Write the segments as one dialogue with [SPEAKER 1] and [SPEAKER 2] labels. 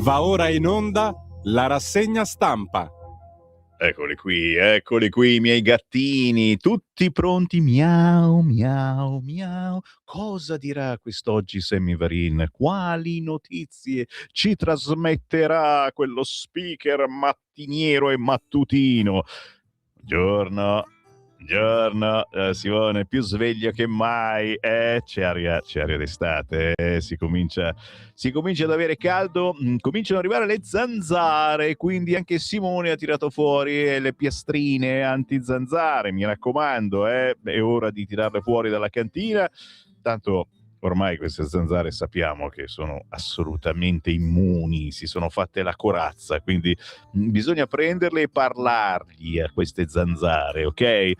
[SPEAKER 1] Va ora in onda la rassegna stampa.
[SPEAKER 2] Eccoli qui i miei gattini, tutti pronti, miau, miau, miau. Cosa dirà quest'oggi Sammy Varin? Quali notizie ci trasmetterà quello speaker mattiniero e mattutino? Buongiorno, Simone, più sveglio che mai, c'è aria d'estate, si comincia ad avere caldo, cominciano ad arrivare le zanzare, quindi anche Simone ha tirato fuori le piastrine anti-zanzare, mi raccomando, è ora di tirarle fuori dalla cantina, tanto ormai queste zanzare sappiamo che sono assolutamente immuni, si sono fatte la corazza, quindi bisogna prenderle e parlargli a queste zanzare, ok?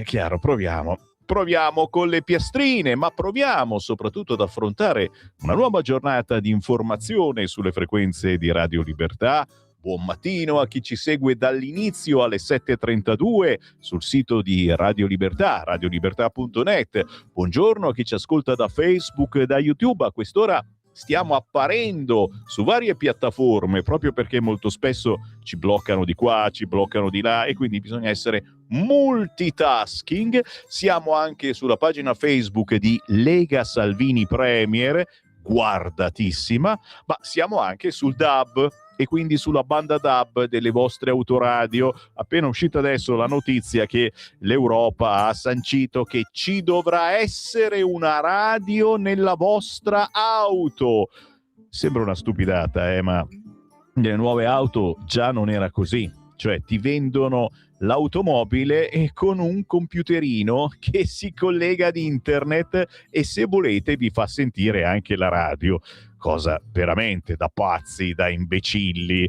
[SPEAKER 2] Chiaro, proviamo con le piastrine, ma proviamo soprattutto ad affrontare una nuova giornata di informazione sulle frequenze di Radio Libertà. Buon mattino a chi ci segue dall'inizio alle 7.32 sul sito di Radio Libertà, radiolibertà.net. Buongiorno a chi ci ascolta da Facebook e da YouTube. A quest'ora stiamo apparendo su varie piattaforme proprio perché molto spesso ci bloccano di qua, ci bloccano di là e quindi bisogna essere multitasking. Siamo anche sulla pagina Facebook di Lega Salvini Premier, guardatissima, ma siamo anche sul DAB e quindi sulla banda DAB delle vostre autoradio. Appena uscita adesso la notizia che l'Europa ha sancito che ci dovrà essere una radio nella vostra auto. Sembra una stupidata, ma nelle nuove auto già non era così. Cioè ti vendono l'automobile e con un computerino che si collega ad internet e se volete vi fa sentire anche la radio. Cosa veramente da pazzi, da imbecilli.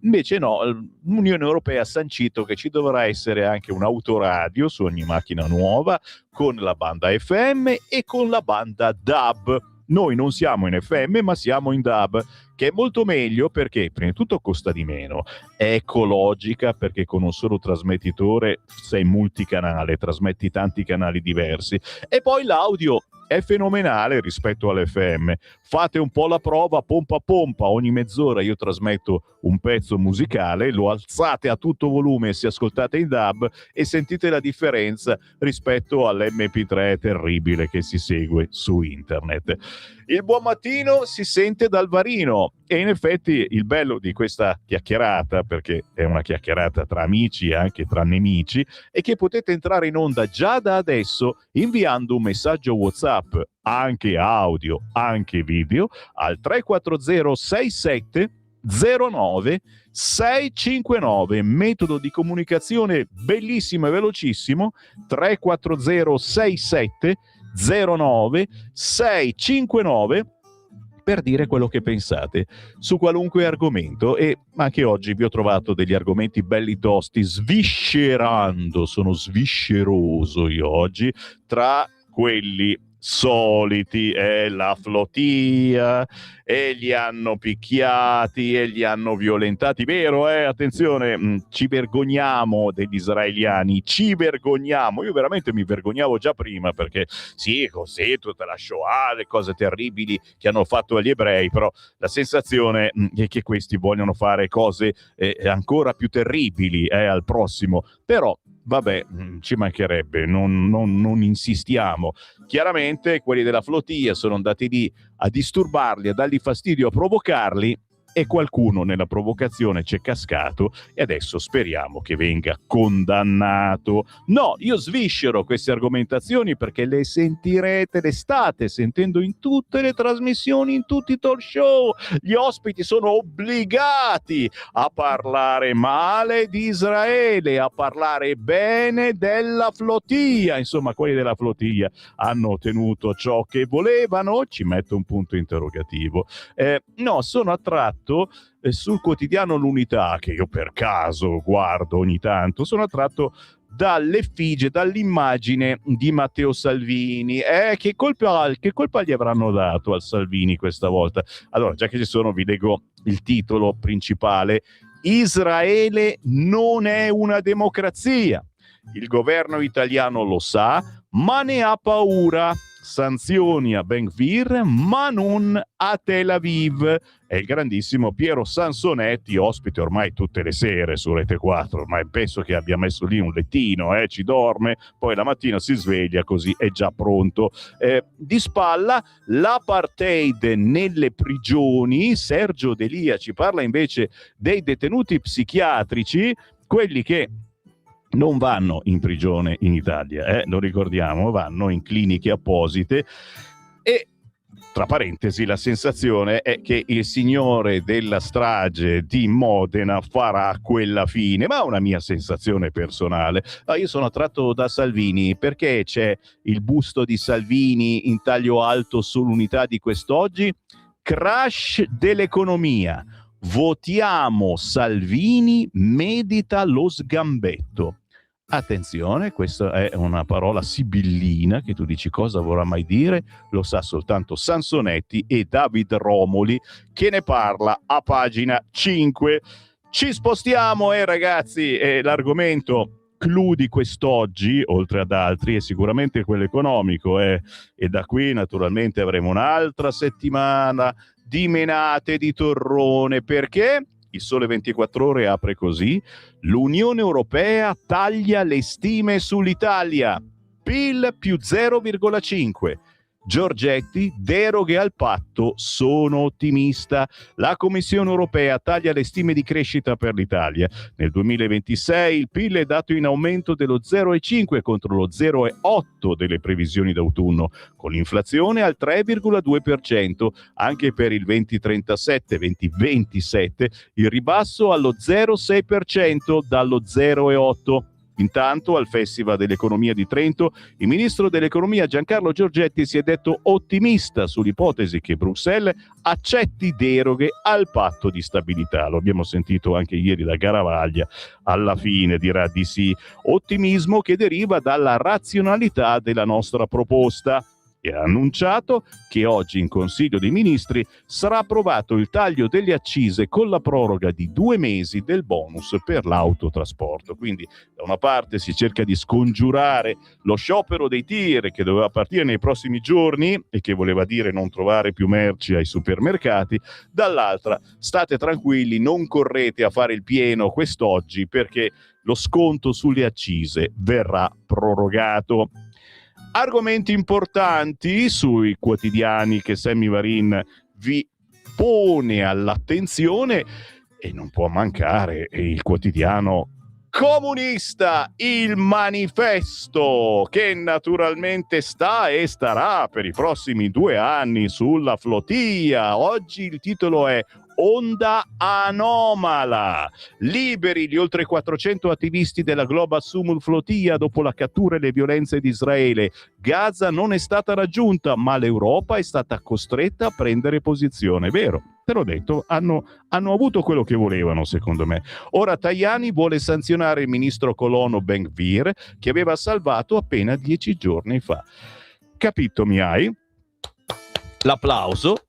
[SPEAKER 2] Invece no, l'Unione Europea ha sancito che ci dovrà essere anche un autoradio su ogni macchina nuova con la banda FM e con la banda DAB. Noi non siamo in FM ma siamo in DAB, che è molto meglio perché prima di tutto costa di meno, è ecologica perché con un solo trasmettitore sei multicanale, trasmetti tanti canali diversi e poi l'audio è fenomenale rispetto all'FM. Fate un po' la prova, pompa pompa, ogni mezz'ora io trasmetto un pezzo musicale, lo alzate a tutto volume se ascoltate in DAB e sentite la differenza rispetto all'MP3 terribile che si segue su internet. Il buon mattino si sente dal Varino e in effetti il bello di questa chiacchierata, perché è una chiacchierata tra amici e anche tra nemici, è che potete entrare in onda già da adesso inviando un messaggio WhatsApp, anche audio, anche video, al 340 67 09 659, metodo di comunicazione bellissimo e velocissimo, 340 67 09 659 per dire quello che pensate su qualunque argomento e anche oggi vi ho trovato degli argomenti belli tosti, sviscerando, sono svisceroso io oggi, tra quelli soliti, la flotilla e li hanno picchiati e li hanno violentati, vero? Attenzione, ci vergogniamo degli israeliani, ci vergogniamo, io veramente mi vergognavo già prima perché sì, così tutta la Shoah, le cose terribili che hanno fatto agli ebrei, però la sensazione è che questi vogliono fare cose ancora più terribili al prossimo, però vabbè, ci mancherebbe, non insistiamo. Chiaramente quelli della flotilla sono andati lì a disturbarli, a dargli fastidio, a provocarli e qualcuno nella provocazione c'è cascato e adesso speriamo che venga condannato. No, io sviscero queste argomentazioni perché le sentirete, le state sentendo in tutte le trasmissioni, in tutti i talk show. Gli ospiti sono obbligati a parlare male di Israele, a parlare bene della flotilla. Insomma, quelli della flotilla hanno ottenuto ciò che volevano? Ci metto un punto interrogativo. No, sono attratto sul quotidiano L'Unità, che io per caso guardo ogni tanto, sono attratto dall'effigie, dall'immagine di Matteo Salvini. Che colpa gli avranno dato al Salvini questa volta? Allora, già che ci sono, vi leggo il titolo principale. Israele non è una democrazia. Il governo italiano lo sa, ma ne ha paura. sanzioni a Ben Gvir, ma non a Tel Aviv. È il grandissimo Piero Sansonetti, ospite ormai tutte le sere su Rete 4, ormai penso che abbia messo lì un lettino, ci dorme, poi la mattina si sveglia, così è già pronto. Di spalla l'apartheid nelle prigioni. Sergio D'Elia ci parla invece dei detenuti psichiatrici, quelli che non vanno in prigione in Italia, lo ricordiamo, vanno in cliniche apposite. E tra parentesi, la sensazione è che il signore della strage di Modena farà quella fine, ma è una mia sensazione personale. Io sono attratto da Salvini perché c'è il busto di Salvini in taglio alto sull'Unità di quest'oggi. Crash dell'economia. Votiamo Salvini, medita lo sgambetto. Attenzione, questa è una parola sibillina che tu dici cosa vorrà mai dire, lo sa soltanto Sansonetti e David Romoli che ne parla a pagina 5. Ci spostiamo ragazzi, l'argomento clou di quest'oggi, oltre ad altri, è sicuramente quello economico e da qui naturalmente avremo un'altra settimana di menate di torrone, perché il Sole 24 Ore apre così: l'Unione Europea taglia le stime sull'Italia, PIL più 0,5. Giorgetti, deroghe al patto, sono ottimista. La Commissione Europea taglia le stime di crescita per l'Italia. Nel 2026 il PIL è dato in aumento dello 0,5 contro lo 0,8 delle previsioni d'autunno, con l'inflazione al 3,2%. Anche per il 2037-2027 il ribasso allo 0,6% dallo 0,8%. Intanto al Festival dell'Economia di Trento il ministro dell'Economia Giancarlo Giorgetti si è detto ottimista sull'ipotesi che Bruxelles accetti deroghe al patto di stabilità. Lo abbiamo sentito anche ieri da Garavaglia, alla fine dirà di sì. Ottimismo che deriva dalla razionalità della nostra proposta. E ha annunciato che oggi in Consiglio dei Ministri sarà approvato il taglio delle accise con la proroga di 2 mesi del bonus per l'autotrasporto. Quindi da una parte si cerca di scongiurare lo sciopero dei tir che doveva partire nei prossimi giorni e che voleva dire non trovare più merci ai supermercati, dall'altra state tranquilli, non correte a fare il pieno quest'oggi perché lo sconto sulle accise verrà prorogato. Argomenti importanti sui quotidiani che Sammy Varin vi pone all'attenzione, e non può mancare il quotidiano comunista, il Manifesto, che naturalmente sta e starà per i prossimi 2 anni sulla flotilla. Oggi il titolo è Onda anomala. Liberi gli oltre 400 attivisti della Global Sumul Flotilla dopo la cattura e le violenze di Israele. Gaza non è stata raggiunta, ma l'Europa è stata costretta a prendere posizione. Vero, te l'ho detto, hanno avuto quello che volevano, secondo me. Ora Tajani vuole sanzionare il ministro colono Ben Gvir, che aveva salvato appena 10 giorni fa. Capito, mi hai? L'applauso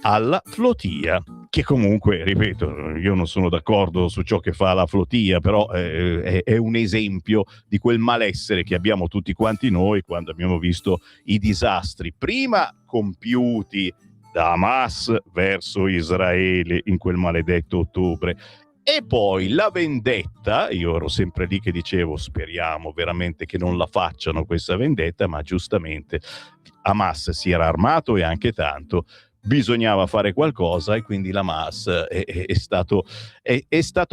[SPEAKER 2] alla flotilla, che comunque, ripeto, io non sono d'accordo su ciò che fa la flotilla, però è un esempio di quel malessere che abbiamo tutti quanti noi quando abbiamo visto i disastri prima compiuti da Hamas verso Israele in quel maledetto ottobre. E poi la vendetta, io ero sempre lì che dicevo speriamo veramente che non la facciano questa vendetta, ma giustamente Hamas si era armato e anche tanto, bisognava fare qualcosa e quindi l'Hamas è stato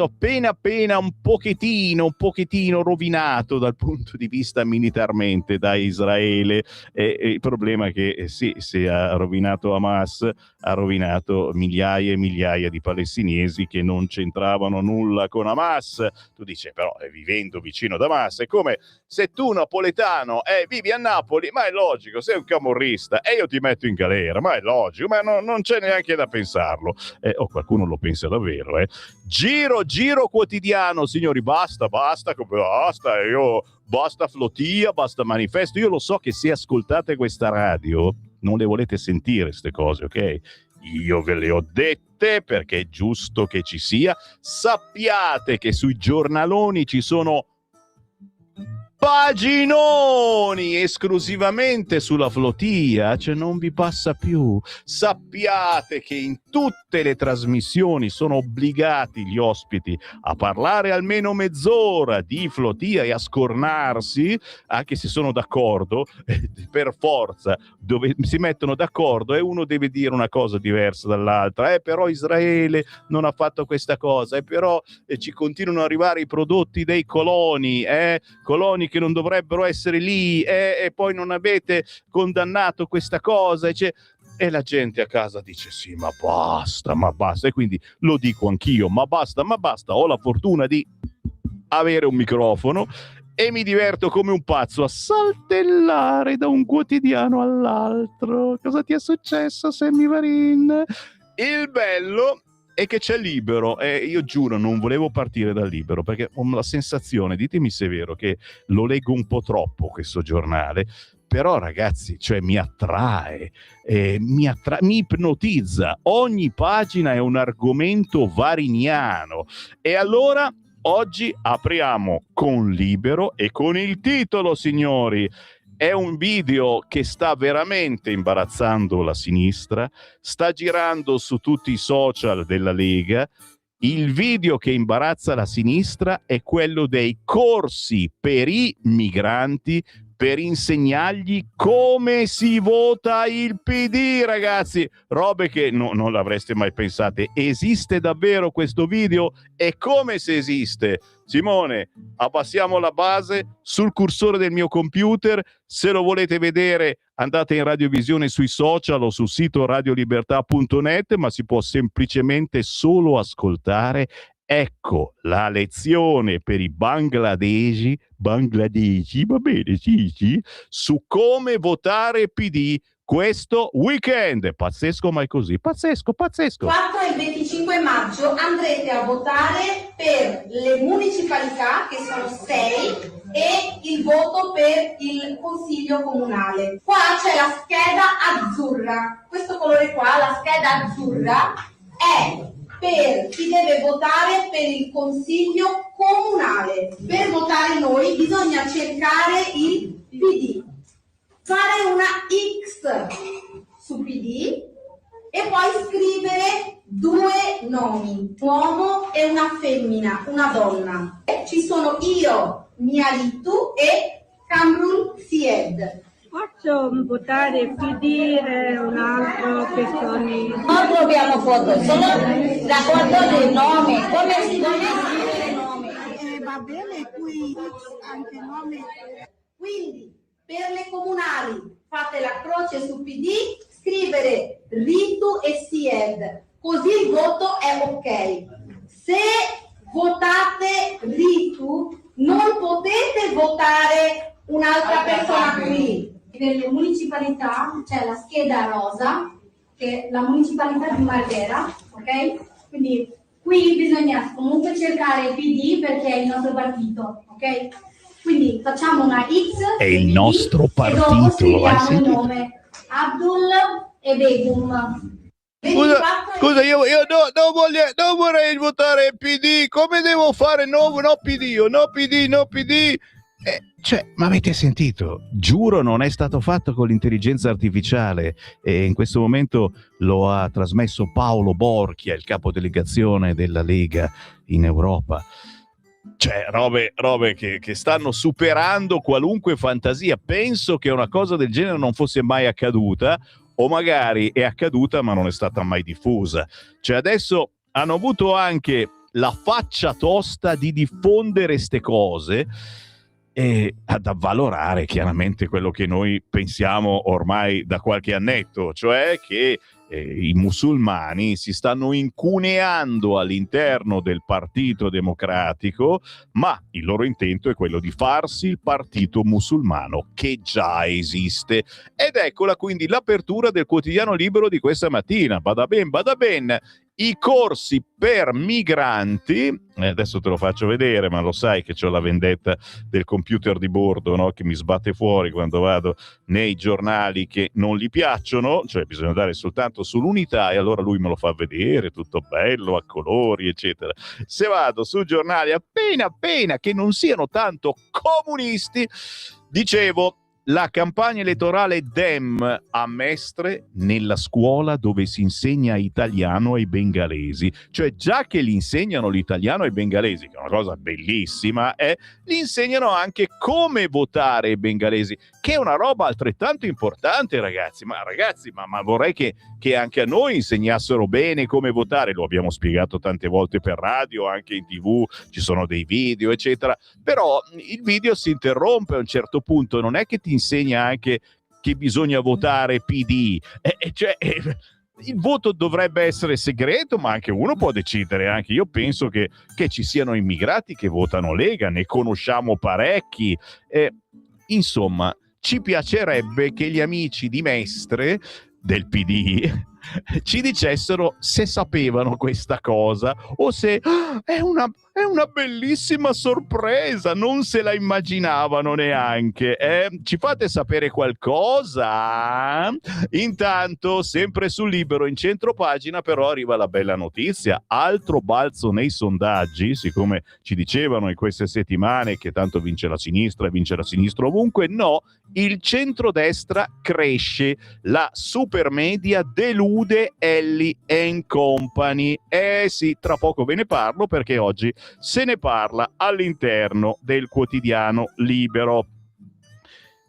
[SPEAKER 2] appena un pochettino rovinato dal punto di vista militarmente da Israele. Il problema è che sì, se ha rovinato Hamas, ha rovinato migliaia e migliaia di palestinesi che non c'entravano nulla con Hamas. Tu dici però vivendo vicino ad Hamas è come se tu napoletano vivi a Napoli, ma è logico, sei un camorrista e io ti metto in galera, ma è logico, ma non c'è neanche da pensarlo. O qualcuno lo pensa davvero. Giro quotidiano, signori, basta, basta flotilla, basta manifesto. Io lo so che se ascoltate questa radio non le volete sentire queste cose, ok? Io ve le ho dette perché è giusto che ci sia. Sappiate che sui giornaloni ci sono paginoni esclusivamente sulla Flotia, cioè non vi passa più. Sappiate che in tutte le trasmissioni sono obbligati gli ospiti a parlare almeno mezz'ora di Flotia e a scornarsi, anche se sono d'accordo, per forza si mettono d'accordo e uno deve dire una cosa diversa dall'altra. Però Israele non ha fatto questa cosa, e però ci continuano ad arrivare i prodotti dei coloni che non dovrebbero essere lì, e poi non avete condannato questa cosa, e la gente a casa dice sì, ma basta, e quindi lo dico anch'io, ma basta, ho la fortuna di avere un microfono e mi diverto come un pazzo a saltellare da un quotidiano all'altro. Cosa ti è successo, Sammy Varin? Il bello è che c'è Libero, e io giuro non volevo partire dal Libero perché ho la sensazione, ditemi se è vero, che lo leggo un po' troppo questo giornale, però ragazzi, cioè mi attrae, mi ipnotizza, ogni pagina è un argomento variniano. E allora oggi apriamo con Libero e con il titolo, signori. È un video che sta veramente imbarazzando la sinistra, sta girando su tutti i social della Lega. Il video che imbarazza la sinistra è quello dei corsi per i migranti per insegnargli come si vota il PD, ragazzi. Robe che non l'avreste mai pensate. Esiste davvero questo video? È come se esiste. Simone, abbassiamo la base sul cursore del mio computer. Se lo volete vedere, andate in radiovisione sui social o sul sito radiolibertà.net, ma si può semplicemente solo ascoltare. Ecco la lezione per i bangladesi, va bene, sì, su come votare PD questo weekend. Pazzesco, ma è così, pazzesco.
[SPEAKER 3] 4 e 25 maggio andrete a votare per le municipalità, che sono 6, e il voto per il consiglio comunale. Qua c'è la scheda azzurra, questo colore qua, la scheda azzurra, è per chi deve votare per il consiglio comunale. Per votare noi bisogna cercare il PD, fare una X su PD e poi scrivere 2 nomi, un uomo e una femmina, una donna. Ci sono io, Mialitu e Kamrun Sied.
[SPEAKER 4] Posso votare PD e un altro che sono...
[SPEAKER 3] Non troviamo foto, solo la foto del nome. Come si scrive il nome?
[SPEAKER 4] Va bene, qui anche nome.
[SPEAKER 3] Quindi, per le comunali, fate la croce su PD, scrivere Ritu e Sied, così il voto è ok. Se votate Ritu, non potete votare un'altra persona qui. Per le municipalità c'è la scheda rosa, che è la municipalità di Marghera, ok? Quindi qui bisogna comunque cercare il PD perché è il nostro partito, ok? Quindi facciamo una X.
[SPEAKER 2] È il nostro partito,
[SPEAKER 3] e dopo scriviamo
[SPEAKER 2] hai
[SPEAKER 3] il
[SPEAKER 2] sentito?
[SPEAKER 3] nome Abdul e Begum.
[SPEAKER 2] Scusa, io non vorrei votare PD. Come devo fare? No PD. Ma avete sentito? Giuro non è stato fatto con l'intelligenza artificiale, e in questo momento lo ha trasmesso Paolo Borchia, il capodelegazione della Lega in Europa. Cioè, robe che stanno superando qualunque fantasia. Penso che una cosa del genere non fosse mai accaduta, o magari è accaduta ma non è stata mai diffusa. Cioè, adesso hanno avuto anche la faccia tosta di diffondere ste cose e ad avvalorare chiaramente quello che noi pensiamo ormai da qualche annetto, cioè che i musulmani si stanno incuneando all'interno del Partito Democratico, ma il loro intento è quello di farsi il partito musulmano che già esiste. Ed eccola quindi l'apertura del quotidiano Libero di questa mattina. Bada ben, i corsi per migranti, adesso te lo faccio vedere, ma lo sai che c'ho la vendetta del computer di bordo, no? Che mi sbatte fuori quando vado nei giornali che non gli piacciono, cioè bisogna andare soltanto sull'Unità e allora lui me lo fa vedere, tutto bello, a colori, eccetera. Se vado su giornali appena che non siano tanto comunisti, dicevo, la campagna elettorale Dem a Mestre nella scuola dove si insegna italiano ai bengalesi, cioè già che li insegnano l'italiano ai bengalesi, che è una cosa bellissima, li insegnano anche come votare ai bengalesi, che è una roba altrettanto importante, ragazzi, ma vorrei che anche a noi insegnassero bene come votare, lo abbiamo spiegato tante volte per radio, anche in TV, ci sono dei video, eccetera, però il video si interrompe a un certo punto, non è che ti insegna anche che bisogna votare PD, il voto dovrebbe essere segreto, ma anche uno può decidere. Anche io penso che ci siano immigrati che votano Lega, ne conosciamo parecchi, insomma ci piacerebbe che gli amici di Mestre del PD ci dicessero se sapevano questa cosa o se è una bellissima sorpresa, non se la immaginavano neanche. Ci fate sapere qualcosa? Intanto, sempre sul Libero, in centro pagina, però arriva la bella notizia: altro balzo nei sondaggi, siccome ci dicevano in queste settimane che tanto vince la sinistra ovunque, no, il centrodestra cresce, la supermedia delude Elly and Company. Sì, tra poco ve ne parlo, perché oggi se ne parla all'interno del quotidiano Libero.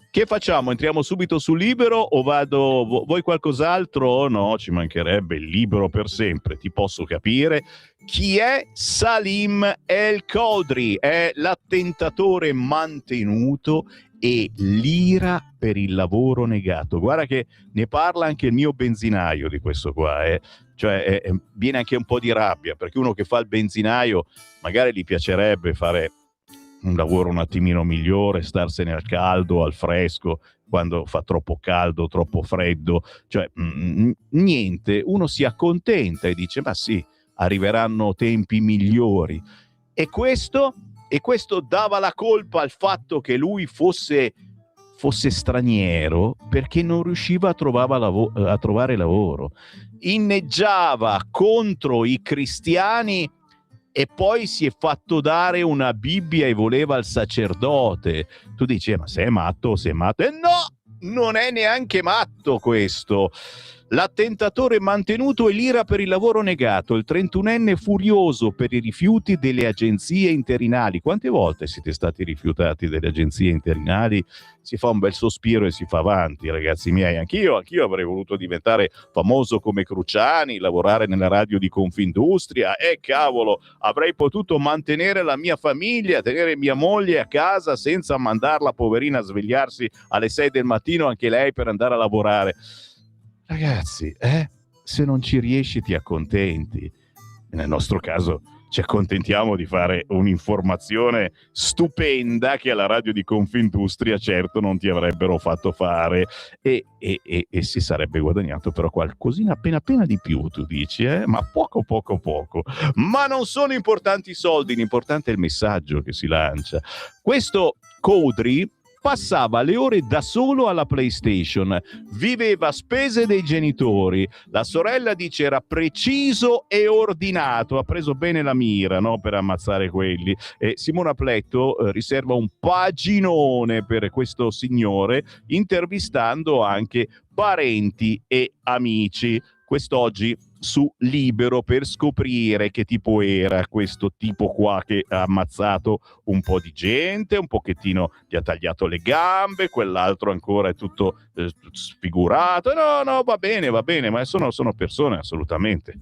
[SPEAKER 2] Che facciamo? Entriamo subito su Libero o vado? Vuoi qualcos'altro? No, ci mancherebbe, il Libero per sempre, ti posso capire. Chi è Salim El Khodri? È l'attentatore mantenuto e l'ira per il lavoro negato. Guarda che ne parla anche il mio benzinaio di questo qua, cioè viene anche un po' di rabbia, perché uno che fa il benzinaio magari gli piacerebbe fare un lavoro un attimino migliore, starsene al caldo, al fresco, quando fa troppo caldo, troppo freddo, cioè niente, uno si accontenta e dice ma sì, arriveranno tempi migliori. E questo dava la colpa al fatto che lui fosse straniero, perché non riusciva a trovare lavoro. Inneggiava contro i cristiani e poi si è fatto dare una Bibbia e voleva il sacerdote. Tu dici, ma sei matto? E no, non è neanche matto questo. L'attentatore mantenuto e l'ira per il lavoro negato, il 31enne furioso per i rifiuti delle agenzie interinali. Quante volte siete stati rifiutati dalle agenzie interinali? Si fa un bel sospiro e si fa avanti, ragazzi miei. Anch'io avrei voluto diventare famoso come Cruciani, lavorare nella radio di Confindustria, cavolo, avrei potuto mantenere la mia famiglia, tenere mia moglie a casa senza mandarla poverina a svegliarsi alle 6 del mattino anche lei per andare a lavorare. Ragazzi, se non ci riesci ti accontenti. Nel nostro caso ci accontentiamo di fare un'informazione stupenda che alla radio di Confindustria certo non ti avrebbero fatto fare e si sarebbe guadagnato però qualcosina appena di più, tu dici, ma poco. Ma non sono importanti i soldi, l'importante è il messaggio che si lancia. Questo Khodri passava le ore da solo alla PlayStation, viveva a spese dei genitori. La sorella dice era preciso e ordinato, ha preso bene la mira, no, per ammazzare quelli. Simona Pletto riserva un paginone per questo signore, intervistando anche parenti e amici. Quest'oggi su Libero, per scoprire che tipo era questo tipo qua che ha ammazzato un po' di gente, un pochettino gli ha tagliato le gambe, quell'altro ancora è tutto sfigurato. No, va bene, ma sono persone, assolutamente.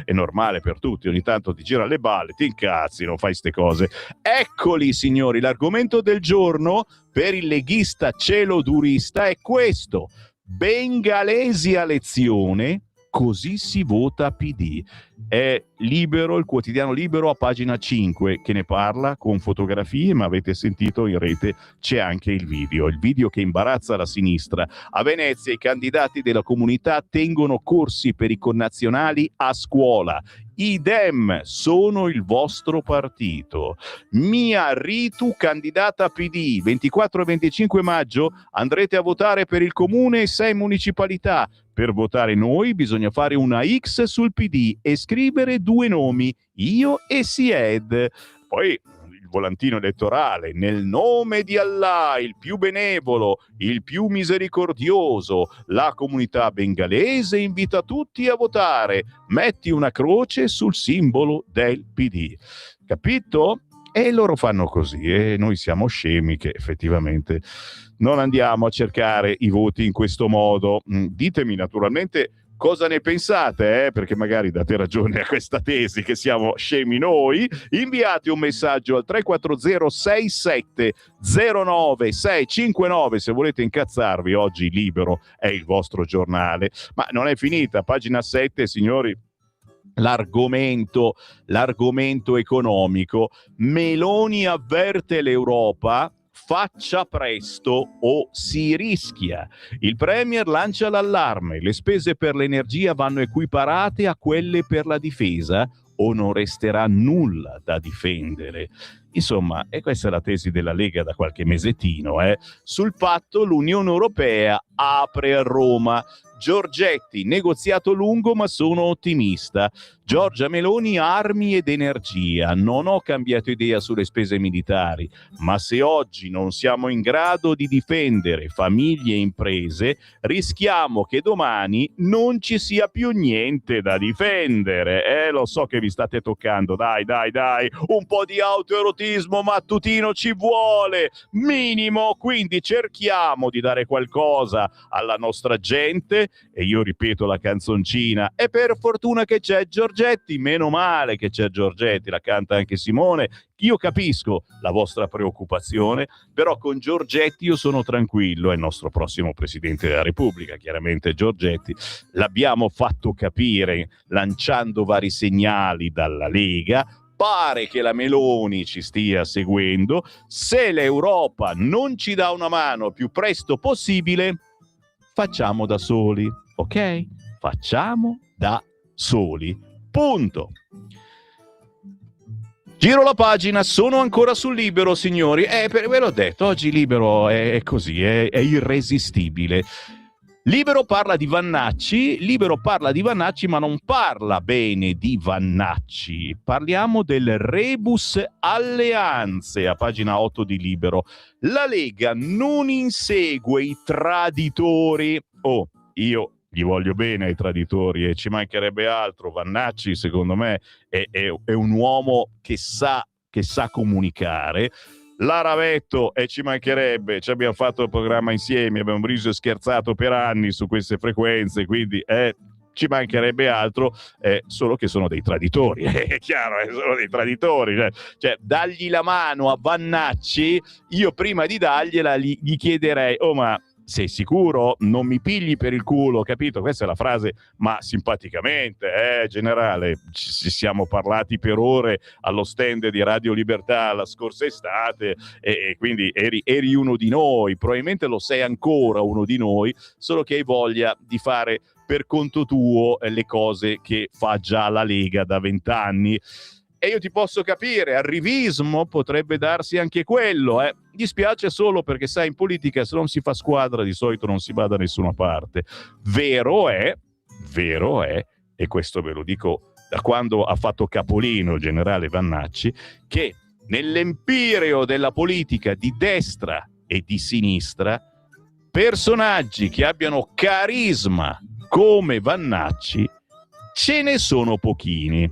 [SPEAKER 2] È normale per tutti, ogni tanto ti gira le balle, ti incazzi, non fai ste cose. Eccoli, signori, l'argomento del giorno per il leghista celodurista è questo: bengalesi a lezione, Così si vota PD. È Libero, il quotidiano Libero, a pagina 5 che ne parla con fotografie, ma avete sentito in rete c'è anche il video che imbarazza la sinistra. A Venezia i candidati della comunità tengono corsi per i connazionali a scuola. I Dem sono il vostro partito. Mia Ritu, candidata PD. 24 e 25 maggio andrete a votare per il comune e 6 municipalità. Per votare noi bisogna fare una X sul PD e scrivere 2 nomi, io e Sied. Poi il volantino elettorale: nel nome di Allah, il più benevolo, il più misericordioso, la comunità bengalese invita tutti a votare. Metti una croce sul simbolo del PD. Capito? E loro fanno così e noi siamo scemi che effettivamente non andiamo a cercare i voti in questo modo. Ditemi naturalmente cosa ne pensate, perché magari date ragione a questa tesi che siamo scemi noi. Inviate un messaggio al 340 67 09 659 se volete incazzarvi. Oggi Libero è il vostro giornale, ma non è finita. Pagina 7, signori. L'argomento economico. Meloni avverte l'Europa: faccia presto o si rischia. Il premier lancia l'allarme: le spese per l'energia vanno equiparate a quelle per la difesa o non resterà nulla da difendere. Insomma, e questa è la tesi della Lega da qualche mesettino. Sul patto l'Unione Europea apre a Roma. Giorgetti, negoziato lungo ma sono ottimista. Giorgia Meloni, armi ed energia. Non ho cambiato idea sulle spese militari, ma se oggi non siamo in grado di difendere famiglie e imprese, rischiamo che domani non ci sia più niente da difendere. Lo so che vi state toccando, dai, un po' di autoerotismo mattutino ci vuole, minimo, quindi cerchiamo di dare qualcosa alla nostra gente. E io ripeto la canzoncina: e per fortuna che c'è Giorgetti, meno male che c'è Giorgetti, la canta anche Simone. Io capisco la vostra preoccupazione, però con Giorgetti io sono tranquillo, è il nostro prossimo Presidente della Repubblica, chiaramente Giorgetti. L'abbiamo fatto capire lanciando vari segnali dalla Lega. Pare che la Meloni ci stia seguendo. Se l'Europa non ci dà una mano più presto possibile, facciamo da soli, ok? Facciamo da soli, punto. Giro la pagina, sono ancora sul Libero, signori. Ve l'ho detto, oggi Libero è così, è irresistibile. Libero parla di Vannacci, ma non parla bene di Vannacci. Parliamo del rebus alleanze, a pagina 8 di Libero. La Lega non insegue i traditori. Io gli voglio bene ai traditori e ci mancherebbe altro. Vannacci, secondo me, è un uomo che sa comunicare. La Ravetto, e ci mancherebbe, ci abbiamo fatto il programma insieme, abbiamo riso e scherzato per anni su queste frequenze, quindi ci mancherebbe altro, solo che sono dei traditori, è chiaro, sono dei traditori, cioè dargli la mano a Vannacci, io prima di dargliela gli chiederei: ma sei sicuro? Non mi pigli per il culo, capito? Questa è la frase, ma simpaticamente, generale. Ci siamo parlati per ore allo stand di Radio Libertà la scorsa estate e quindi eri uno di noi, probabilmente lo sei ancora uno di noi, solo che hai voglia di fare per conto tuo le cose che fa già la Lega da 20 anni. E io ti posso capire, arrivismo potrebbe darsi anche quello, Dispiace solo perché, sai, in politica se non si fa squadra di solito non si va da nessuna parte. Vero è, e questo ve lo dico da quando ha fatto capolino il generale Vannacci, che nell'empireo della politica di destra e di sinistra, personaggi che abbiano carisma come Vannacci ce ne sono pochini.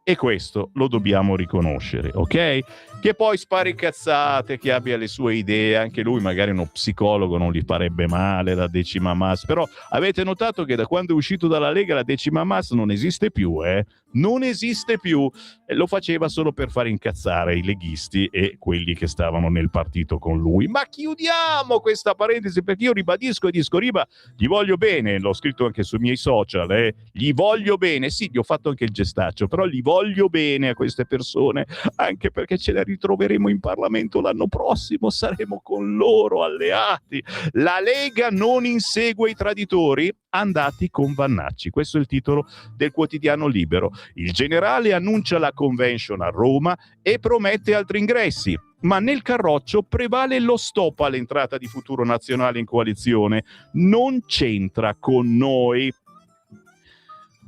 [SPEAKER 2] E questo lo dobbiamo riconoscere, ok? Che poi spari cazzate, che abbia le sue idee, anche lui magari uno psicologo non gli farebbe male, la decima mas, però avete notato che da quando è uscito dalla Lega la decima mas non esiste più, non esiste più, lo faceva solo per far incazzare i leghisti e quelli che stavano nel partito con lui. Ma chiudiamo questa parentesi, perché io ribadisco e disco riba, gli voglio bene, l'ho scritto anche sui miei social, gli voglio bene, sì, gli ho fatto anche il gestaccio, però gli voglio bene a queste persone, anche perché ce le ritroveremo in Parlamento l'anno prossimo, saremo con loro alleati. La Lega non insegue i traditori, andati con Vannacci. Questo è il titolo del quotidiano Libero. Il generale annuncia la convention a Roma e promette altri ingressi. Ma nel Carroccio prevale lo stop all'entrata di Futuro Nazionale in coalizione. Non c'entra con noi.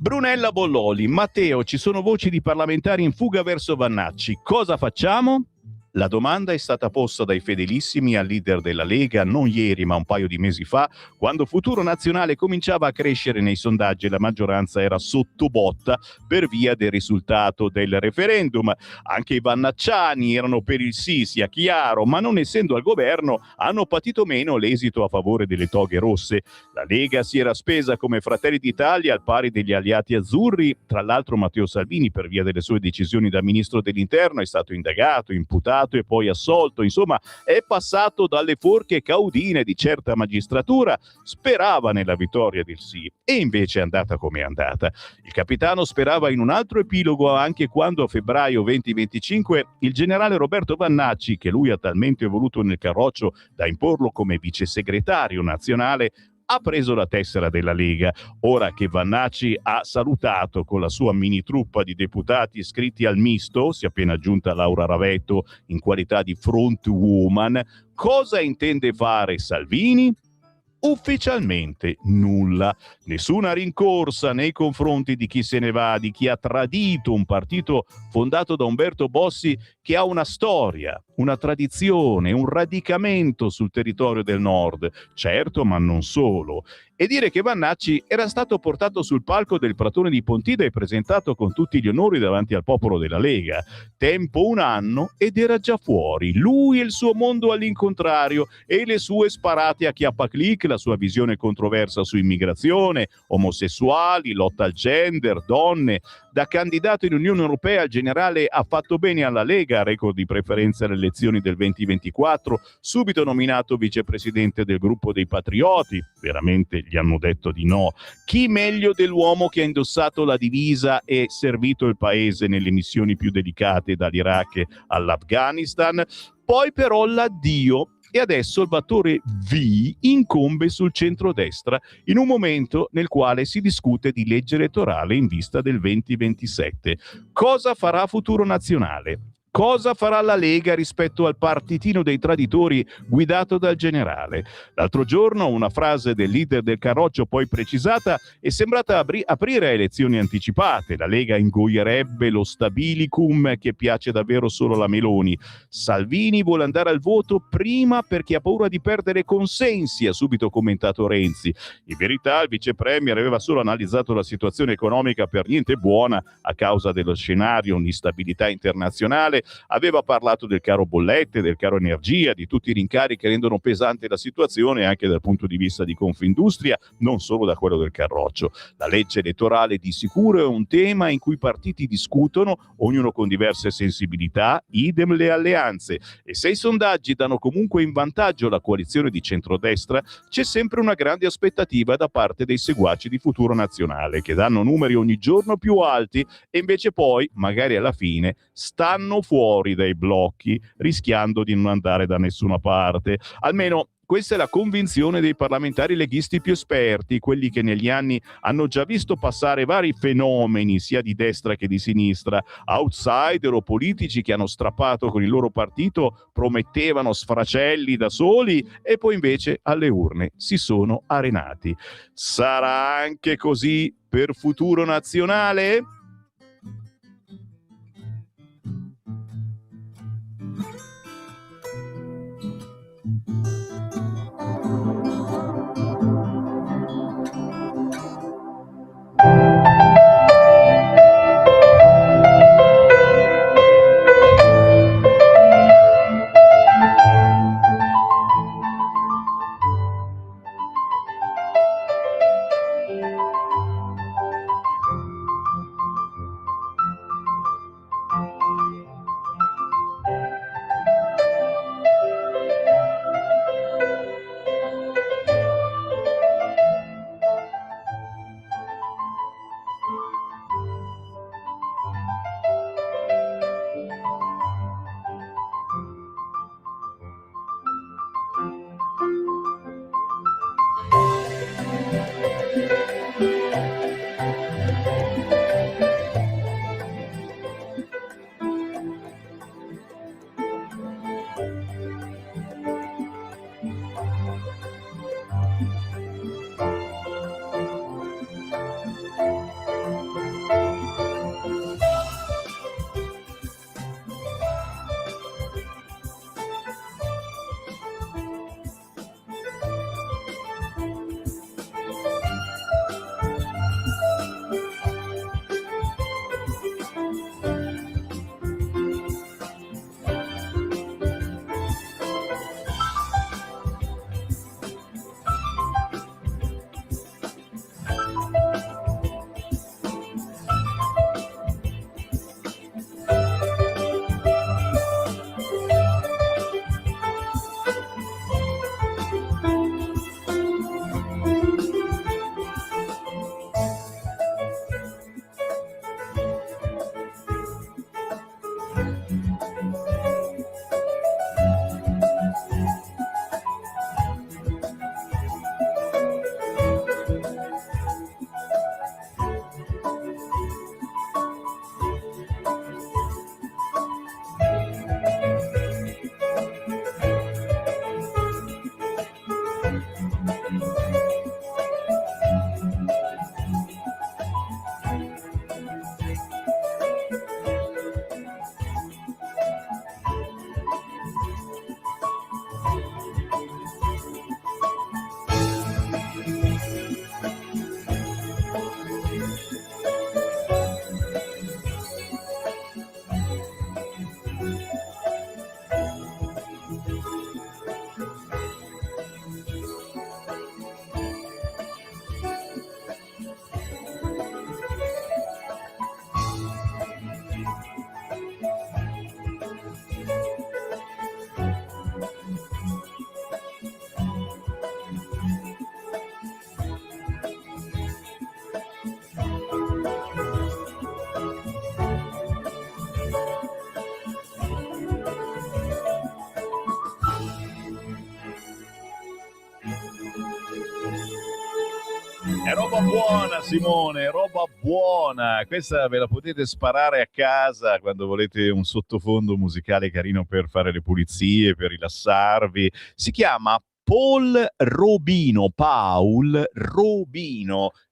[SPEAKER 2] Brunella Bolloli, Matteo, ci sono voci di parlamentari in fuga verso Vannacci. Cosa facciamo? La domanda è stata posta dai fedelissimi al leader della Lega non ieri ma un paio di mesi fa, quando Futuro Nazionale cominciava a crescere nei sondaggi e la maggioranza era sotto botta per via del risultato del referendum. Anche i vannacciani erano per il sì, sia chiaro, ma non essendo al governo hanno patito meno l'esito a favore delle toghe rosse. La Lega si era spesa come Fratelli d'Italia al pari degli alleati azzurri. Tra l'altro Matteo Salvini, per via delle sue decisioni da ministro dell'Interno, è stato indagato, imputato e poi assolto. Insomma, è passato dalle forche caudine di certa magistratura. Sperava nella vittoria del sì e invece è andata come è andata. Il capitano sperava in un altro epilogo anche quando a febbraio 2025 il generale Roberto Vannacci, che lui ha talmente voluto nel Carroccio da imporlo come vice segretario nazionale, ha preso la tessera della Lega. Ora che Vannacci ha salutato con la sua mini truppa di deputati iscritti al misto, si è appena aggiunta Laura Ravetto in qualità di front woman, cosa intende fare Salvini? Ufficialmente nulla, nessuna rincorsa nei confronti di chi se ne va, di chi ha tradito un partito fondato da Umberto Bossi che ha una storia, una tradizione, un radicamento sul territorio del nord, certo, ma non solo. E dire che Vannacci era stato portato sul palco del Pratone di Pontida e presentato con tutti gli onori davanti al popolo della Lega. Tempo un anno ed era già fuori, lui e il suo mondo all'incontrario e le sue sparate a chiappaclic, la sua visione controversa su immigrazione, omosessuali, lotta al gender, donne. Da candidato in Unione Europea il generale ha fatto bene alla Lega, record di preferenza alle elezioni del 2024, subito nominato vicepresidente del gruppo dei Patrioti, veramente gli hanno detto di no. Chi meglio dell'uomo che ha indossato la divisa e servito il paese nelle missioni più delicate dall'Iraq all'Afghanistan? Poi però l'addio. E adesso il battore V incombe sul centrodestra in un momento nel quale si discute di legge elettorale in vista del 2027. Cosa farà Futuro Nazionale? Cosa farà la Lega rispetto al partitino dei traditori guidato dal generale? L'altro giorno una frase del leader del Carroccio, poi precisata, è sembrata aprire a elezioni anticipate. La Lega ingoierebbe lo stabilicum che piace davvero solo alla Meloni. Salvini vuole andare al voto prima perché ha paura di perdere consensi, ha subito commentato Renzi. In verità il vice premier aveva solo analizzato la situazione economica per niente buona a causa dello scenario di instabilità internazionale. Aveva parlato del caro bollette, del caro energia, di tutti i rincari che rendono pesante la situazione anche dal punto di vista di Confindustria, non solo da quello del Carroccio. La legge elettorale di sicuro è un tema in cui i partiti discutono, ognuno con diverse sensibilità, idem le alleanze. E se i sondaggi danno comunque in vantaggio la coalizione di centrodestra, c'è sempre una grande aspettativa da parte dei seguaci di Futuro Nazionale, che danno numeri ogni giorno più alti e invece poi, magari alla fine, stanno fuori dai blocchi, rischiando di non andare da nessuna parte. Almeno questa è la convinzione dei parlamentari leghisti più esperti, quelli che negli anni hanno già visto passare vari fenomeni, sia di destra che di sinistra, outsider o politici che hanno strappato con il loro partito, promettevano sfracelli da soli e poi invece alle urne si sono arenati. Sarà anche così per Futuro Nazionale? È roba buona, Simone, è roba buona. Questa ve la potete sparare a casa quando volete un sottofondo musicale carino per fare le pulizie, per rilassarvi. Si chiama Paul Robino,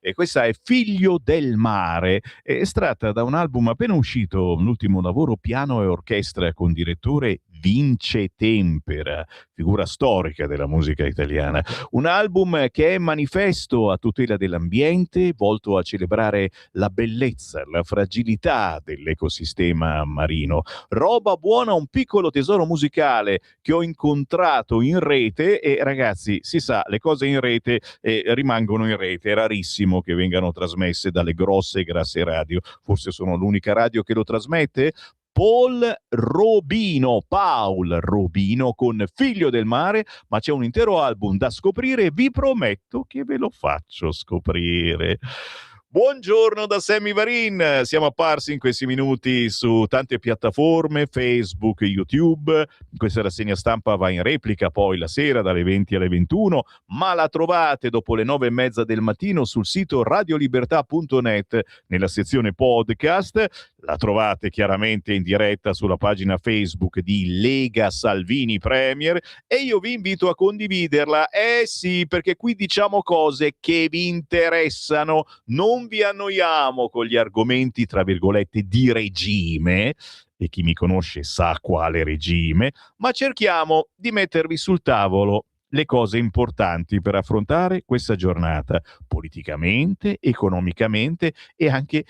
[SPEAKER 2] e questa è Figlio del mare, è estratta da un album appena uscito, l'ultimo lavoro piano e orchestra con direttore Vince Tempera, figura storica della musica italiana. Un album che è manifesto a tutela dell'ambiente, volto a celebrare la bellezza, la fragilità dell'ecosistema marino. Roba buona, un piccolo tesoro musicale che ho incontrato in rete e ragazzi, si sa, le cose in rete rimangono in rete, è rarissimo che vengano trasmesse dalle grosse e grasse radio, forse sono l'unica radio che lo trasmette. Paul Robino con Figlio del mare, ma c'è un intero album da scoprire e vi prometto che ve lo faccio scoprire. Buongiorno da Sammy Varin, siamo apparsi in questi minuti su tante piattaforme, Facebook, YouTube, questa rassegna stampa va in replica poi la sera dalle 20 alle 21, ma la trovate dopo le 9:30 del mattino sul sito radiolibertà.net nella sezione podcast, la trovate chiaramente in diretta sulla pagina Facebook di Lega Salvini Premier e io vi invito a condividerla, sì, perché qui diciamo cose che vi interessano, non vi annoiamo con gli argomenti tra virgolette di regime, e chi mi conosce sa quale regime, ma cerchiamo di mettervi sul tavolo le cose importanti per affrontare questa giornata politicamente, economicamente e anche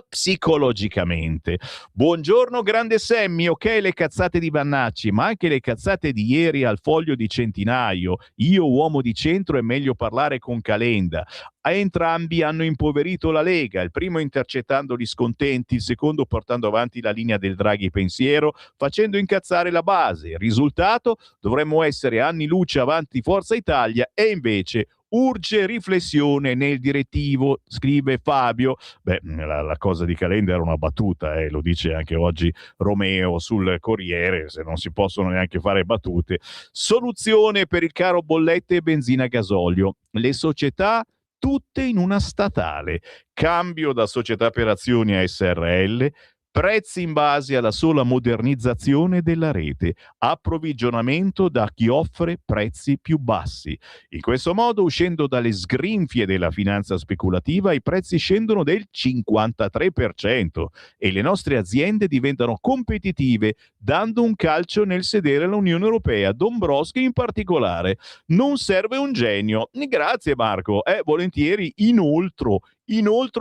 [SPEAKER 2] psicologicamente. Buongiorno grande Sammy, ok le cazzate di Vannacci, ma anche le cazzate di ieri al Foglio di Centinaio. Io uomo di centro è meglio parlare con Calenda. Entrambi hanno impoverito la Lega, il primo intercettando gli scontenti, il secondo portando avanti la linea del Draghi pensiero, facendo incazzare la base. Il risultato? Dovremmo essere anni luce avanti Forza Italia e invece urge riflessione nel direttivo, scrive Fabio. La cosa di Calenda era una battuta, lo dice anche oggi Romeo sul Corriere, se non si possono neanche fare battute. Soluzione per il caro bollette e benzina gasolio. Le società tutte in una statale, cambio da società per azioni a SRL, prezzi in base alla sola modernizzazione della rete, approvvigionamento da chi offre prezzi più bassi. In questo modo, uscendo dalle sgrinfie della finanza speculativa, i prezzi scendono del 53% e le nostre aziende diventano competitive, dando un calcio nel sedere all'Unione Europea, Dombrovskis in particolare. Non serve un genio. Grazie Marco, volentieri inoltre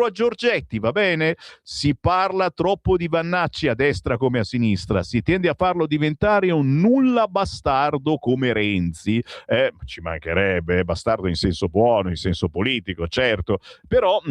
[SPEAKER 2] a Giorgetti, va bene? Si parla troppo di Vannacci a destra come a sinistra, si tende a farlo diventare un nulla bastardo come Renzi, ci mancherebbe, bastardo in senso buono, in senso politico, certo, però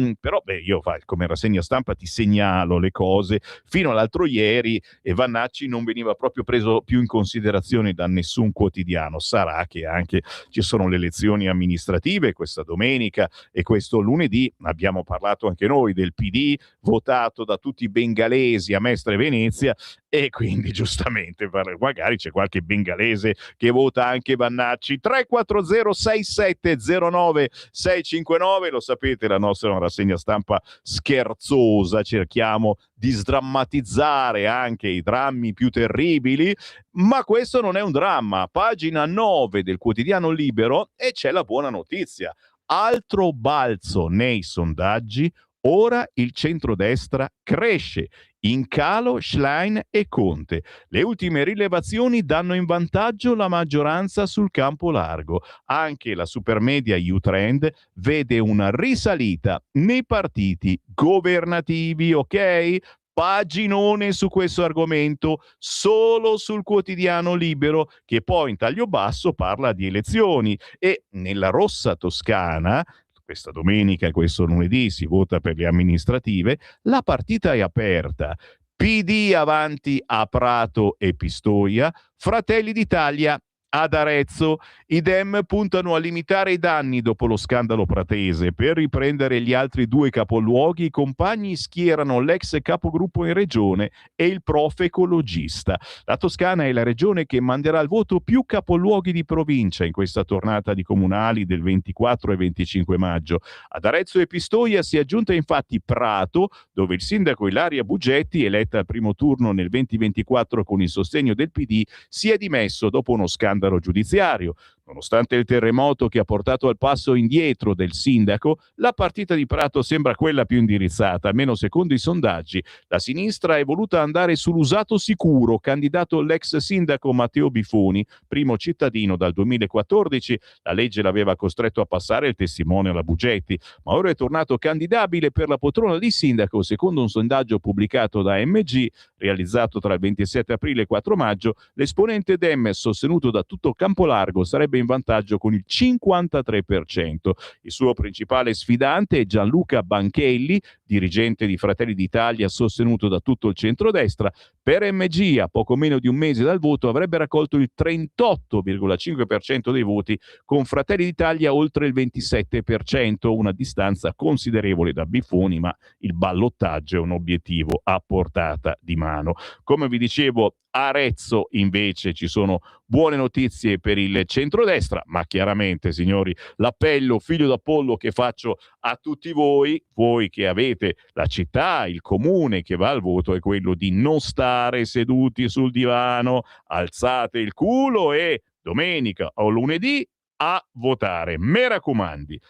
[SPEAKER 2] io come rassegna stampa ti segnalo le cose, fino all'altro ieri Vannacci non veniva proprio preso più in considerazione da nessun quotidiano, sarà che anche ci sono le elezioni amministrative questa domenica e questo lunedì, abbiamo parlato anche noi del PD votato da tutti i bengalesi a Mestre Venezia e quindi giustamente magari c'è qualche bengalese che vota anche Vannacci. 3406709 lo sapete, la nostra è una rassegna stampa scherzosa, cerchiamo di sdrammatizzare anche i drammi più terribili, ma questo non è un dramma. Pagina 9 del quotidiano Libero e c'è la buona notizia. Altro balzo nei sondaggi, ora il centrodestra cresce, in calo Schlein e Conte. Le ultime rilevazioni danno in vantaggio la maggioranza sul campo largo. Anche la supermedia U-Trend vede una risalita nei partiti governativi, ok? Paginone su questo argomento solo sul quotidiano Libero, che poi in taglio basso parla di elezioni e nella rossa Toscana questa domenica e questo lunedì si vota per le amministrative, la partita è aperta. PD avanti a Prato e Pistoia, Fratelli d'Italia ad Arezzo. I Dem puntano a limitare i danni dopo lo scandalo pratese. Per riprendere gli altri 2 capoluoghi, i compagni schierano l'ex capogruppo in regione e il prof ecologista. La Toscana è la regione che manderà al voto più capoluoghi di provincia in questa tornata di comunali del 24 e 25 maggio. Ad Arezzo e Pistoia si è aggiunta infatti Prato, dove il sindaco Ilaria Bugetti, eletta al primo turno nel 2024 con il sostegno del PD, si è dimesso dopo uno scandalo giudiziario. Nonostante il terremoto che ha portato al passo indietro del sindaco, la partita di Prato sembra quella più indirizzata, almeno secondo i sondaggi. La sinistra è voluta andare sull'usato sicuro, candidato l'ex sindaco Matteo Bifoni, primo cittadino dal 2014. La legge l'aveva costretto a passare il testimone alla Bugetti, ma ora è tornato candidabile per la poltrona di sindaco, secondo un sondaggio pubblicato da MG, realizzato tra il 27 aprile e 4 maggio. L'esponente Dem, sostenuto da tutto Campolargo, sarebbe in vantaggio con il 53%. Il suo principale sfidante è Gianluca Banchelli, dirigente di Fratelli d'Italia sostenuto da tutto il centrodestra. Per MG, a poco meno di un mese dal voto, avrebbe raccolto il 38,5% dei voti, con Fratelli d'Italia oltre il 27%, una distanza considerevole da Bifoni, ma il ballottaggio è un obiettivo a portata di mano. Come vi dicevo, a Arezzo invece ci sono buone notizie per il centrodestra, ma chiaramente, signori, l'appello figlio d'Apollo che faccio a tutti voi che avete la città, il comune che va al voto, è quello di non stare seduti sul divano, alzate il culo e domenica o lunedì a votare. Me raccomandi.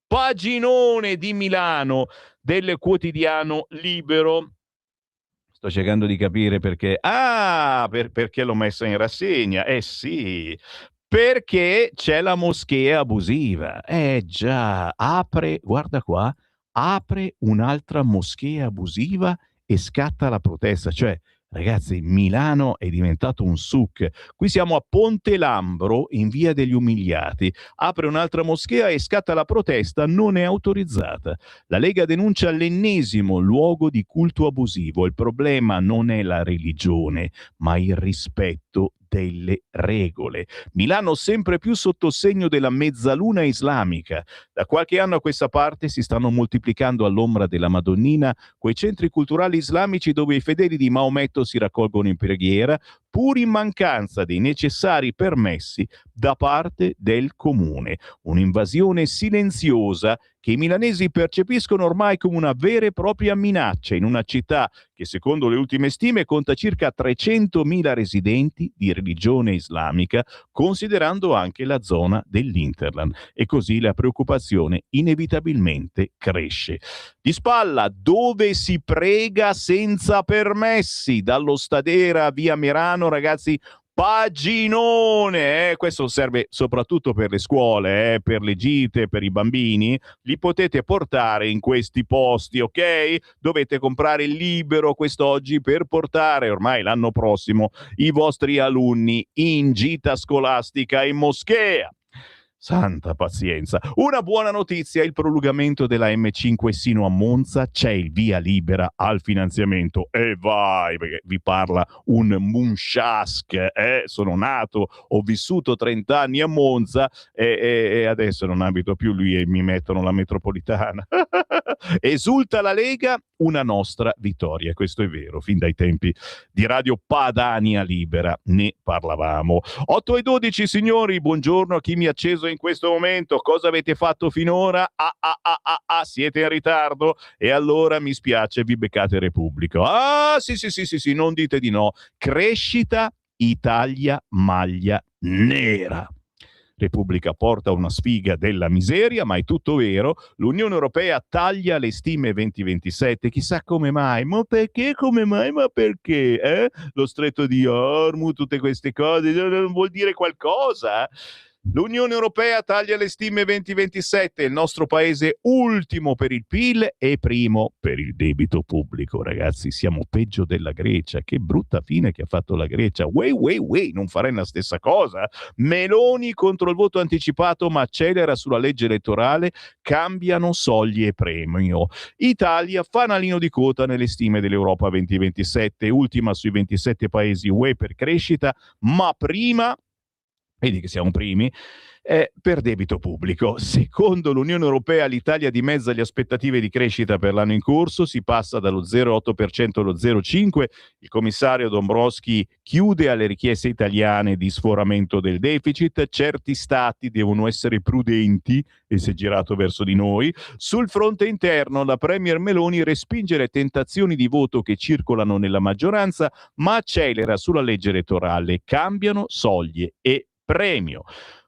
[SPEAKER 2] Paginone di Milano del quotidiano Libero. Sto cercando di capire perché. Perché l'ho messa in rassegna. Sì, perché c'è la moschea abusiva. Già, guarda qua, apre un'altra moschea abusiva e scatta la protesta. Cioè, ragazzi, Milano è diventato un souk. Qui siamo a Ponte Lambro, in via degli Umiliati. Apre un'altra moschea e scatta la protesta, non è autorizzata. La Lega denuncia l'ennesimo luogo di culto abusivo. Il problema non è la religione, ma il rispetto delle regole. Milano sempre più sotto segno della mezzaluna islamica. Da qualche anno a questa parte si stanno moltiplicando all'ombra della Madonnina quei centri culturali islamici dove i fedeli di Maometto si raccolgono in preghiera, pur in mancanza dei necessari permessi da parte del comune. Un'invasione silenziosa che i milanesi percepiscono ormai come una vera e propria minaccia in una città che, secondo le ultime stime, conta circa 300.000 residenti di religione islamica, considerando anche la zona dell'Interland. E così la preoccupazione inevitabilmente cresce. Di spalla, dove si prega senza permessi, dallo Stadera a via Merano, ragazzi, paginone, questo serve soprattutto per le scuole, per le gite, per i bambini, li potete portare in questi posti, ok? Dovete comprare il libro quest'oggi per portare ormai l'anno prossimo i vostri alunni in gita scolastica in moschea. Santa pazienza. Una buona notizia, il prolungamento della M5 sino a Monza, c'è il via libera al finanziamento. E vai, perché vi parla un Munshask. Sono nato, ho vissuto 30 anni a Monza e adesso non abito più lì e mi mettono la metropolitana. Esulta la Lega, una nostra vittoria. Questo è vero, fin dai tempi di Radio Padania Libera ne parlavamo. 8:12, signori, buongiorno a chi mi ha acceso in questo momento. Cosa avete fatto finora? Siete in ritardo? E allora mi spiace, vi beccate Repubblica. Sì, non dite di no. Crescita, Italia, maglia nera. Repubblica porta una sfiga della miseria, ma è tutto vero. L'Unione Europea taglia le stime 2027. Chissà come mai. Ma perché? Come mai? Ma perché? Lo stretto di Hormuz, tutte queste cose, non vuol dire qualcosa? L'Unione Europea taglia le stime 2027, il nostro paese ultimo per il PIL e primo per il debito pubblico. Ragazzi, siamo peggio della Grecia. Che brutta fine che ha fatto la Grecia. Non farei la stessa cosa. Meloni contro il voto anticipato ma accelera sulla legge elettorale, cambiano soglie e premio. Italia fanalino di coda nelle stime dell'Europa 2027, ultima sui 27 paesi UE per crescita, ma prima vedi che siamo primi, per debito pubblico. Secondo l'Unione Europea l'Italia dimezza le aspettative di crescita per l'anno in corso, si passa dallo 0,8% allo 0,5%, il commissario Dombrovskis chiude alle richieste italiane di sforamento del deficit, certi stati devono essere prudenti, e si è girato verso di noi. Sul fronte interno la Premier Meloni respinge le tentazioni di voto che circolano nella maggioranza, ma accelera sulla legge elettorale, cambiano soglie e premio.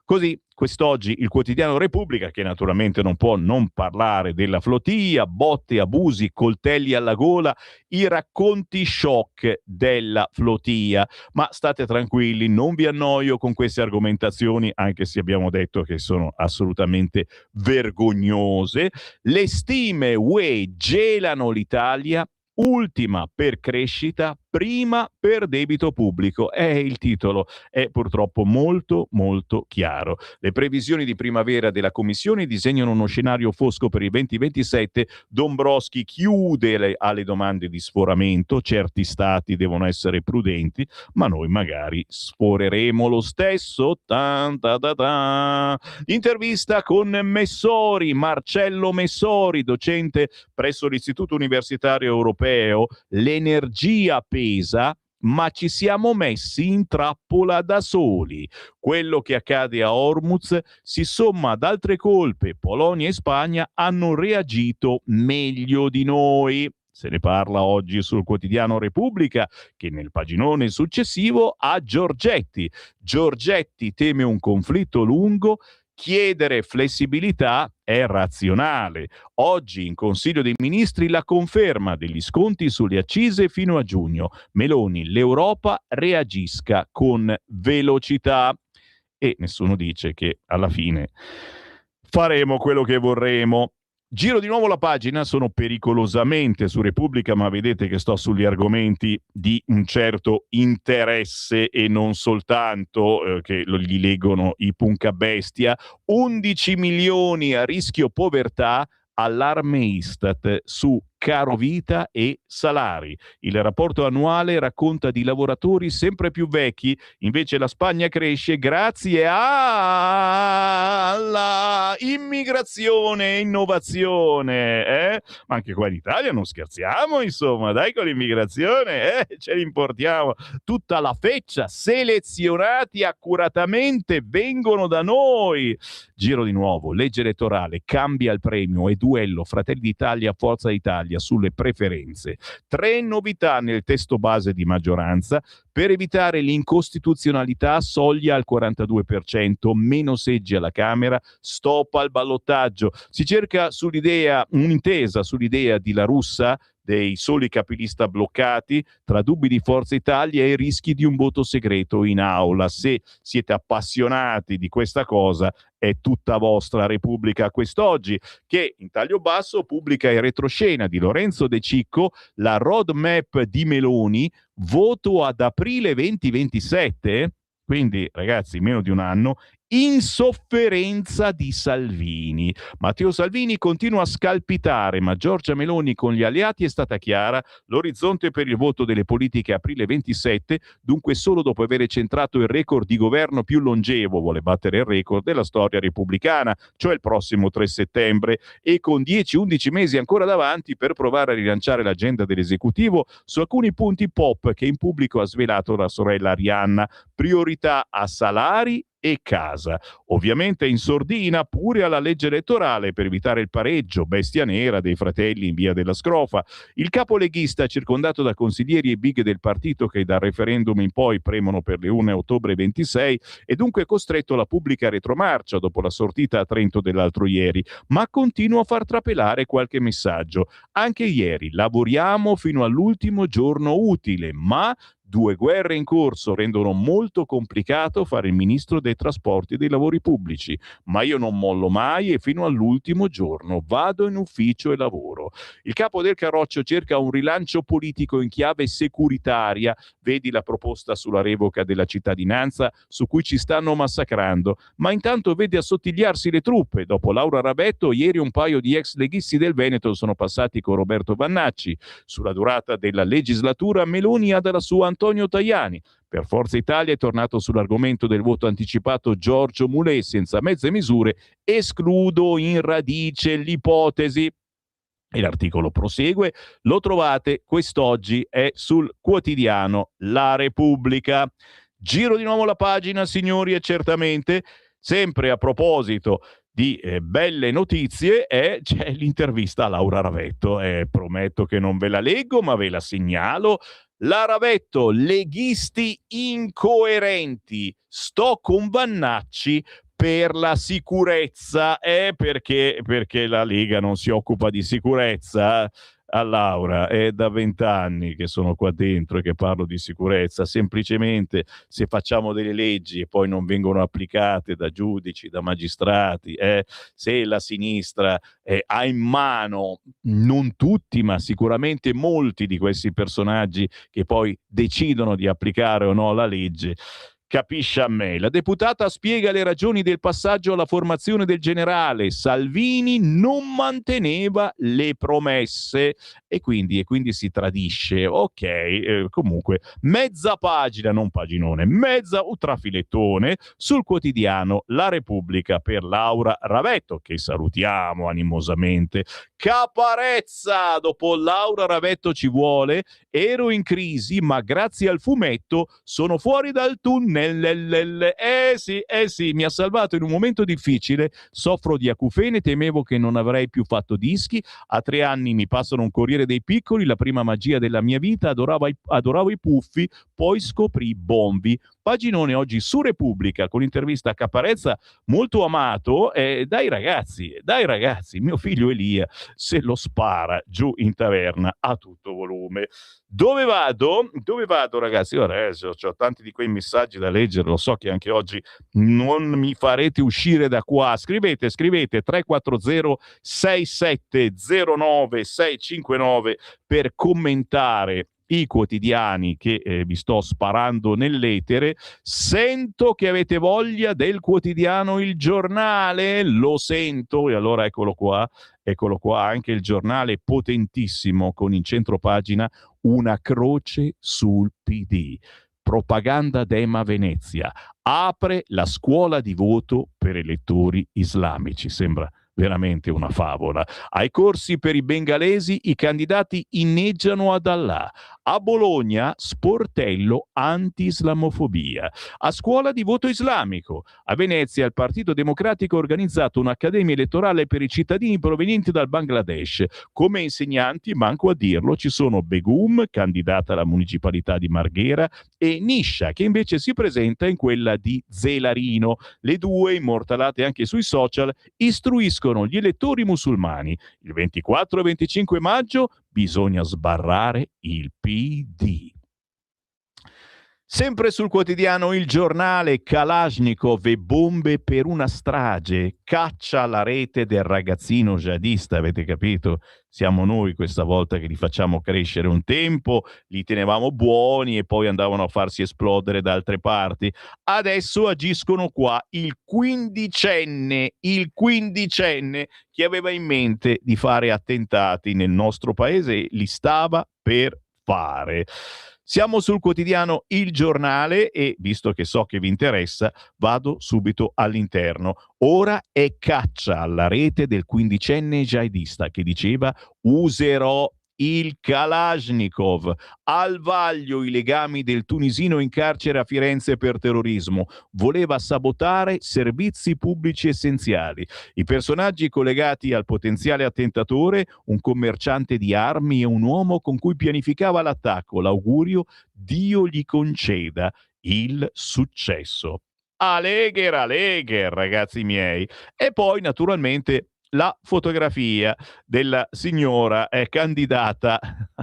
[SPEAKER 2] Così, quest'oggi il quotidiano Repubblica, che naturalmente non può non parlare della flotilla, botte, abusi, coltelli alla gola, i racconti shock della flotilla. Ma state tranquilli, non vi annoio con queste argomentazioni, anche se abbiamo detto che sono assolutamente vergognose. Le stime UE gelano l'Italia, ultima per crescita, prima per debito pubblico. Il titolo è purtroppo molto molto chiaro. Le previsioni di primavera della Commissione disegnano uno scenario fosco per il 2027. Dombrovskis chiude alle domande di sforamento, certi stati devono essere prudenti, ma noi magari sforeremo lo stesso. Intervista con Messori, Marcello Messori, docente presso l'Istituto Universitario Europeo. L'energia pesa, ma ci siamo messi in trappola da soli. Quello che accade a Hormuz si somma ad altre colpe. Polonia e Spagna hanno reagito meglio di noi. Se ne parla oggi sul quotidiano Repubblica, che nel paginone successivo ha Giorgetti. Giorgetti teme un conflitto lungo. Chiedere flessibilità è razionale. Oggi in Consiglio dei Ministri la conferma degli sconti sulle accise fino a giugno. Meloni, l'Europa reagisca con velocità. E nessuno dice che alla fine faremo quello che vorremo. Giro di nuovo la pagina, sono pericolosamente su Repubblica, ma vedete che sto sugli argomenti di un certo interesse e non soltanto che gli leggono i Punkabestia. 11 milioni a rischio povertà, allarme Istat su carovita e salari. Il rapporto annuale racconta di lavoratori sempre più vecchi, invece la Spagna cresce grazie alla immigrazione e innovazione. Ma anche qua in Italia non scherziamo, insomma, dai, con l'immigrazione, ce l'importiamo tutta la feccia, selezionati accuratamente, vengono da noi. Giro di nuovo, legge elettorale, cambia il premio e duello Fratelli d'Italia, Forza Italia sulle preferenze. 3 novità nel testo base di maggioranza: per evitare l'incostituzionalità, soglia al 42%, meno seggi alla Camera, stop al ballottaggio. Si cerca un'intesa sull'idea di La Russa, dei soli capilista bloccati, tra dubbi di Forza Italia e rischi di un voto segreto in aula. Se siete appassionati di questa cosa, è tutta vostra. Repubblica quest'oggi, che in taglio basso pubblica in retroscena di Lorenzo De Cicco la roadmap di Meloni, voto ad aprile 2027, quindi ragazzi meno di un anno, insofferenza di Salvini. Matteo Salvini continua a scalpitare, ma Giorgia Meloni con gli alleati è stata chiara: l'orizzonte per il voto delle politiche aprile 27, dunque solo dopo aver centrato il record di governo più longevo, vuole battere il record della storia repubblicana, cioè il prossimo 3 settembre, e con 10-11 mesi ancora davanti per provare a rilanciare l'agenda dell'esecutivo su alcuni punti pop che in pubblico ha svelato la sorella Arianna. Priorità a salari e casa. Ovviamente in sordina pure alla legge elettorale per evitare il pareggio, bestia nera dei fratelli in via della Scrofa. Il capo leghista, circondato da consiglieri e big del partito che dal referendum in poi premono per le urne ottobre 26, è dunque costretto alla pubblica retromarcia dopo la sortita a Trento dell'altro ieri, ma continua a far trapelare qualche messaggio. Anche ieri: lavoriamo fino all'ultimo giorno utile, ma 2 guerre in corso rendono molto complicato fare il ministro dei trasporti e dei lavori pubblici, ma io non mollo mai e fino all'ultimo giorno vado in ufficio e lavoro. Il capo del Carroccio cerca un rilancio politico in chiave securitaria, vedi la proposta sulla revoca della cittadinanza su cui ci stanno massacrando, ma intanto vede assottigliarsi le truppe. Dopo Laura Rabetto, ieri un paio di ex leghisti del Veneto sono passati con Roberto Vannacci. Sulla durata della legislatura Meloni ha dalla sua Antonio Antonio Tajani. Per Forza Italia è tornato sull'argomento del voto anticipato Giorgio Mulè, senza mezze misure, escludo in radice l'ipotesi. E l'articolo prosegue, lo trovate quest'oggi, è sul quotidiano La Repubblica. Giro di nuovo la pagina, signori, e certamente, sempre a proposito di belle notizie, c'è l'intervista a Laura Ravetto. Prometto che non ve la leggo, ma ve la segnalo. La Ravetto, leghisti incoerenti, sto con Vannacci per la sicurezza, perché la Lega non si occupa di sicurezza. A Laura, è da 20 anni che sono qua dentro e che parlo di sicurezza. Semplicemente, se facciamo delle leggi e poi non vengono applicate da giudici, da magistrati, se la sinistra ha in mano, non tutti ma sicuramente molti di questi personaggi che poi decidono di applicare o no la legge, capisce a me. La deputata spiega le ragioni del passaggio alla formazione del generale. Salvini non manteneva le promesse e quindi si tradisce. Ok, comunque mezza pagina, non paginone, mezza trafilettone sul quotidiano La Repubblica per Laura Ravetto, che salutiamo animosamente. Caparezza, dopo Laura Ravetto ci vuole, ero in crisi ma grazie al fumetto sono fuori dal tunnel. Sì, mi ha salvato in un momento difficile, soffro di acufene, temevo che non avrei più fatto dischi, a 3 anni mi passano un Corriere dei Piccoli, la prima magia della mia vita, adoravo i Puffi, poi scoprì Bombi. Paginone oggi su Repubblica con l'intervista a Caparezza, molto amato. Dai ragazzi, mio figlio Elia se lo spara giù in taverna a tutto volume. Dove vado ragazzi? Ora ho tanti di quei messaggi da leggere, lo so che anche oggi non mi farete uscire da qua. Scrivete 340 6709 659 per commentare i quotidiani che vi sto sparando nell'etere. Sento che avete voglia del quotidiano Il Giornale, lo sento, e allora eccolo qua, anche Il Giornale potentissimo con in centropagina una croce sul PD. Propaganda Dema Venezia. Apre la scuola di voto per elettori islamici. Sembra veramente una favola. Ai corsi per i bengalesi i candidati inneggiano ad Allah. A Bologna sportello anti-islamofobia. A scuola di voto islamico. A Venezia il Partito Democratico ha organizzato un'accademia elettorale per i cittadini provenienti dal Bangladesh. Come insegnanti, manco a dirlo, ci sono Begum, candidata alla municipalità di Marghera, e Nisha, che invece si presenta in quella di Zelarino. Le due, immortalate anche sui social, istruiscono gli elettori musulmani. Il 24 e 25 maggio bisogna sbarrare il PD. Sempre sul quotidiano Il Giornale, Kalashnikov e bombe per una strage, caccia alla rete del ragazzino jihadista, avete capito? Siamo noi questa volta che li facciamo crescere un tempo, li tenevamo buoni e poi andavano a farsi esplodere da altre parti. Adesso agiscono qua il quindicenne che aveva in mente di fare attentati nel nostro paese, li stava per fare. Siamo sul quotidiano Il Giornale e, visto che so che vi interessa, vado subito all'interno. Ora è caccia alla rete del quindicenne jihadista che diceva userò il Kalashnikov. Al vaglio i legami del tunisino in carcere a Firenze per terrorismo. Voleva sabotare servizi pubblici essenziali. I personaggi collegati al potenziale attentatore, un commerciante di armi e un uomo con cui pianificava l'attacco. L'augurio, Dio gli conceda il successo. Alegher, ragazzi miei. E poi, naturalmente, la fotografia della signora candidata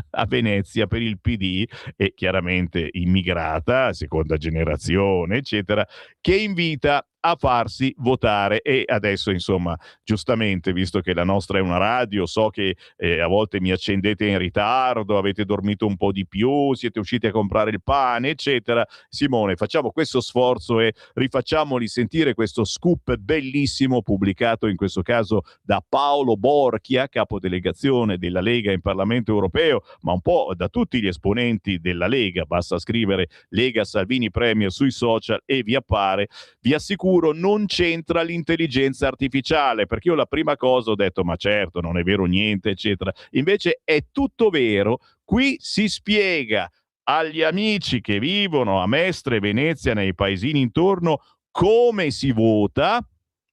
[SPEAKER 2] a Venezia per il PD e chiaramente immigrata, seconda generazione, eccetera, che invita a farsi votare. E adesso, insomma, giustamente, visto che la nostra è una radio, so che a volte mi accendete in ritardo, avete dormito un po' di più, siete usciti a comprare il pane, eccetera. Simone, facciamo questo sforzo e rifacciamoli sentire questo scoop bellissimo pubblicato in questo caso da Paolo Borchia, capodelegazione della Lega in Parlamento Europeo, ma un po' da tutti gli esponenti della Lega. Basta scrivere Lega Salvini Premier sui social e vi appare. Vi assicuro non c'entra l'intelligenza artificiale, perché io la prima cosa ho detto ma certo non è vero niente eccetera, invece è tutto vero. Qui si spiega agli amici che vivono a Mestre, Venezia, nei paesini intorno come si vota,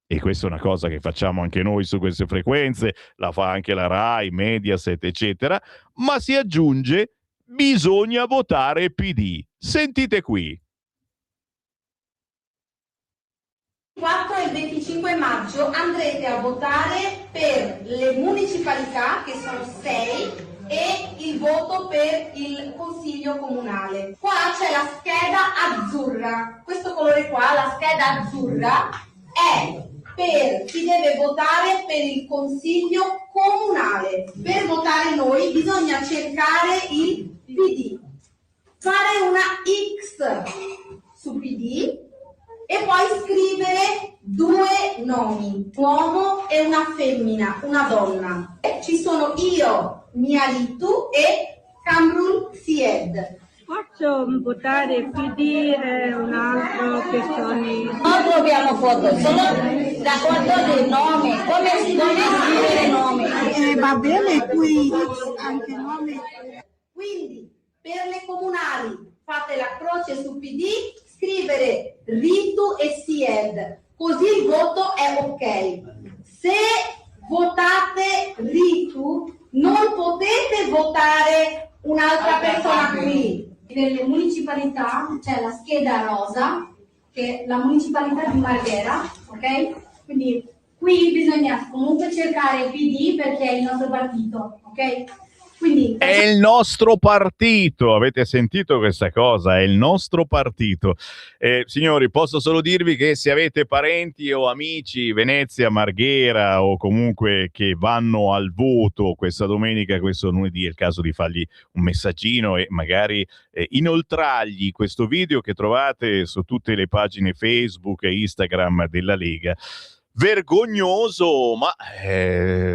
[SPEAKER 2] e questa è una cosa che facciamo anche noi su queste frequenze, la fa anche la Rai, Mediaset eccetera, ma si aggiunge bisogna votare PD. Sentite qui.
[SPEAKER 3] 4 e il 25 maggio andrete a votare per le municipalità, che sono 6, e il voto per il consiglio comunale. Qua c'è la scheda azzurra, questo colore qua, la scheda azzurra, è per chi deve votare per il consiglio comunale. Per votare noi bisogna cercare il PD, fare una X su PD e poi scrivere 2 nomi, un uomo e una femmina, una donna. Ci sono io, Mialitu e Kamrul Sied.
[SPEAKER 4] Posso votare PD e un altro che sono...
[SPEAKER 5] Non troviamo foto, solo la foto del nome, come scrivere il nome.
[SPEAKER 6] Va bene qui anche nome.
[SPEAKER 3] Quindi per le comunali fate la croce su PD, scrivere Ritu e Sied, così il voto è ok. Se votate Ritu non potete votare un'altra persona qui. Per le municipalità c'è la scheda rosa, che è la municipalità di Marghera, ok? Quindi qui bisogna comunque cercare PD perché è il nostro partito, ok? Quindi
[SPEAKER 2] È il nostro partito, avete sentito questa cosa? È il nostro partito. Signori, posso solo dirvi che se avete parenti o amici Venezia, Marghera o comunque che vanno al voto questa domenica, questo lunedì, è il caso di fargli un messaggino e magari inoltrargli questo video che trovate su tutte le pagine Facebook e Instagram della Lega. Vergognoso, ma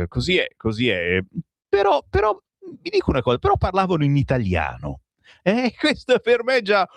[SPEAKER 2] così è, così è. Però vi dico una cosa, però parlavano in italiano. Questo per me già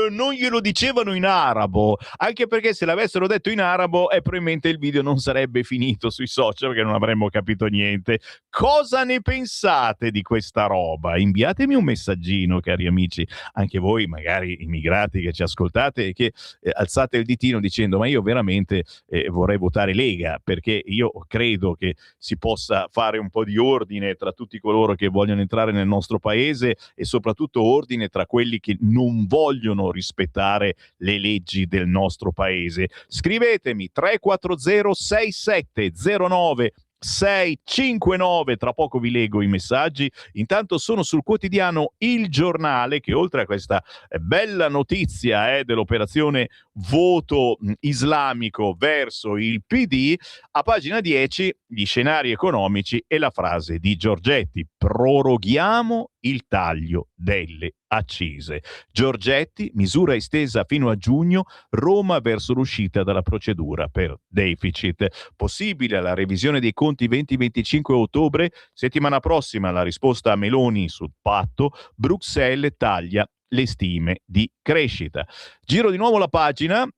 [SPEAKER 2] non glielo dicevano in arabo, anche perché se l'avessero detto in arabo probabilmente il video non sarebbe finito sui social perché non avremmo capito niente. Cosa ne pensate di questa roba? Inviatemi un messaggino, cari amici, anche voi magari immigrati che ci ascoltate e che alzate il ditino dicendo ma io veramente vorrei votare Lega, perché io credo che si possa fare un po' di ordine tra tutti coloro che vogliono entrare nel nostro paese e soprattutto ordine tra quelli che non vogliono rispettare le leggi del nostro paese. Scrivetemi 340 6709 659, tra poco vi leggo i messaggi. Intanto sono sul quotidiano Il Giornale, che oltre a questa bella notizia dell'operazione voto islamico verso il PD, a pagina 10 gli scenari economici e la frase di Giorgetti: proroghiamo il taglio delle accise. Giorgetti, misura estesa fino a giugno, Roma verso l'uscita dalla procedura per deficit. Possibile la revisione dei conti 2025 a ottobre? Settimana prossima la risposta a Meloni sul patto, Bruxelles taglia le stime di crescita. Giro di nuovo la pagina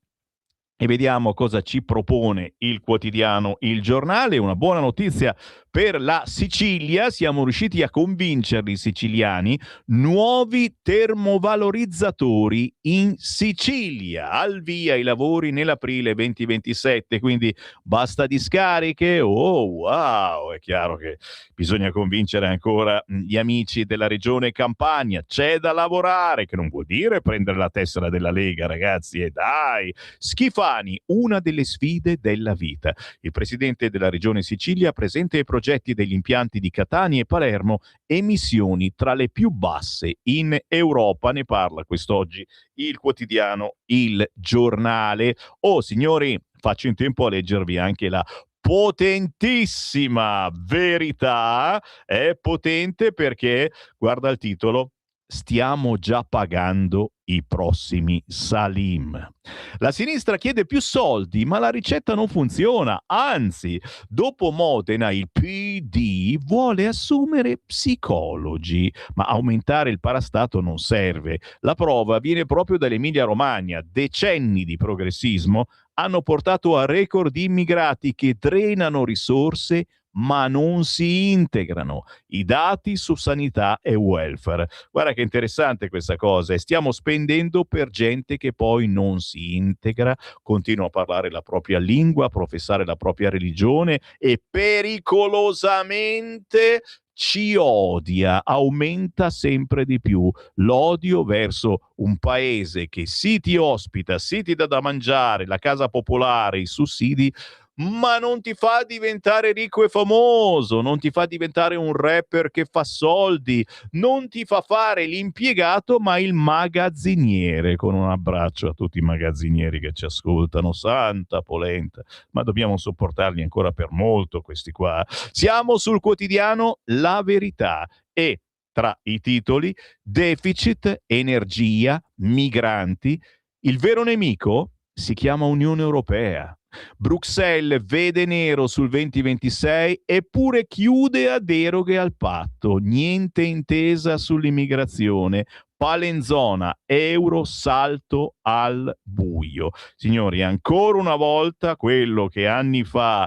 [SPEAKER 2] e vediamo cosa ci propone il quotidiano Il Giornale. Una buona notizia per la Sicilia: siamo riusciti a convincerli i siciliani, nuovi termovalorizzatori in Sicilia, al via i lavori nell'aprile 2027, quindi basta discariche. Oh wow, è chiaro che bisogna convincere ancora gli amici della regione Campania, c'è da lavorare, che non vuol dire prendere la tessera della Lega, ragazzi, e dai, schifate urbani, una delle sfide della vita. Il presidente della regione Sicilia presenta i progetti degli impianti di Catania e Palermo, emissioni tra le più basse in Europa. Ne parla quest'oggi il quotidiano Il Giornale. Oh, signori, faccio in tempo a leggervi anche la potentissima Verità. È potente perché, guarda il titolo, stiamo già pagando i prossimi Salim. La sinistra chiede più soldi, ma la ricetta non funziona. Anzi, dopo Modena il PD vuole assumere psicologi, ma aumentare il parastato non serve. La prova viene proprio dall'Emilia-Romagna. Decenni di progressismo hanno portato a record di immigrati che drenano risorse ma non si integrano. I dati su sanità e welfare. Guarda che interessante questa cosa, e stiamo spendendo per gente che poi non si integra, continua a parlare la propria lingua, a professare la propria religione e pericolosamente ci odia, aumenta sempre di più l'odio verso un paese che sì ti ospita, sì ti dà da mangiare, la casa popolare, i sussidi, ma non ti fa diventare ricco e famoso, non ti fa diventare un rapper che fa soldi, non ti fa fare l'impiegato ma il magazziniere. Con un abbraccio a tutti i magazzinieri che ci ascoltano, santa polenta, ma dobbiamo sopportarli ancora per molto questi qua. Siamo sul quotidiano La Verità e tra i titoli deficit, energia, migranti, il vero nemico si chiama Unione Europea. Bruxelles vede nero sul 2026 eppure chiude a deroghe al patto. Niente intesa sull'immigrazione. Palenzona, euro, salto al buio. Signori, ancora una volta quello che anni fa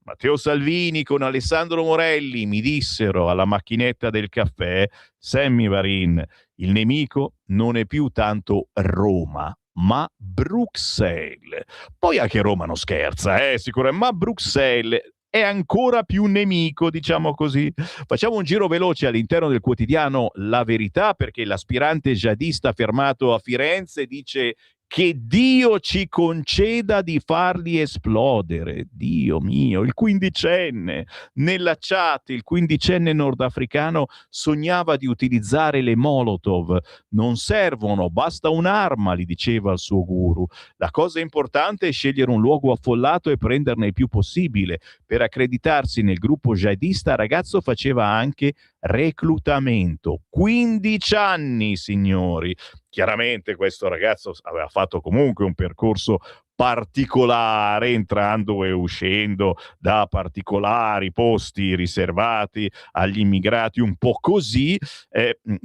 [SPEAKER 2] Matteo Salvini con Alessandro Morelli mi dissero alla macchinetta del caffè: Sammy Varin, il nemico non è più tanto Roma, ma Bruxelles. Poi anche Roma non scherza, sicuramente, ma Bruxelles è ancora più nemico, diciamo così. Facciamo un giro veloce all'interno del quotidiano La Verità, perché l'aspirante jihadista fermato a Firenze dice che Dio ci conceda di farli esplodere. Dio mio, il quindicenne. Nella chat il quindicenne nordafricano sognava di utilizzare le Molotov. Non servono, basta un'arma, gli diceva il suo guru. La cosa importante è scegliere un luogo affollato e prenderne il più possibile. Per accreditarsi nel gruppo jihadista, il ragazzo faceva anche reclutamento. 15 anni, signori. Chiaramente questo ragazzo aveva fatto comunque un percorso particolare, entrando e uscendo da particolari posti riservati agli immigrati, un po' così,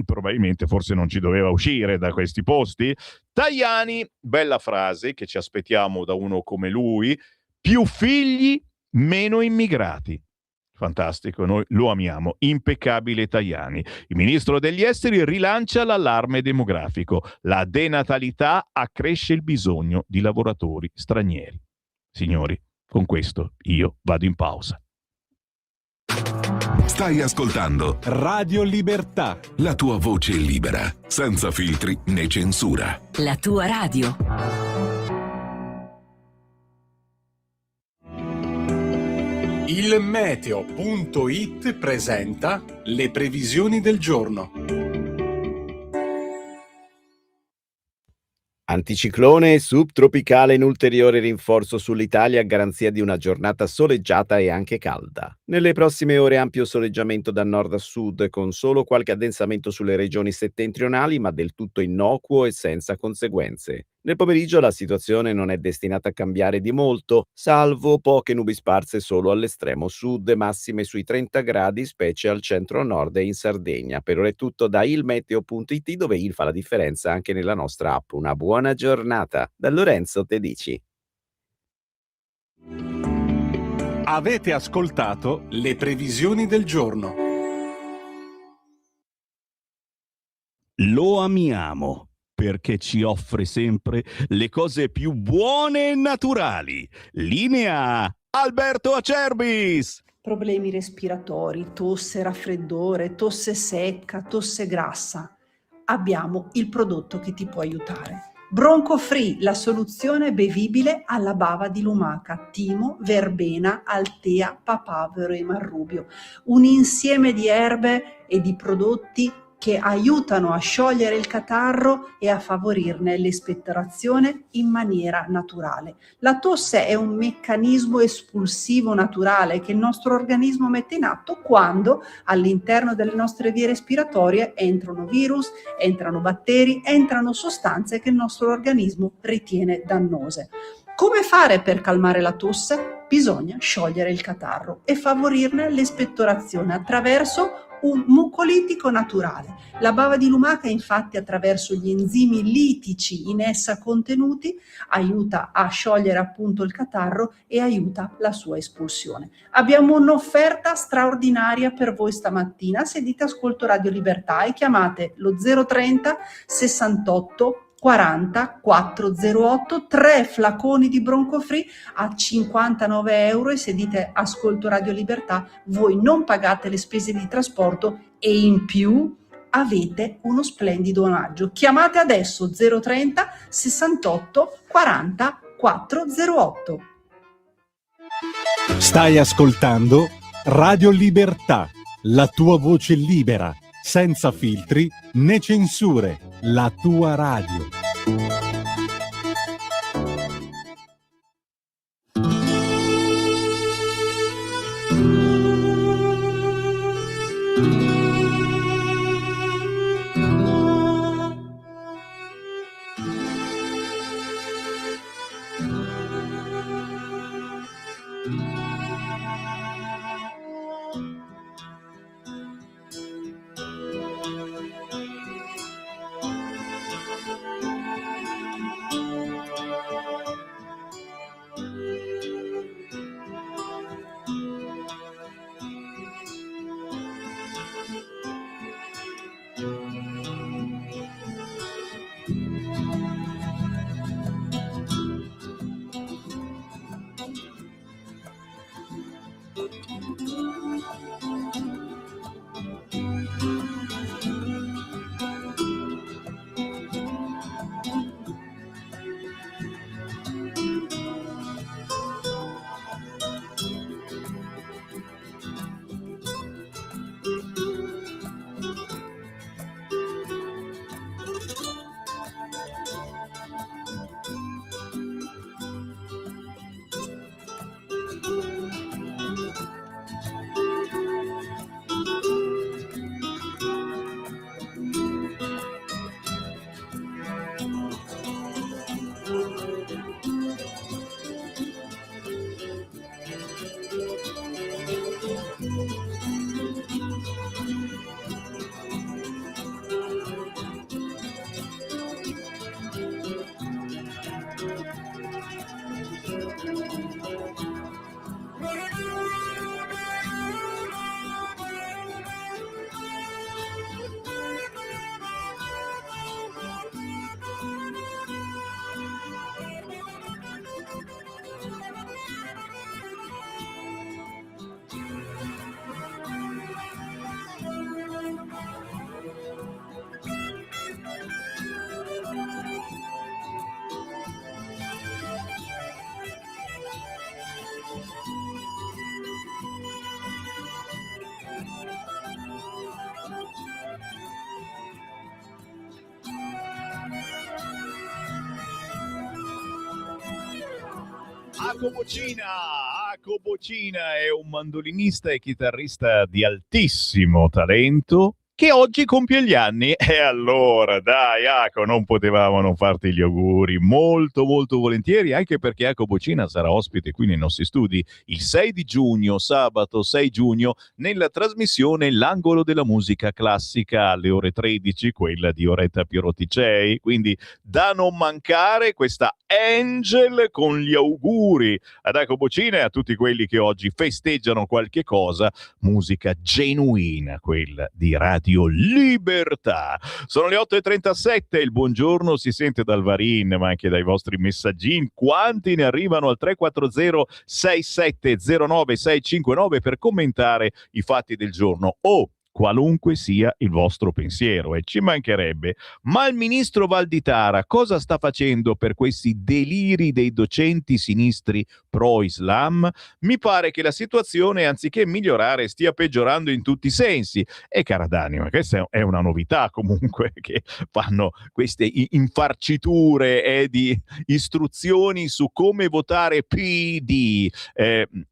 [SPEAKER 2] probabilmente forse non ci doveva uscire da questi posti. Tajani, bella frase che ci aspettiamo da uno come lui: più figli, meno immigrati. Fantastico, noi lo amiamo, impeccabile Tajani. Il ministro degli esteri rilancia l'allarme demografico. La denatalità accresce il bisogno di lavoratori stranieri. Signori, con questo io vado in pausa.
[SPEAKER 7] Stai ascoltando
[SPEAKER 1] Radio Libertà.
[SPEAKER 7] la tua voce libera, senza filtri né censura.
[SPEAKER 8] La tua radio.
[SPEAKER 1] Il meteo.it presenta le previsioni del giorno.
[SPEAKER 9] Anticiclone subtropicale in ulteriore rinforzo sull'Italia a garanzia di una giornata soleggiata e anche calda. Nelle prossime ore ampio soleggiamento da nord a sud con solo qualche addensamento sulle regioni settentrionali, ma del tutto innocuo e senza conseguenze. Nel pomeriggio la situazione non è destinata a cambiare di molto, salvo poche nubi sparse solo all'estremo sud, massime sui 30 gradi, specie al centro-nord e in Sardegna. Per ora è tutto da ilmeteo.it, dove il fa la differenza anche nella nostra app. Una buona giornata. Da Lorenzo Tedici.
[SPEAKER 1] Avete ascoltato le previsioni del giorno.
[SPEAKER 10] Lo amiamo perché ci offre sempre le cose più buone e naturali. Linea Alberto Acerbis.
[SPEAKER 6] Problemi respiratori, tosse, raffreddore, tosse secca, tosse grassa. Abbiamo il prodotto che ti può aiutare. Bronco Free, la soluzione bevibile alla bava di lumaca, timo, verbena, altea, papavero e marrubio. Un insieme di erbe e di prodotti che aiutano a sciogliere il catarro e a favorirne l'espettorazione in maniera naturale. La tosse è un meccanismo espulsivo naturale che il nostro organismo mette in atto quando all'interno delle nostre vie respiratorie entrano virus, entrano batteri, entrano sostanze che il nostro organismo ritiene dannose. Come fare per calmare la tosse? Bisogna sciogliere il catarro e favorirne l'espettorazione attraverso un mucolitico naturale. La bava di lumaca, infatti, attraverso gli enzimi litici in essa contenuti, aiuta a sciogliere appunto il catarro e aiuta la sua espulsione. Abbiamo un'offerta straordinaria per voi stamattina. Se dite ascolto Radio Libertà e chiamate lo 030 68 40 408, 3 flaconi di Bronco Free a 59 euro, e se dite ascolto Radio Libertà voi non pagate le spese di trasporto e in più avete uno splendido omaggio. Chiamate adesso 030 68 40 408.
[SPEAKER 1] Stai ascoltando Radio Libertà, la tua voce libera, senza filtri né censure, la tua radio.
[SPEAKER 2] Aco Bocina è un mandolinista e chitarrista di altissimo talento che oggi compie gli anni. E allora, dai, Aco, non potevamo non farti gli auguri, molto molto volentieri, anche perché Aco Bocina sarà ospite qui nei nostri studi il 6 di giugno, sabato 6 giugno, nella trasmissione L'Angolo della Musica Classica alle ore 13, quella di Oretta Pierotticei, quindi da non mancare questa Angel con gli auguri ad Aco Bocina e a tutti quelli che oggi festeggiano qualche cosa, musica genuina, quella di Radio Libertà. Sono le 8:37, il buongiorno si sente dal Varin, ma anche dai vostri messaggini. Quanti ne arrivano al 340 6709 659 per commentare i fatti del giorno o qualunque sia il vostro pensiero, e ci mancherebbe. Ma il ministro Valditara cosa sta facendo per questi deliri dei docenti sinistri pro-Islam? Mi pare che la situazione, anziché migliorare, stia peggiorando in tutti i sensi. E cara Dani, ma questa è una novità comunque, che fanno queste infarciture di istruzioni su come votare PD.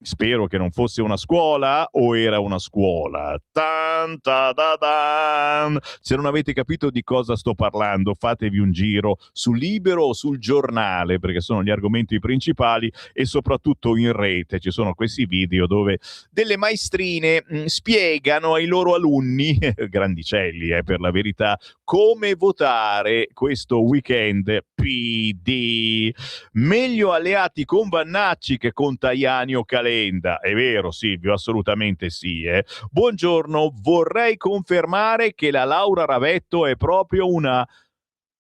[SPEAKER 2] Spero che non fosse una scuola, o era una scuola? Tan, ta, da, dan. Se non avete capito di cosa sto parlando, fatevi un giro su Libero o sul Giornale, perché sono gli argomenti principali, e soprattutto in rete ci sono questi video dove delle maestrine spiegano ai loro alunni, grandicelli per la verità, come votare questo weekend PD. Meglio alleati con Vannacci che con Tajani o Calenda. È vero, Silvio, assolutamente sì. Buongiorno, vorrei confermare che la Laura Ravetto è proprio una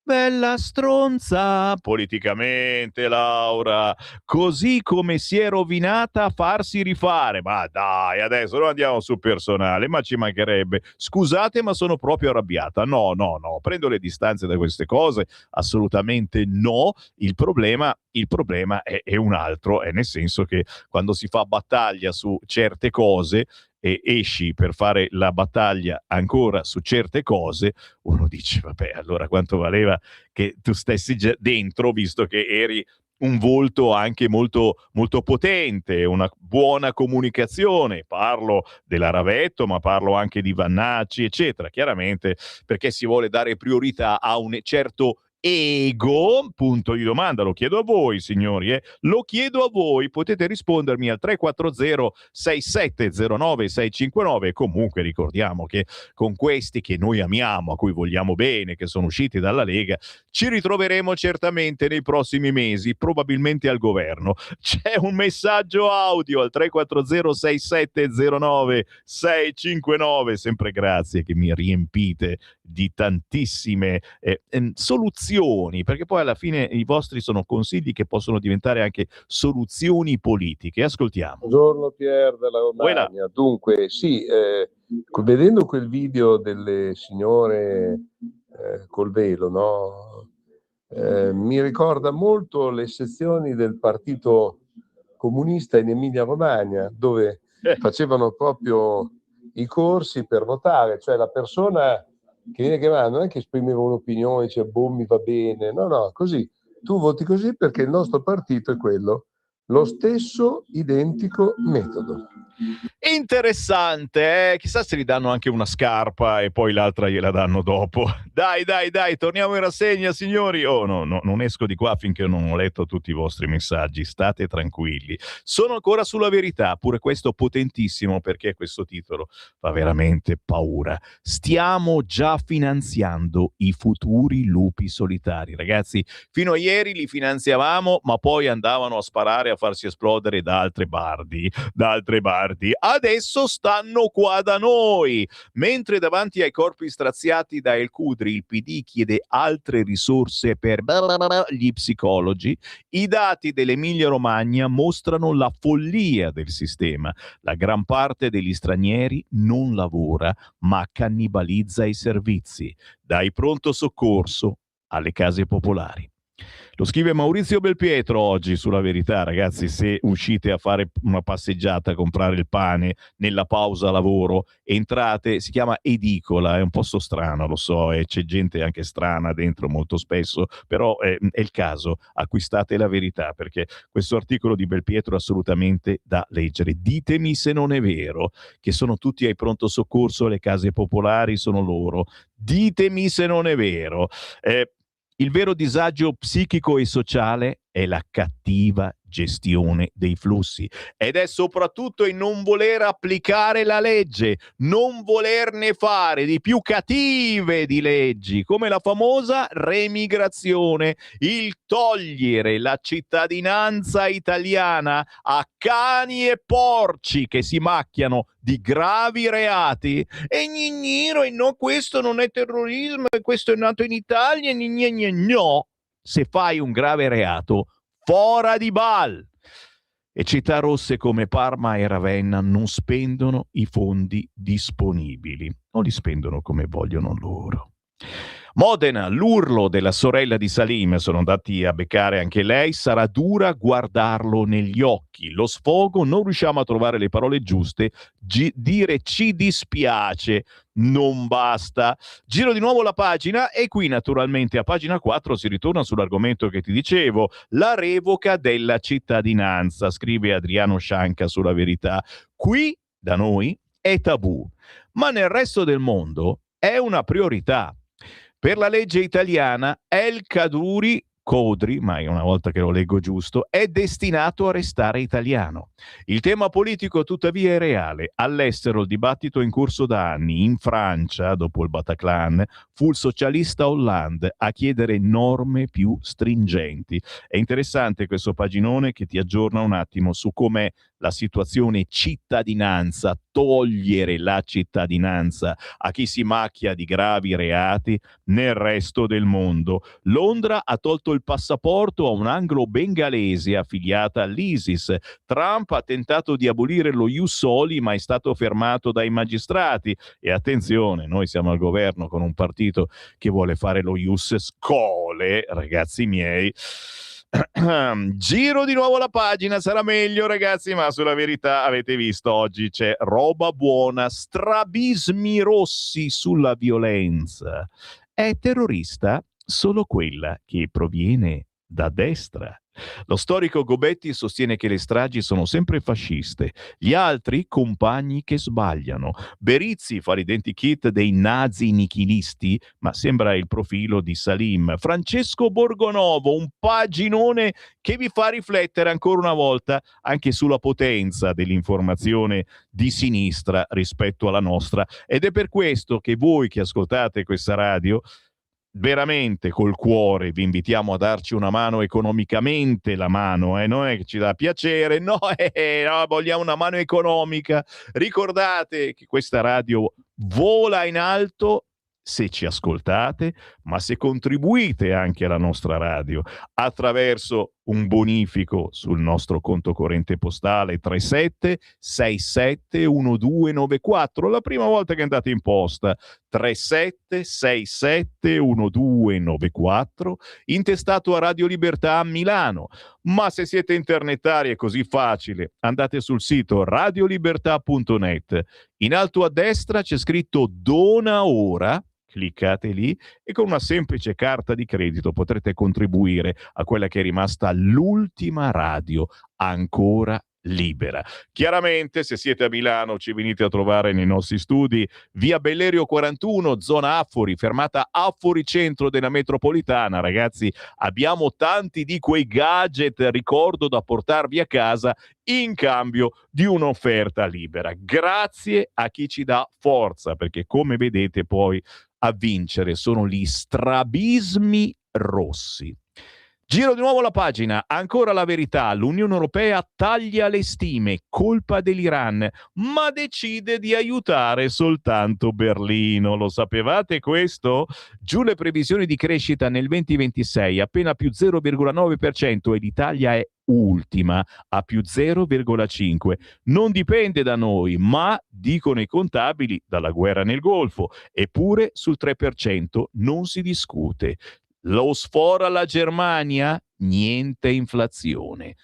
[SPEAKER 2] bella stronza politicamente, Laura, così come si è rovinata a farsi rifare. Ma dai, adesso non andiamo sul personale, ma ci mancherebbe. Scusate, ma sono proprio arrabbiata. No, prendo le distanze da queste cose, assolutamente no. Il problema è un altro, è nel senso che quando si fa battaglia su certe cose e esci per fare la battaglia ancora su certe cose, uno dice vabbè, allora quanto valeva che tu stessi già dentro, visto che eri un volto anche molto, molto potente, una buona comunicazione. Parlo della Ravetto, ma parlo anche di Vannacci, eccetera, chiaramente perché si vuole dare priorità a un certo ego, punto di domanda. Lo chiedo a voi, signori, lo chiedo a voi. Potete rispondermi al 340 6709 659. Comunque ricordiamo che con questi che noi amiamo, a cui vogliamo bene, che sono usciti dalla Lega, ci ritroveremo certamente nei prossimi mesi, probabilmente al governo. C'è un messaggio audio al 340 6709 659. Sempre grazie che mi riempite di tantissime soluzioni, perché poi alla fine i vostri sono consigli che possono diventare anche soluzioni politiche. Ascoltiamo.
[SPEAKER 8] Buongiorno Pier della Romagna. Dunque, sì, vedendo quel video delle signore col velo, no? Mi ricorda molto le sezioni del Partito Comunista in Emilia Romagna, dove facevano proprio i corsi per votare, cioè la persona che viene chiamata non è che esprimeva un'opinione, dice boh, mi va bene, no, così, tu voti così perché il nostro partito è quello, lo stesso identico metodo.
[SPEAKER 2] Interessante, chissà se gli danno anche una scarpa e poi l'altra gliela danno dopo. Dai, torniamo in rassegna, signori. Oh no, non esco di qua finché non ho letto tutti i vostri messaggi, state tranquilli. Sono ancora sulla verità, pure questo potentissimo, perché questo titolo fa veramente paura. Stiamo già finanziando i futuri lupi solitari. Ragazzi, fino a ieri li finanziavamo, ma poi andavano a sparare, a farsi esplodere da altre bardi. Adesso stanno qua da noi. Mentre davanti ai corpi straziati da El Khudri il PD chiede altre risorse per gli psicologi, i dati dell'Emilia Romagna mostrano la follia del sistema. La gran parte degli stranieri non lavora, ma cannibalizza i servizi, dai pronto soccorso alle case popolari. Lo scrive Maurizio Belpietro oggi sulla Verità. Ragazzi, se uscite a fare una passeggiata, a comprare il pane nella pausa lavoro, entrate, si chiama edicola, è un posto strano, lo so, e c'è gente anche strana dentro molto spesso, però è il caso, acquistate la Verità, perché questo articolo di Belpietro è assolutamente da leggere. Ditemi se non è vero che sono tutti ai pronto soccorso, le case popolari sono loro. Ditemi se non è vero. Il vero disagio psichico e sociale è la cattiva gestione dei flussi, ed è soprattutto il non voler applicare la legge, non volerne fare di più cattive di leggi, come la famosa remigrazione, il togliere la cittadinanza italiana a cani e porci che si macchiano di gravi reati. E gnigniro, e no, questo non è terrorismo, e questo è nato in Italia, no. Se fai un grave reato, fora di bal. e città rosse come Parma e Ravenna non spendono i fondi disponibili, o li spendono come vogliono loro. Modena, l'urlo della sorella di Salim, sono andati a beccare anche lei, sarà dura guardarlo negli occhi. Lo sfogo, non riusciamo a trovare le parole giuste, dire ci dispiace non basta. Giro di nuovo la pagina e qui naturalmente a pagina 4 si ritorna sull'argomento che ti dicevo, la revoca della cittadinanza, scrive Adriano Scianca sulla Verità. Qui da noi è tabù, ma nel resto del mondo è una priorità. Per la legge italiana El Codri, ma una volta che lo leggo giusto, è destinato a restare italiano. Il tema politico tuttavia è reale. All'estero il dibattito è in corso da anni. In Francia, dopo il Bataclan, fu il socialista Hollande a chiedere norme più stringenti. È interessante questo paginone che ti aggiorna un attimo su com'è la situazione cittadinanza, togliere la cittadinanza a chi si macchia di gravi reati nel resto del mondo. Londra ha tolto il passaporto a un anglo-bengalese affiliata all'ISIS. Trump ha tentato di abolire lo ius soli ma è stato fermato dai magistrati. E attenzione, noi siamo al governo con un partito che vuole fare lo ius scholae, ragazzi miei. Giro di nuovo la pagina, sarà meglio ragazzi, ma sulla Verità avete visto oggi c'è roba buona, strabismi rossi sulla violenza. È terrorista solo quella che proviene da destra. Lo storico Gobetti sostiene che le stragi sono sempre fasciste, gli altri compagni che sbagliano. Berizzi fa l'identikit dei nazi nichilisti, ma sembra il profilo di Salim. Francesco Borgonovo, un paginone che vi fa riflettere ancora una volta anche sulla potenza dell'informazione di sinistra rispetto alla nostra, ed è per questo che voi che ascoltate questa radio veramente col cuore vi invitiamo a darci una mano economicamente, la mano, non è che ci dà piacere, no, vogliamo una mano economica. Ricordate che questa radio vola in alto se ci ascoltate, ma se contribuite anche alla nostra radio attraverso un bonifico sul nostro conto corrente postale 37671294, la prima volta che andate in posta 37671294, intestato a Radio Libertà a Milano. Ma se siete internetari è così facile, andate sul sito radiolibertà.net, in alto a destra c'è scritto dona ora, cliccate lì e con una semplice carta di credito potrete contribuire a quella che è rimasta l'ultima radio ancora libera. Chiaramente se siete a Milano ci venite a trovare nei nostri studi, via Bellerio 41, zona Affori, fermata Affori centro della metropolitana. Ragazzi, abbiamo tanti di quei gadget, ricordo, da portarvi a casa in cambio di un'offerta libera. Grazie a chi ci dà forza, perché come vedete poi a vincere sono gli strabismi rossi. Giro di nuovo la pagina, ancora la Verità, l'Unione Europea taglia le stime, colpa dell'Iran, ma decide di aiutare soltanto Berlino. Lo sapevate questo? Giù le previsioni di crescita nel 2026, appena più 0,9% e l'Italia è ultima, a più 0,5%. Non dipende da noi, ma, dicono i contabili, dalla guerra nel Golfo. Eppure sul 3% non si discute. Lo sfora la Germania? Niente inflazione.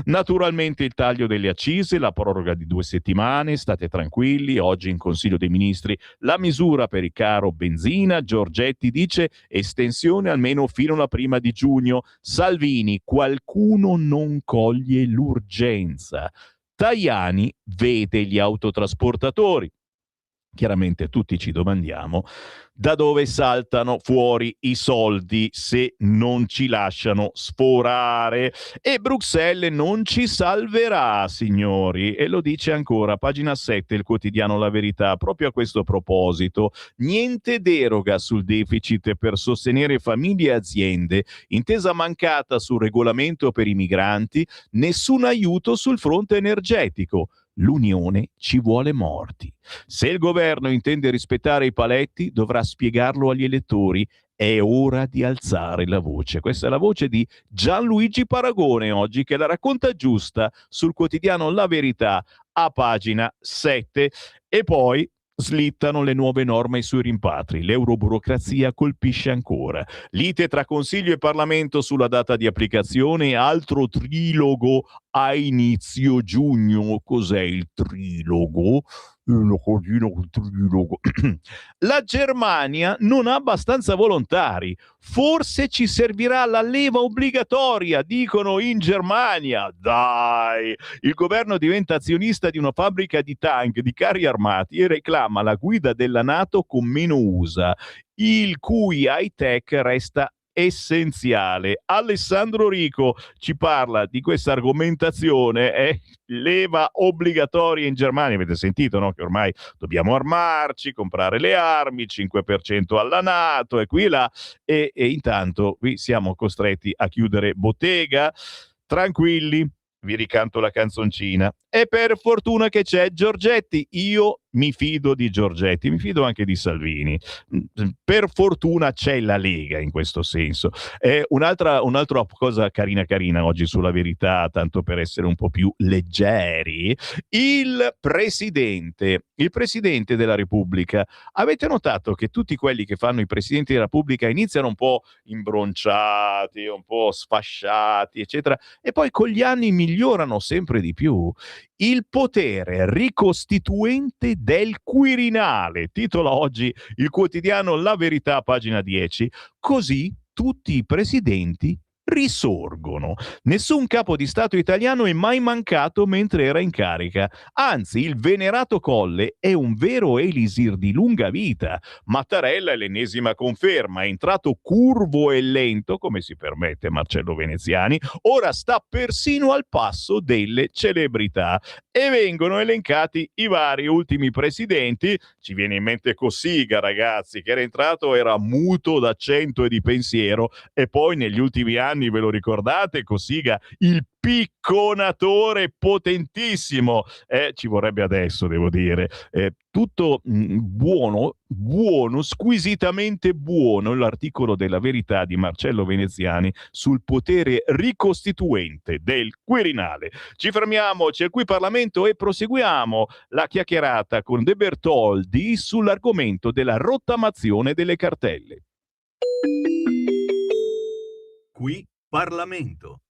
[SPEAKER 2] Naturalmente il taglio delle accise, la proroga di 2 settimane, state tranquilli, oggi in Consiglio dei Ministri la misura per il caro benzina. Giorgetti dice estensione almeno fino alla 1 di giugno. Salvini, qualcuno non coglie l'urgenza. Tajani vede gli autotrasportatori. Chiaramente tutti ci domandiamo da dove saltano fuori i soldi se non ci lasciano sforare, e Bruxelles non ci salverà, signori, e lo dice ancora pagina 7 il quotidiano La Verità. Proprio a questo proposito, niente deroga sul deficit per sostenere famiglie e aziende, intesa mancata sul regolamento per i migranti, nessun aiuto sul fronte energetico. l'unione ci vuole morti. Se il governo intende rispettare i paletti, dovrà spiegarlo agli elettori. È ora di alzare la voce. Questa è la voce di Gianluigi Paragone oggi, che la racconta giusta sul quotidiano La Verità a pagina 7. E poi slittano le nuove norme sui rimpatri. L'euroburocrazia colpisce ancora. Lite tra Consiglio e Parlamento sulla data di applicazione, altro trilogo a inizio giugno. Cos'è il trilogo? La Germania non ha abbastanza volontari. Forse ci servirà la leva obbligatoria, dicono in Germania. Dai! Il governo diventa azionista di una fabbrica di tank, di carri armati, e reclama la guida della NATO con meno USA, il cui high-tech resta essenziale. Alessandro Rico ci parla di questa argomentazione, leva obbligatoria in Germania. Avete sentito, no? Che ormai dobbiamo armarci, comprare le armi, 5% alla NATO e qui e là, e intanto qui siamo costretti a chiudere bottega. Tranquilli, vi ricanto la canzoncina. E per fortuna che c'è Giorgetti. Io mi fido di Giorgetti, mi fido anche di Salvini. Per fortuna c'è la Lega in questo senso. Un'altra cosa carina oggi sulla Verità, tanto per essere un po' più leggeri. Il presidente della Repubblica. Avete notato che tutti quelli che fanno i presidenti della Repubblica iniziano un po' imbronciati, un po' sfasciati, eccetera, e poi con gli anni migliorano sempre di più. Il potere ricostituente del Quirinale, titola oggi il quotidiano La Verità, pagina 10. Così tutti i presidenti risorgono. Nessun capo di Stato italiano è mai mancato mentre era in carica. Anzi, il venerato Colle è un vero elisir di lunga vita. Mattarella è l'ennesima conferma, è entrato curvo e lento, come si permette Marcello Veneziani, ora sta persino al passo delle celebrità. E vengono elencati i vari ultimi presidenti. Ci viene in mente Cossiga, ragazzi, che era entrato, era muto d'accento e di pensiero, e poi negli ultimi anni, ve lo ricordate, Cossiga, il picconatore potentissimo, ci vorrebbe adesso, devo dire, tutto buono, squisitamente buono, l'articolo della Verità di Marcello Veneziani sul potere ricostituente del Quirinale. Ci fermiamo, c'è qui Parlamento, e proseguiamo la chiacchierata con De Bertoldi sull'argomento della rottamazione delle cartelle.
[SPEAKER 10] Qui Parlamento.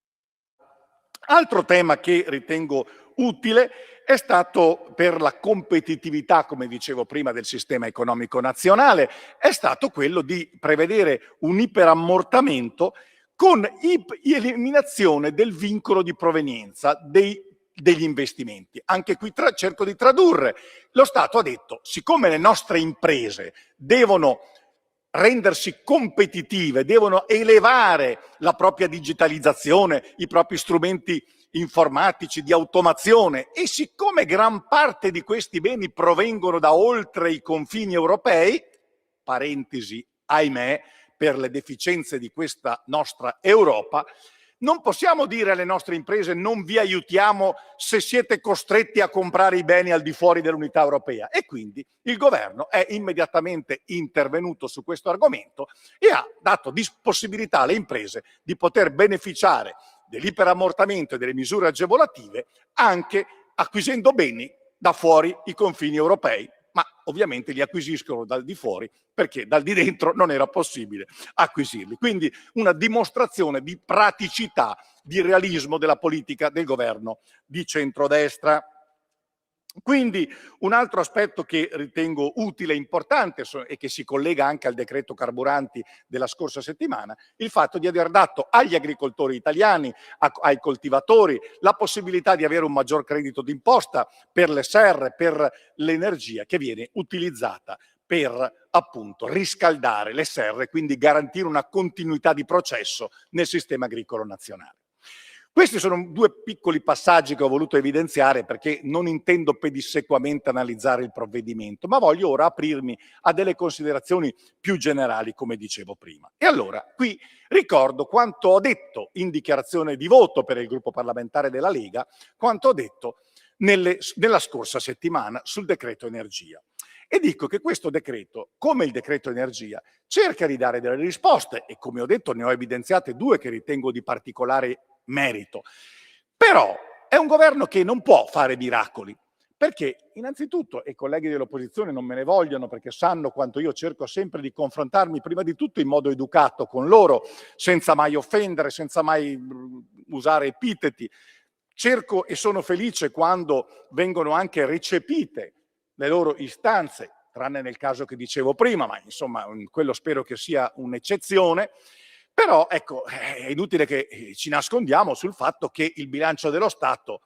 [SPEAKER 11] Altro tema che ritengo utile è stato, per la competitività, come dicevo prima, del sistema economico nazionale, è stato quello di prevedere un iperammortamento con eliminazione del vincolo di provenienza degli investimenti. Anche qui cerco di tradurre. Lo Stato ha detto: siccome le nostre imprese devono rendersi competitive, devono elevare la propria digitalizzazione, i propri strumenti informatici di automazione, e siccome gran parte di questi beni provengono da oltre i confini europei, parentesi, ahimè, per le deficienze di questa nostra Europa, non possiamo dire alle nostre imprese: non vi aiutiamo se siete costretti a comprare i beni al di fuori dell'unità europea. E quindi il governo è immediatamente intervenuto su questo argomento e ha dato possibilità alle imprese di poter beneficiare dell'iperammortamento e delle misure agevolative anche acquisendo beni da fuori i confini europei, ma ovviamente li acquisiscono dal di fuori perché dal di dentro non era possibile acquisirli. Quindi una dimostrazione di praticità, di realismo della politica del governo di centrodestra. Quindi un altro aspetto che ritengo utile e importante e che si collega anche al decreto carburanti della scorsa settimana, il fatto di aver dato agli agricoltori italiani, ai coltivatori, la possibilità di avere un maggior credito d'imposta per le serre, per l'energia che viene utilizzata per appunto riscaldare le serre, quindi garantire una continuità di processo nel sistema agricolo nazionale. Questi sono due piccoli passaggi che ho voluto evidenziare perché non intendo pedissequamente analizzare il provvedimento, ma voglio ora aprirmi a delle considerazioni più generali, come dicevo prima. E allora, qui ricordo quanto ho detto in dichiarazione di voto per il gruppo parlamentare della Lega, quanto ho detto nella scorsa settimana sul decreto energia. E dico che questo decreto, come il decreto energia, cerca di dare delle risposte e, come ho detto, ne ho evidenziate due che ritengo di particolare merito. Però è un governo che non può fare miracoli, perché innanzitutto, e i colleghi dell'opposizione non me ne vogliono perché sanno quanto io cerco sempre di confrontarmi prima di tutto in modo educato con loro, senza mai offendere, senza mai usare epiteti. Cerco e sono felice quando vengono anche recepite le loro istanze, tranne nel caso che dicevo prima, ma insomma quello spero che sia un'eccezione. Però ecco, è inutile che ci nascondiamo sul fatto che il bilancio dello Stato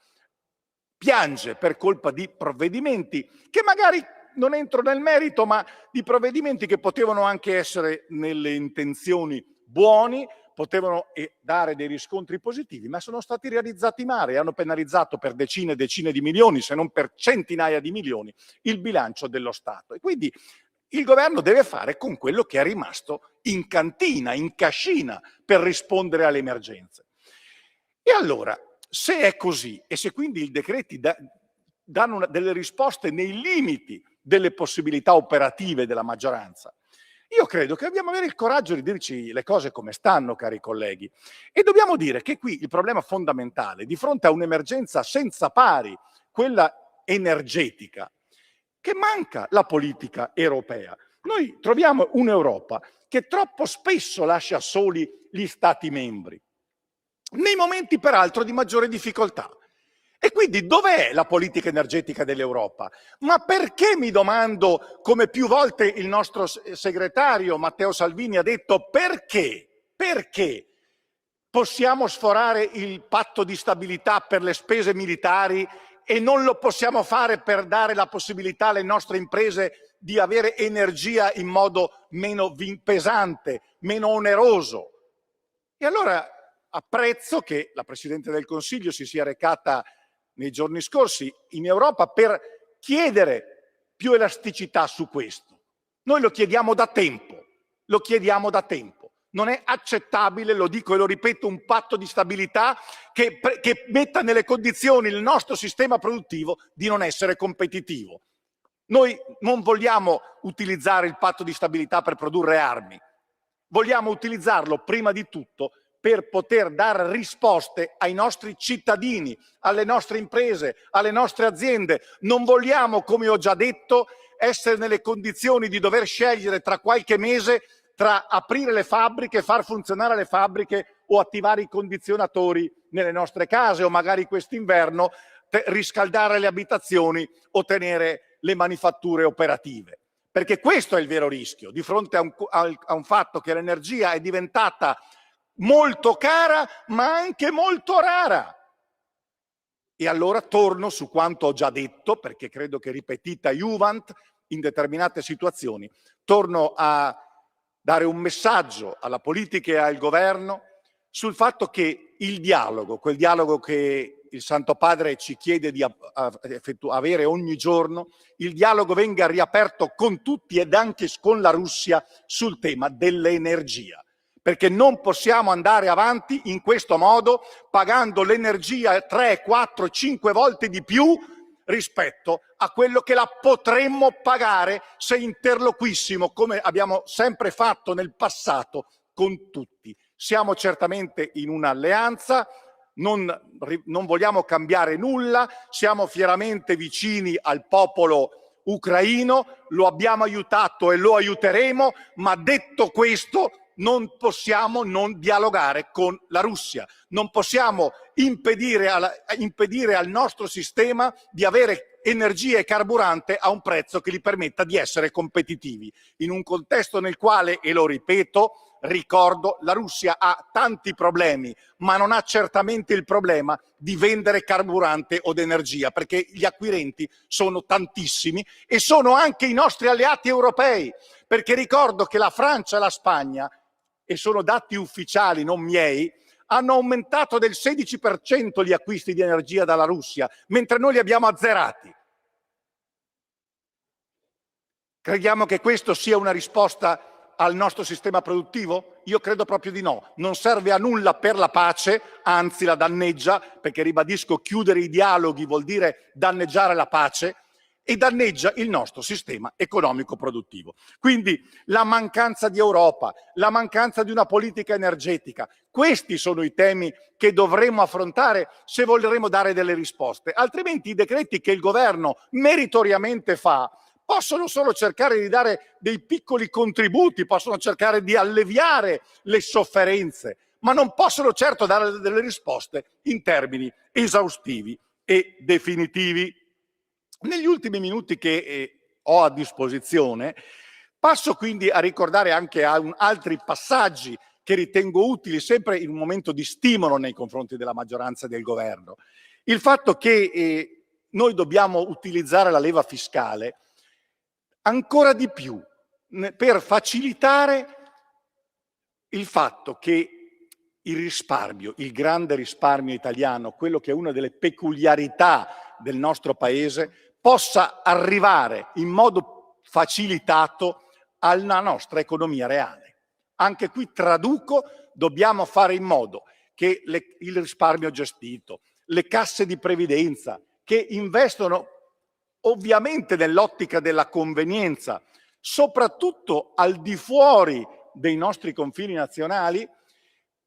[SPEAKER 11] piange per colpa di provvedimenti che magari non entro nel merito, ma di provvedimenti che potevano anche essere nelle intenzioni buoni, potevano dare dei riscontri positivi, ma sono stati realizzati male e hanno penalizzato per decine e decine di milioni, se non per centinaia di milioni, il bilancio dello Stato. E quindi il governo deve fare con quello che è rimasto in cantina, in cascina, per rispondere alle emergenze. E allora, se è così e se quindi i decreti danno delle risposte nei limiti delle possibilità operative della maggioranza, io credo che dobbiamo avere il coraggio di dirci le cose come stanno, cari colleghi, e dobbiamo dire che qui il problema fondamentale, di fronte a un'emergenza senza pari, quella energetica, che manca la politica europea. Noi troviamo un'Europa che troppo spesso lascia soli gli Stati membri, nei momenti peraltro di maggiore difficoltà. E quindi dov'è la politica energetica dell'Europa? Ma perché, mi domando, come più volte il nostro segretario Matteo Salvini ha detto, perché possiamo sforare il patto di stabilità per le spese militari e non lo possiamo fare per dare la possibilità alle nostre imprese di avere energia in modo meno pesante, meno oneroso? E allora apprezzo che la Presidente del Consiglio si sia recata nei giorni scorsi in Europa per chiedere più elasticità su questo. Noi lo chiediamo da tempo, Non è accettabile, lo dico e lo ripeto, un patto di stabilità che metta nelle condizioni il nostro sistema produttivo di non essere competitivo. Noi non vogliamo utilizzare il patto di stabilità per produrre armi, vogliamo utilizzarlo prima di tutto per poter dare risposte ai nostri cittadini, alle nostre imprese, alle nostre aziende. Non vogliamo, come ho già detto, essere nelle condizioni di dover scegliere tra qualche mese tra aprire le fabbriche, far funzionare le fabbriche o attivare i condizionatori nelle nostre case o magari quest'inverno riscaldare le abitazioni o tenere le manifatture operative. Perché questo è il vero rischio, di fronte a un fatto che l'energia è diventata molto cara ma anche molto rara. E allora torno su quanto ho già detto, perché credo che ripetita iuvant in determinate situazioni, torno a dare un messaggio alla politica e al governo sul fatto che il dialogo, quel dialogo che il Santo Padre ci chiede di avere ogni giorno, il dialogo venga riaperto con tutti ed anche con la Russia sul tema dell'energia. Perché non possiamo andare avanti in questo modo pagando l'energia 3, 4, 5 volte di più rispetto a quello che la potremmo pagare se interloquissimo, come abbiamo sempre fatto nel passato, con tutti. Siamo certamente in un'alleanza, non vogliamo cambiare nulla, siamo fieramente vicini al popolo ucraino, lo abbiamo aiutato e lo aiuteremo, ma detto questo non possiamo non dialogare con la Russia, non possiamo impedire al nostro sistema di avere energia e carburante a un prezzo che gli permetta di essere competitivi. In un contesto nel quale, e lo ripeto, ricordo, la Russia ha tanti problemi, ma non ha certamente il problema di vendere carburante o energia, perché gli acquirenti sono tantissimi e sono anche i nostri alleati europei, perché ricordo che la Francia e la Spagna, e sono dati ufficiali, non miei, hanno aumentato del 16% gli acquisti di energia dalla Russia, mentre noi li abbiamo azzerati. Crediamo che questo sia una risposta al nostro sistema produttivo? Io credo proprio di no. Non serve a nulla per la pace, anzi la danneggia, perché ribadisco, chiudere i dialoghi vuol dire danneggiare la pace, e danneggia il nostro sistema economico produttivo. Quindi la mancanza di Europa, la mancanza di una politica energetica, questi sono i temi che dovremo affrontare se voleremo dare delle risposte. Altrimenti i decreti che il governo meritoriamente fa possono solo cercare di dare dei piccoli contributi, possono cercare di alleviare le sofferenze, ma non possono certo dare delle risposte in termini esaustivi e definitivi. Negli ultimi minuti che ho a disposizione passo quindi a ricordare anche altri passaggi che ritengo utili, sempre in un momento di stimolo nei confronti della maggioranza e del governo. Il fatto che noi dobbiamo utilizzare la leva fiscale ancora di più per facilitare il fatto che il risparmio, il grande risparmio italiano, quello che è una delle peculiarità del nostro paese, possa arrivare in modo facilitato alla nostra economia reale. Anche qui traduco, dobbiamo fare in modo che il risparmio gestito, le casse di previdenza che investono ovviamente nell'ottica della convenienza, soprattutto al di fuori dei nostri confini nazionali,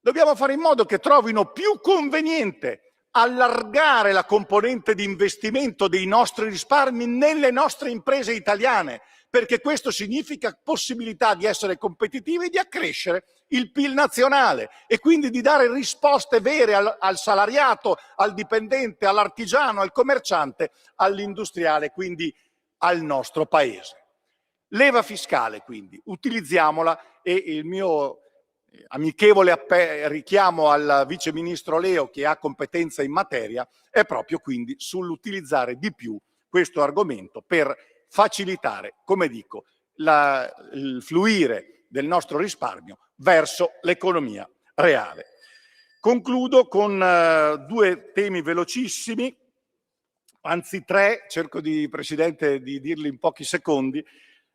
[SPEAKER 11] dobbiamo fare in modo che trovino più conveniente allargare la componente di investimento dei nostri risparmi nelle nostre imprese italiane, perché questo significa possibilità di essere competitivi e di accrescere il PIL nazionale e quindi di dare risposte vere al salariato, al dipendente, all'artigiano, al commerciante, all'industriale, quindi al nostro paese. Leva fiscale, quindi, utilizziamola, e il mio amichevole richiamo al vice ministro Leo, che ha competenza in materia, è proprio quindi sull'utilizzare di più questo argomento per facilitare, come dico, il fluire del nostro risparmio verso l'economia reale. Concludo con due temi velocissimi, anzi tre, cerco Presidente, di dirli in pochi secondi.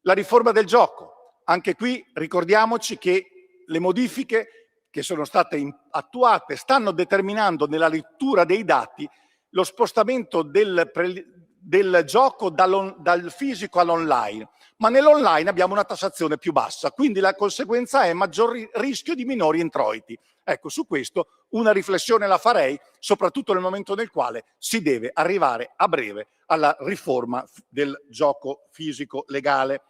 [SPEAKER 11] La riforma del gioco. Anche qui ricordiamoci che le modifiche che sono state attuate stanno determinando nella lettura dei dati lo spostamento del gioco dal fisico all'online, ma nell'online abbiamo una tassazione più bassa, quindi la conseguenza è maggior rischio di minori introiti. Ecco, su questo una riflessione la farei, soprattutto nel momento nel quale si deve arrivare a breve alla riforma del gioco fisico legale.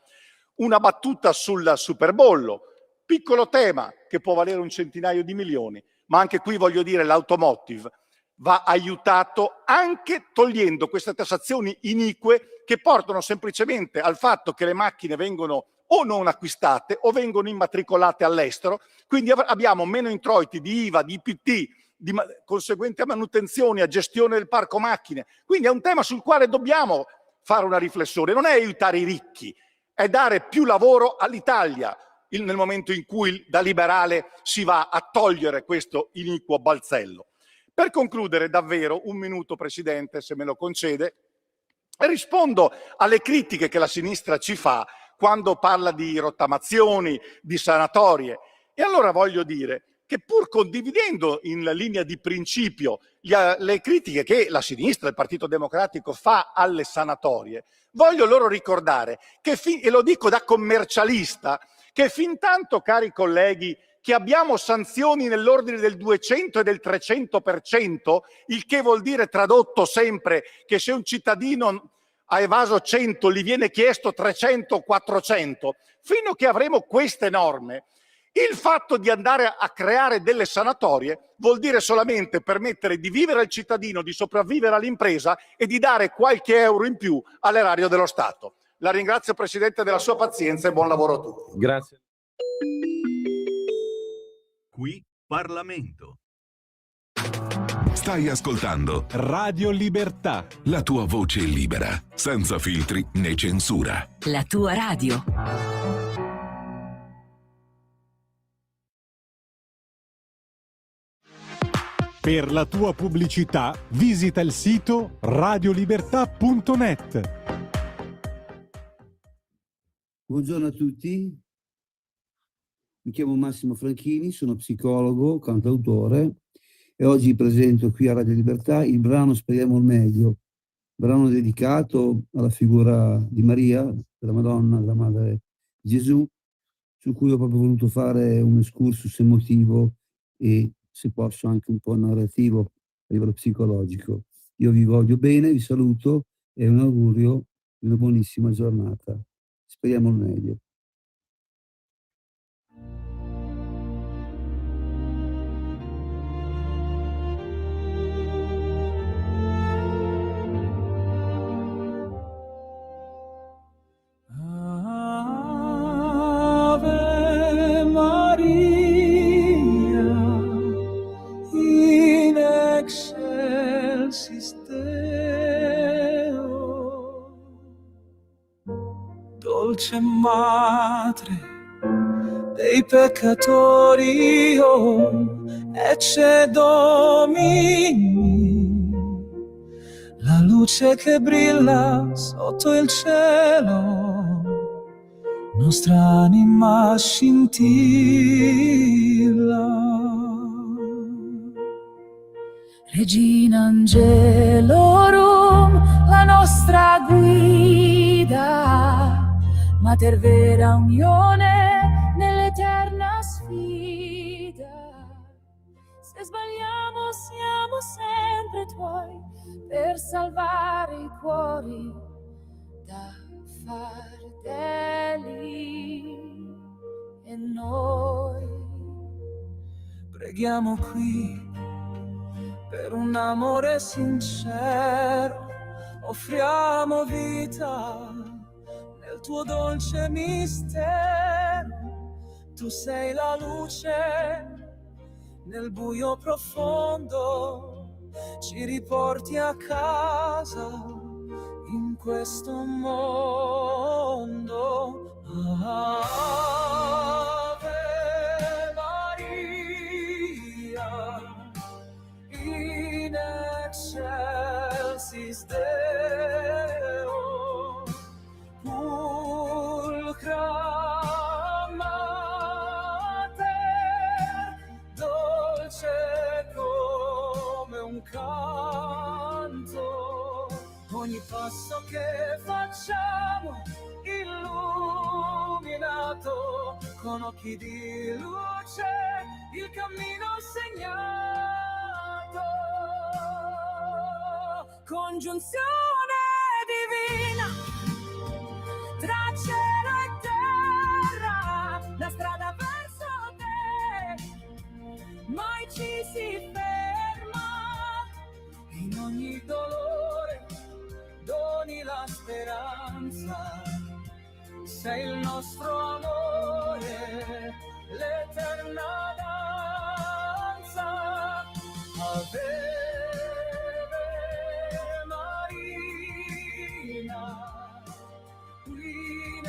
[SPEAKER 11] Una battuta sul superbollo. Piccolo tema che può valere un centinaio di milioni, ma anche qui voglio dire l'automotive va aiutato anche togliendo queste tassazioni inique che portano semplicemente al fatto che le macchine vengono o non acquistate o vengono immatricolate all'estero, quindi abbiamo meno introiti di IVA, di IPT, di conseguente a manutenzioni, a gestione del parco macchine. Quindi è un tema sul quale dobbiamo fare una riflessione, non è aiutare i ricchi, è dare più lavoro all'Italia nel momento in cui da liberale si va a togliere questo iniquo balzello. Per concludere, davvero, un minuto, Presidente, se me lo concede, rispondo alle critiche che la sinistra ci fa quando parla di rottamazioni, di sanatorie. E allora voglio dire che pur condividendo in linea di principio le critiche che la sinistra, il Partito Democratico, fa alle sanatorie, voglio loro ricordare che, e lo dico da commercialista, che fin tanto, cari colleghi, che abbiamo sanzioni nell'ordine del 200 e del 300%, il che vuol dire tradotto sempre che se un cittadino ha evaso 100 gli viene chiesto 300 o 400, fino a che avremo queste norme, il fatto di andare a creare delle sanatorie vuol dire solamente permettere di vivere al cittadino, di sopravvivere all'impresa e di dare qualche euro in più all'erario dello Stato. La ringrazio, Presidente, della sua pazienza e buon lavoro a tutti.
[SPEAKER 9] Grazie.
[SPEAKER 10] Qui Parlamento.
[SPEAKER 7] Stai ascoltando
[SPEAKER 1] Radio Libertà.
[SPEAKER 7] la tua voce libera, senza filtri né censura.
[SPEAKER 12] La tua radio.
[SPEAKER 1] Per la tua pubblicità visita il sito radiolibertà.net.
[SPEAKER 13] Buongiorno a tutti.
[SPEAKER 12] Mi chiamo Massimo Franchini, sono psicologo, cantautore e oggi presento qui a Radio Libertà il brano Speriamo il meglio, brano dedicato alla figura di Maria, della Madonna, della Madre di Gesù, su cui ho proprio voluto fare un excursus emotivo e, se posso, anche un po' narrativo a livello psicologico. Io vi voglio bene, vi saluto e un augurio di una buonissima giornata. Speriamo il meglio.
[SPEAKER 13] Ave Maria, in excelsis Deo, dolce madre dei peccatori, ecce Domini, la luce che brilla sotto il cielo, nostra anima scintilla.
[SPEAKER 14] Regina Angelorum, la nostra guida, Mater vera unione nell'eterna sfida. Se sbagliamo siamo sempre tuoi, per salvare i cuori da fardelli e noi.
[SPEAKER 13] Preghiamo qui per un amore sincero, offriamo vita nel tuo dolce mistero. Tu sei la luce nel buio profondo, ci riporti a casa in questo mondo. Ave Maria, in excelsis Deo, pulcra mater, dolce come un canto. Ogni passo che facciamo illuminato, con occhi di luce il cammino segnato.
[SPEAKER 14] Congiunzione divina tra cielo e terra, la strada verso te mai ci si ferma.
[SPEAKER 13] In ogni dolore doni la speranza, sei il nostro amore, l'eterna danza. Ave Maria, in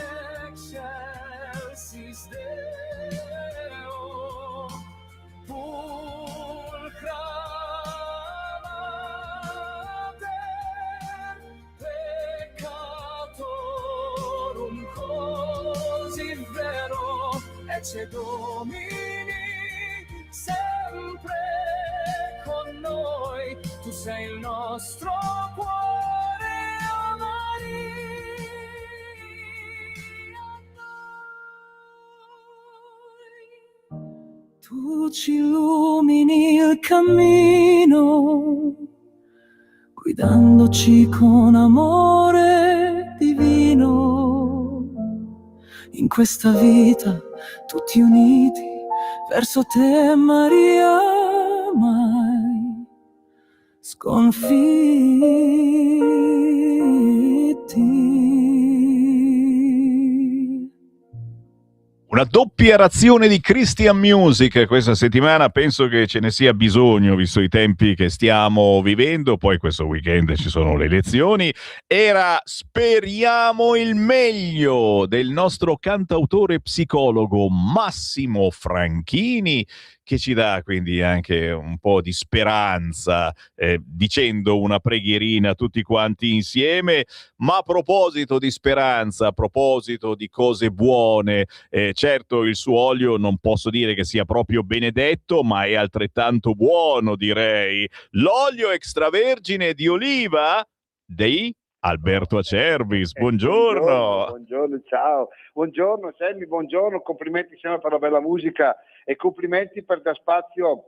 [SPEAKER 13] excelsis Deo, pulcra mater, peccatorum così vero, ecce Domini, sempre con noi. Tu sei il nostro cuore, oh Maria. Tu ci illumini il cammino, guidandoci con amore divino. In questa vita tutti uniti verso te, Maria, mai sconfitti.
[SPEAKER 2] Una doppia razione di Christian Music questa settimana, penso che ce ne sia bisogno visto i tempi che stiamo vivendo. Poi questo weekend ci sono le elezioni. Era Speriamo il meglio del nostro cantautore psicologo Massimo Franchini, che ci dà quindi anche un po' di speranza, dicendo una preghierina tutti quanti insieme. Ma a proposito di speranza, a proposito di cose buone, certo il suo olio non posso dire che sia proprio benedetto, ma è altrettanto buono, direi. L'olio extravergine di oliva di Alberto Acerbis. Buongiorno.
[SPEAKER 15] Buongiorno, ciao. Buongiorno Sammy, buongiorno, complimenti sempre per la bella musica e complimenti per dar spazio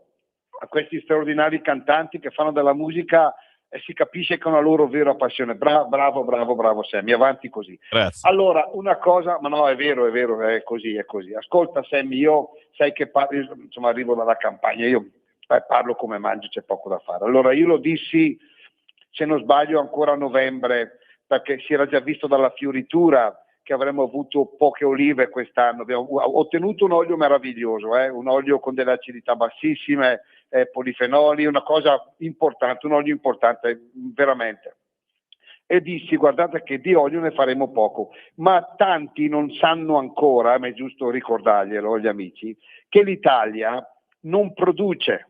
[SPEAKER 15] a questi straordinari cantanti che fanno della musica e si capisce che è una loro vera passione. Bravo Sammy, avanti così.
[SPEAKER 2] Grazie.
[SPEAKER 15] Allora, una cosa, ma no, è vero, è così. Ascolta Sammy, io sai che insomma arrivo dalla campagna, io parlo come mangio, c'è poco da fare. Allora io lo dissi, se non sbaglio, ancora a novembre, perché si era già visto dalla fioritura che avremmo avuto poche olive quest'anno. Abbiamo ottenuto un olio meraviglioso, un olio con delle acidità bassissime, polifenoli, una cosa importante, un olio importante, veramente. E dissi, guardate che di olio ne faremo poco, ma tanti non sanno ancora, ma è giusto ricordarglielo agli amici, che l'Italia non produce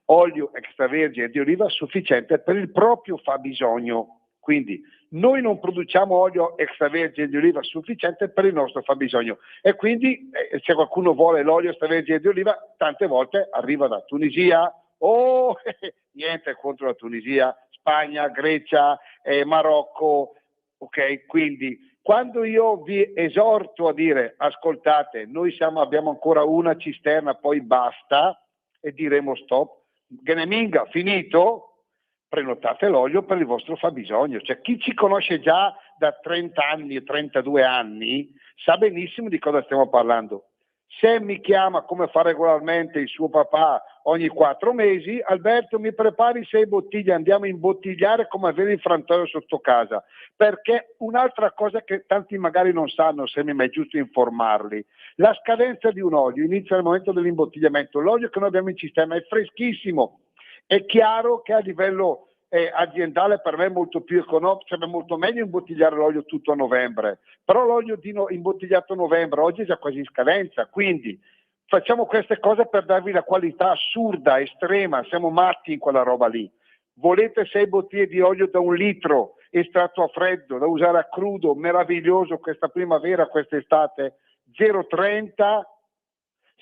[SPEAKER 15] olio extravergine di oliva sufficiente per il proprio fabbisogno. Quindi noi non produciamo olio extravergine di oliva sufficiente per il nostro fabbisogno e quindi se qualcuno vuole l'olio extravergine di oliva tante volte arriva da Tunisia niente contro la Tunisia, Spagna, Grecia, Marocco, ok? Quindi quando io vi esorto a dire ascoltate, noi abbiamo ancora una cisterna, poi basta e diremo stop, Geneminga, finito, prenotate l'olio per il vostro fabbisogno. Cioè chi ci conosce già da 30 anni, 32 anni, sa benissimo di cosa stiamo parlando. Se mi chiama come fa regolarmente il suo papà ogni 4 mesi, Alberto mi prepari 6 bottiglie, andiamo a imbottigliare come avere il frantoio sotto casa. Perché un'altra cosa che tanti magari non sanno, se mi è giusto informarli, la scadenza di un olio inizia nel momento dell'imbottigliamento. L'olio che noi abbiamo in cisterna è freschissimo. È chiaro che a livello aziendale per me è molto più economico, sarebbe molto meglio imbottigliare l'olio tutto a novembre, però l'olio imbottigliato a novembre oggi è già quasi in scadenza, quindi facciamo queste cose per darvi la qualità assurda, estrema, siamo matti in quella roba lì. Volete 6 bottiglie di olio da 1 litro estratto a freddo, da usare a crudo, meraviglioso questa primavera, quest'estate, 030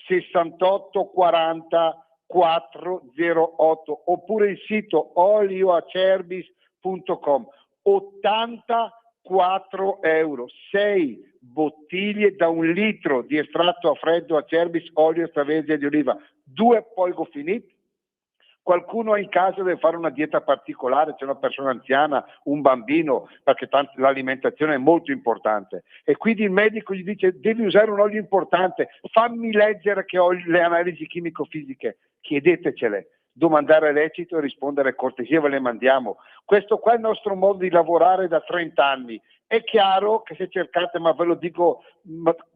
[SPEAKER 15] 68 40 408 oppure il sito olioacerbis.com. 84 euro, 6 bottiglie da 1 litro di estratto a freddo Acerbis olio extravergine di oliva, 2 poi go finiti. Qualcuno in casa deve fare una dieta particolare, c'è una persona anziana, un bambino, perché l'alimentazione è molto importante e quindi il medico gli dice devi usare un olio importante, fammi leggere che ho le analisi chimico-fisiche, chiedetecele, domandare lecito e rispondere cortesia, ve le mandiamo. Questo qua è il nostro modo di lavorare da 30 anni. È chiaro che se cercate, ma ve lo dico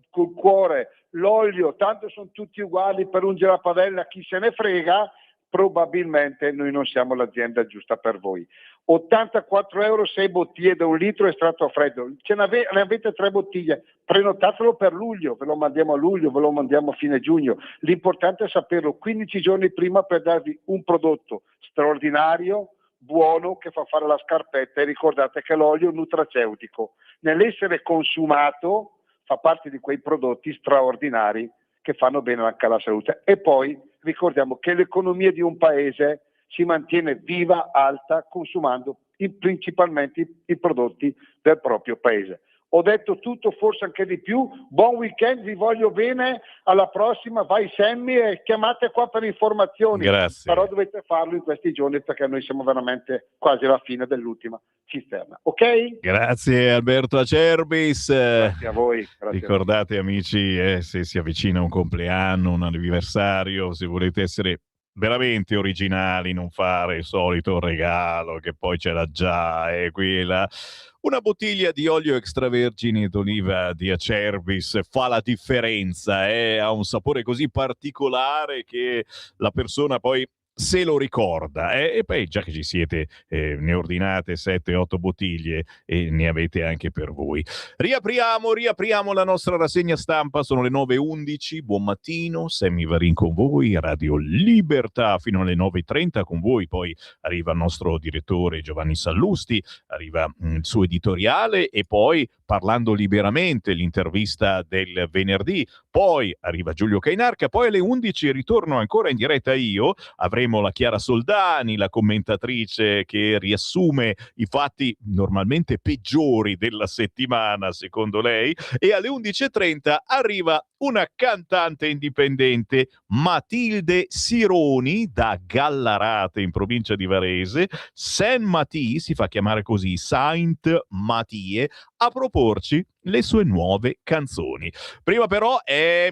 [SPEAKER 15] col cuore, l'olio, tanto sono tutti uguali, per ungere la padella chi se ne frega, probabilmente noi non siamo l'azienda giusta per voi. 84 euro, 6 bottiglie da 1 litro estratto a freddo, ne avete 3 bottiglie, prenotatelo per luglio, ve lo mandiamo a luglio, ve lo mandiamo a fine giugno, l'importante è saperlo 15 giorni prima per darvi un prodotto straordinario, buono, che fa fare la scarpetta. E ricordate che l'olio nutraceutico nell'essere consumato fa parte di quei prodotti straordinari che fanno bene anche alla salute. E poi ricordiamo che l'economia di un paese si mantiene viva, alta, consumando principalmente i prodotti del proprio paese. Ho detto tutto, forse anche di più. Buon weekend, vi voglio bene, alla prossima, vai Sammy e chiamate qua per informazioni.
[SPEAKER 2] Grazie.
[SPEAKER 15] Però dovete farlo in questi giorni perché noi siamo veramente quasi alla fine dell'ultima cisterna. Ok?
[SPEAKER 2] Grazie Alberto Acerbis.
[SPEAKER 15] Grazie a voi. Grazie.
[SPEAKER 2] Ricordate amici, se si avvicina un compleanno, un anniversario, se volete essere veramente originali, non fare il solito regalo che poi ce l'ha già e quella. Una bottiglia di olio extravergine d'oliva di Acerbis fa la differenza, ha un sapore così particolare che la persona poi se lo ricorda, e poi già che ci siete, ne ordinate 7-8 bottiglie e ne avete anche per voi. Riapriamo la nostra rassegna stampa, sono le 9:11, buon mattino, Sammy Varin con voi, Radio Libertà fino alle 9:30 con voi, poi arriva il nostro direttore Giovanni Sallusti, arriva il suo editoriale e poi Parlando Liberamente, l'intervista del venerdì, poi arriva Giulio Cainarca, poi alle 11 ritorno ancora in diretta io, avremo la Chiara Soldani, la commentatrice che riassume i fatti normalmente peggiori della settimana secondo lei, e alle 11:30 arriva una cantante indipendente, Matilde Sironi, da Gallarate in provincia di Varese, Saint Matie, si fa chiamare così, Saint Matie, a proporci le sue nuove canzoni. Prima però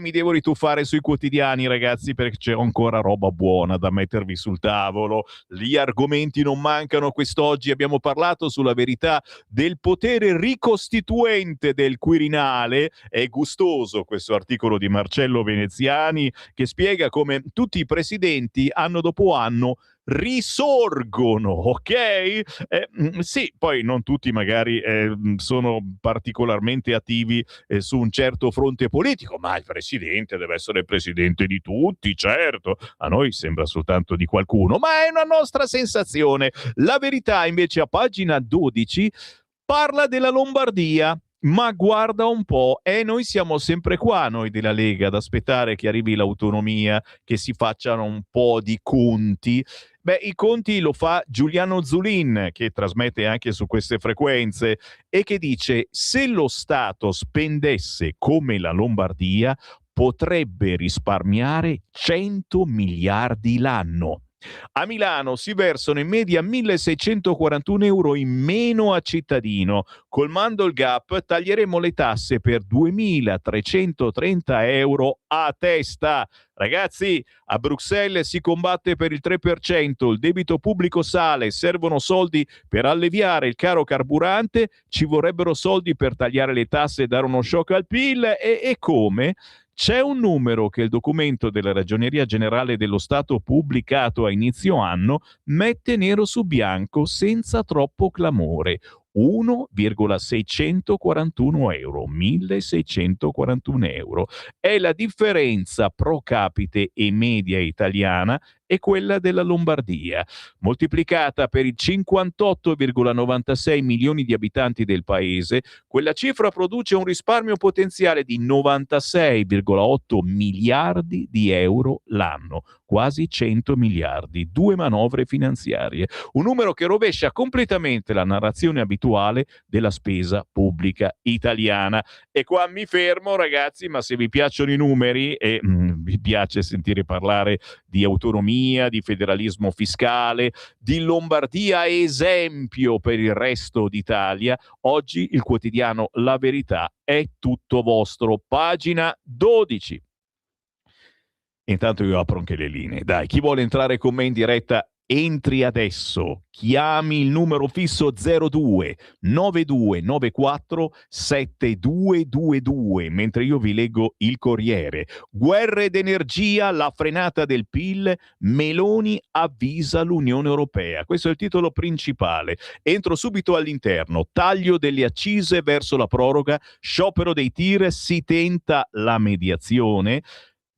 [SPEAKER 2] mi devo rituffare sui quotidiani, ragazzi, perché c'è ancora roba buona da mettervi sul tavolo. Gli argomenti non mancano. Quest'oggi abbiamo parlato sulla verità del potere ricostituente del Quirinale. È gustoso questo articolo di Marcello Veneziani che spiega come tutti i presidenti anno dopo anno risorgono, ok? Sì, poi non tutti magari sono particolarmente attivi su un certo fronte politico, ma il presidente deve essere il presidente di tutti, certo. A noi sembra soltanto di qualcuno, ma è una nostra sensazione. La verità invece a pagina 12 parla della Lombardia. Ma guarda un po', noi siamo sempre qua, noi della Lega, ad aspettare che arrivi l'autonomia, che si facciano un po' di conti. Beh, i conti lo fa Giuliano Zulin, che trasmette anche su queste frequenze, e che dice: se lo Stato spendesse come la Lombardia, potrebbe risparmiare 100 miliardi l'anno. A Milano si versano in media 1.641 euro in meno a cittadino. Colmando il gap, taglieremo le tasse per 2.330 euro a testa. Ragazzi, a Bruxelles si combatte per il 3%, il debito pubblico sale, servono soldi per alleviare il caro carburante, ci vorrebbero soldi per tagliare le tasse e dare uno shock al PIL, e come? C'è un numero che il documento della Ragioneria Generale dello Stato pubblicato a inizio anno mette nero su bianco senza troppo clamore. 1,641 euro, 1.641 euro. È la differenza pro capite e media italiana e quella della Lombardia, moltiplicata per i 58,96 milioni di abitanti del paese. Quella cifra produce un risparmio potenziale di 96,8 miliardi di euro l'anno, quasi 100 miliardi, 2 manovre finanziarie, un numero che rovescia completamente la narrazione abituale della spesa pubblica italiana. E qua mi fermo, ragazzi, ma se vi piacciono i numeri e vi piace sentire parlare di autonomia, di federalismo fiscale, di Lombardia esempio per il resto d'Italia, oggi il quotidiano La Verità è tutto vostro, pagina 12. Intanto io apro anche le linee. Dai, chi vuole entrare con me in diretta, entri adesso. Chiami il numero fisso 02 9294 7222, mentre io vi leggo il Corriere. Guerre d'energia, la frenata del PIL, Meloni avvisa l'Unione Europea. Questo è il titolo principale. Entro subito all'interno. Taglio delle accise verso la proroga, sciopero dei tir, si tenta la mediazione.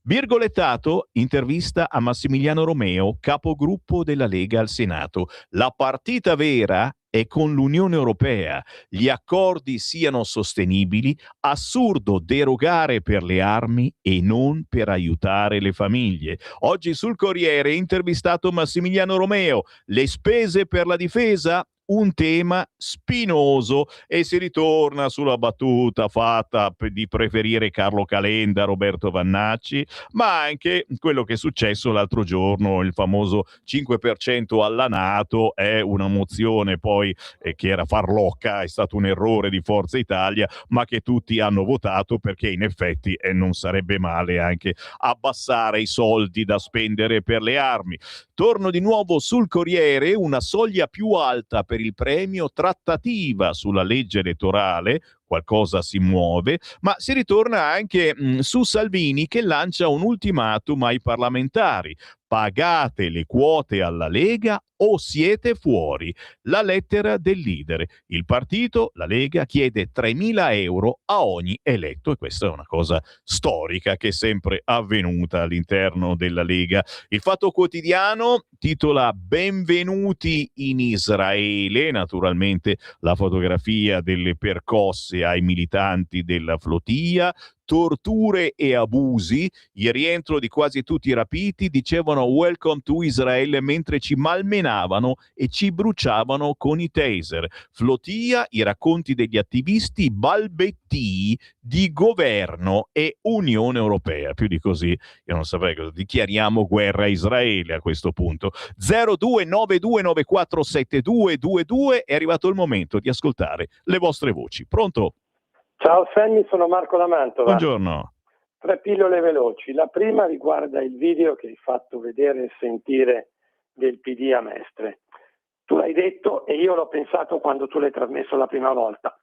[SPEAKER 2] Virgolettato, intervista a Massimiliano Romeo, capogruppo della Lega al Senato. La partita vera è con l'Unione Europea. Gli accordi siano sostenibili, assurdo derogare per le armi e non per aiutare le famiglie. Oggi sul Corriere intervistato Massimiliano Romeo. Le spese per la difesa? Un tema spinoso, e si ritorna sulla battuta fatta di preferire Carlo Calenda a Roberto Vannacci, ma anche quello che è successo l'altro giorno, il famoso 5% alla NATO. È una mozione poi che era farlocca, è stato un errore di Forza Italia, ma che tutti hanno votato perché in effetti non sarebbe male anche abbassare i soldi da spendere per le armi. Torno di nuovo sul Corriere, una soglia più alta per il premio trattativa sulla legge elettorale, qualcosa si muove, ma si ritorna anche su Salvini che lancia un ultimatum ai parlamentari. pagate le quote alla Lega o siete fuori. La lettera del leader. Il partito, la Lega, chiede 3.000 euro a ogni eletto, e questa è una cosa storica che è sempre avvenuta all'interno della Lega. Il Fatto Quotidiano titola "Benvenuti in Israele", naturalmente la fotografia delle percosse ai militanti della flotilla, torture e abusi, il rientro di quasi tutti i rapiti, dicevano "Welcome to Israel" mentre ci malmenavano e ci bruciavano con i taser. Flotilla, i racconti degli attivisti, balbettii di governo e Unione Europea. Più di così io non saprei cosa. Dichiariamo guerra a Israele a questo punto. 0292947222, è arrivato il momento di ascoltare le vostre voci. Pronto?
[SPEAKER 16] Ciao Sammy, sono Marco da Mantova.
[SPEAKER 2] Buongiorno.
[SPEAKER 16] 3 pillole veloci. La prima riguarda il video che hai fatto vedere e sentire del PD a Mestre. Tu l'hai detto e io l'ho pensato quando tu l'hai trasmesso la prima volta.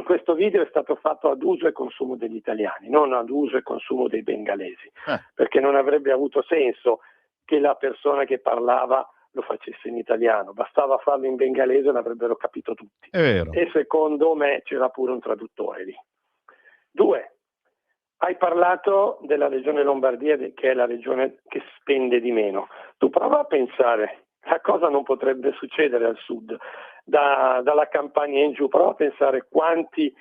[SPEAKER 16] Questo video è stato fatto ad uso e consumo degli italiani, non ad uso e consumo dei bengalesi, perché non avrebbe avuto senso che la persona che parlava lo facesse in italiano, bastava farlo in bengalese e l'avrebbero capito tutti.
[SPEAKER 2] È vero.
[SPEAKER 16] E secondo me c'era pure un traduttore lì. 2. Hai parlato della regione Lombardia, che è la regione che spende di meno. Tu prova a pensare, la cosa non potrebbe succedere al sud, dalla Campania in giù, prova a pensare quanti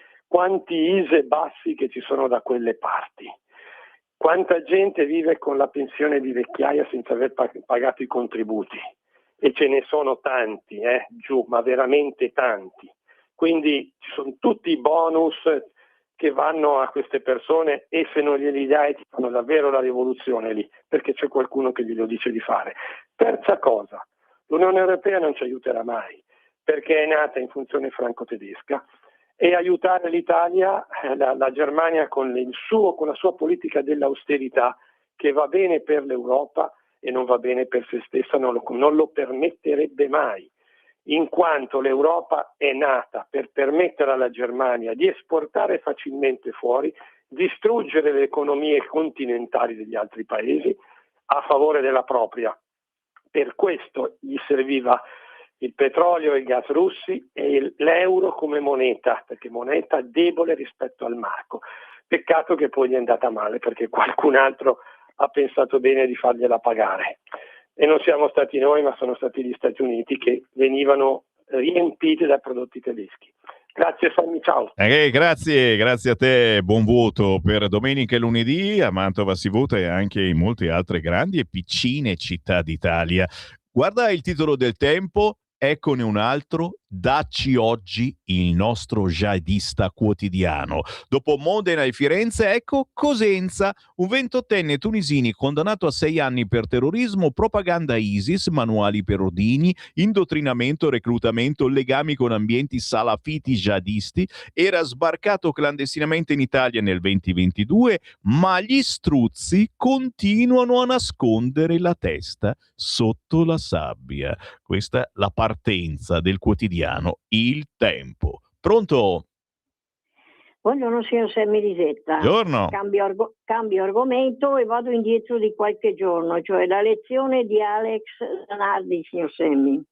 [SPEAKER 16] ISE bassi che ci sono da quelle parti. Quanta gente vive con la pensione di vecchiaia senza aver pagato i contributi. E ce ne sono tanti, giù, ma veramente tanti. Quindi ci sono tutti i bonus che vanno a queste persone e se non glieli dai ti fanno davvero la rivoluzione lì, perché c'è qualcuno che glielo dice di fare. Terza cosa, l'Unione Europea non ci aiuterà mai, perché è nata in funzione franco-tedesca e aiutare l'Italia, la Germania con la sua politica dell'austerità, che va bene per l'Europa e non va bene per se stessa, non lo permetterebbe mai, in quanto l'Europa è nata per permettere alla Germania di esportare facilmente fuori, distruggere le economie continentali degli altri paesi a favore della propria. Per questo gli serviva il petrolio e il gas russi e l'euro come moneta, perché moneta debole rispetto al marco. Peccato che poi gli è andata male, perché qualcun altro ha pensato bene di fargliela pagare. E non siamo stati noi, ma sono stati gli Stati Uniti che venivano riempiti da prodotti tedeschi. Grazie Sammy, ciao.
[SPEAKER 2] Grazie a te, buon voto per domenica e lunedì a Mantova si vota e anche in molte altre grandi e piccine città d'Italia. Guarda il titolo del Tempo, eccone un altro, "Dacci oggi il nostro jihadista quotidiano". Dopo Modena e Firenze, ecco Cosenza, un 28enne tunisini condannato a 6 anni per terrorismo, propaganda ISIS, manuali per ordini, indottrinamento, reclutamento, legami con ambienti salafiti jihadisti, era sbarcato clandestinamente in Italia nel 2022, ma gli struzzi continuano a nascondere la testa sotto la sabbia. Questa è la partenza del quotidiano Il Tempo. Pronto?
[SPEAKER 17] Buongiorno signor Sammy Lisetta.
[SPEAKER 2] Buongiorno.
[SPEAKER 17] Cambio argomento e vado indietro di qualche giorno, cioè la lezione di Alex Zanardi, signor Sammy,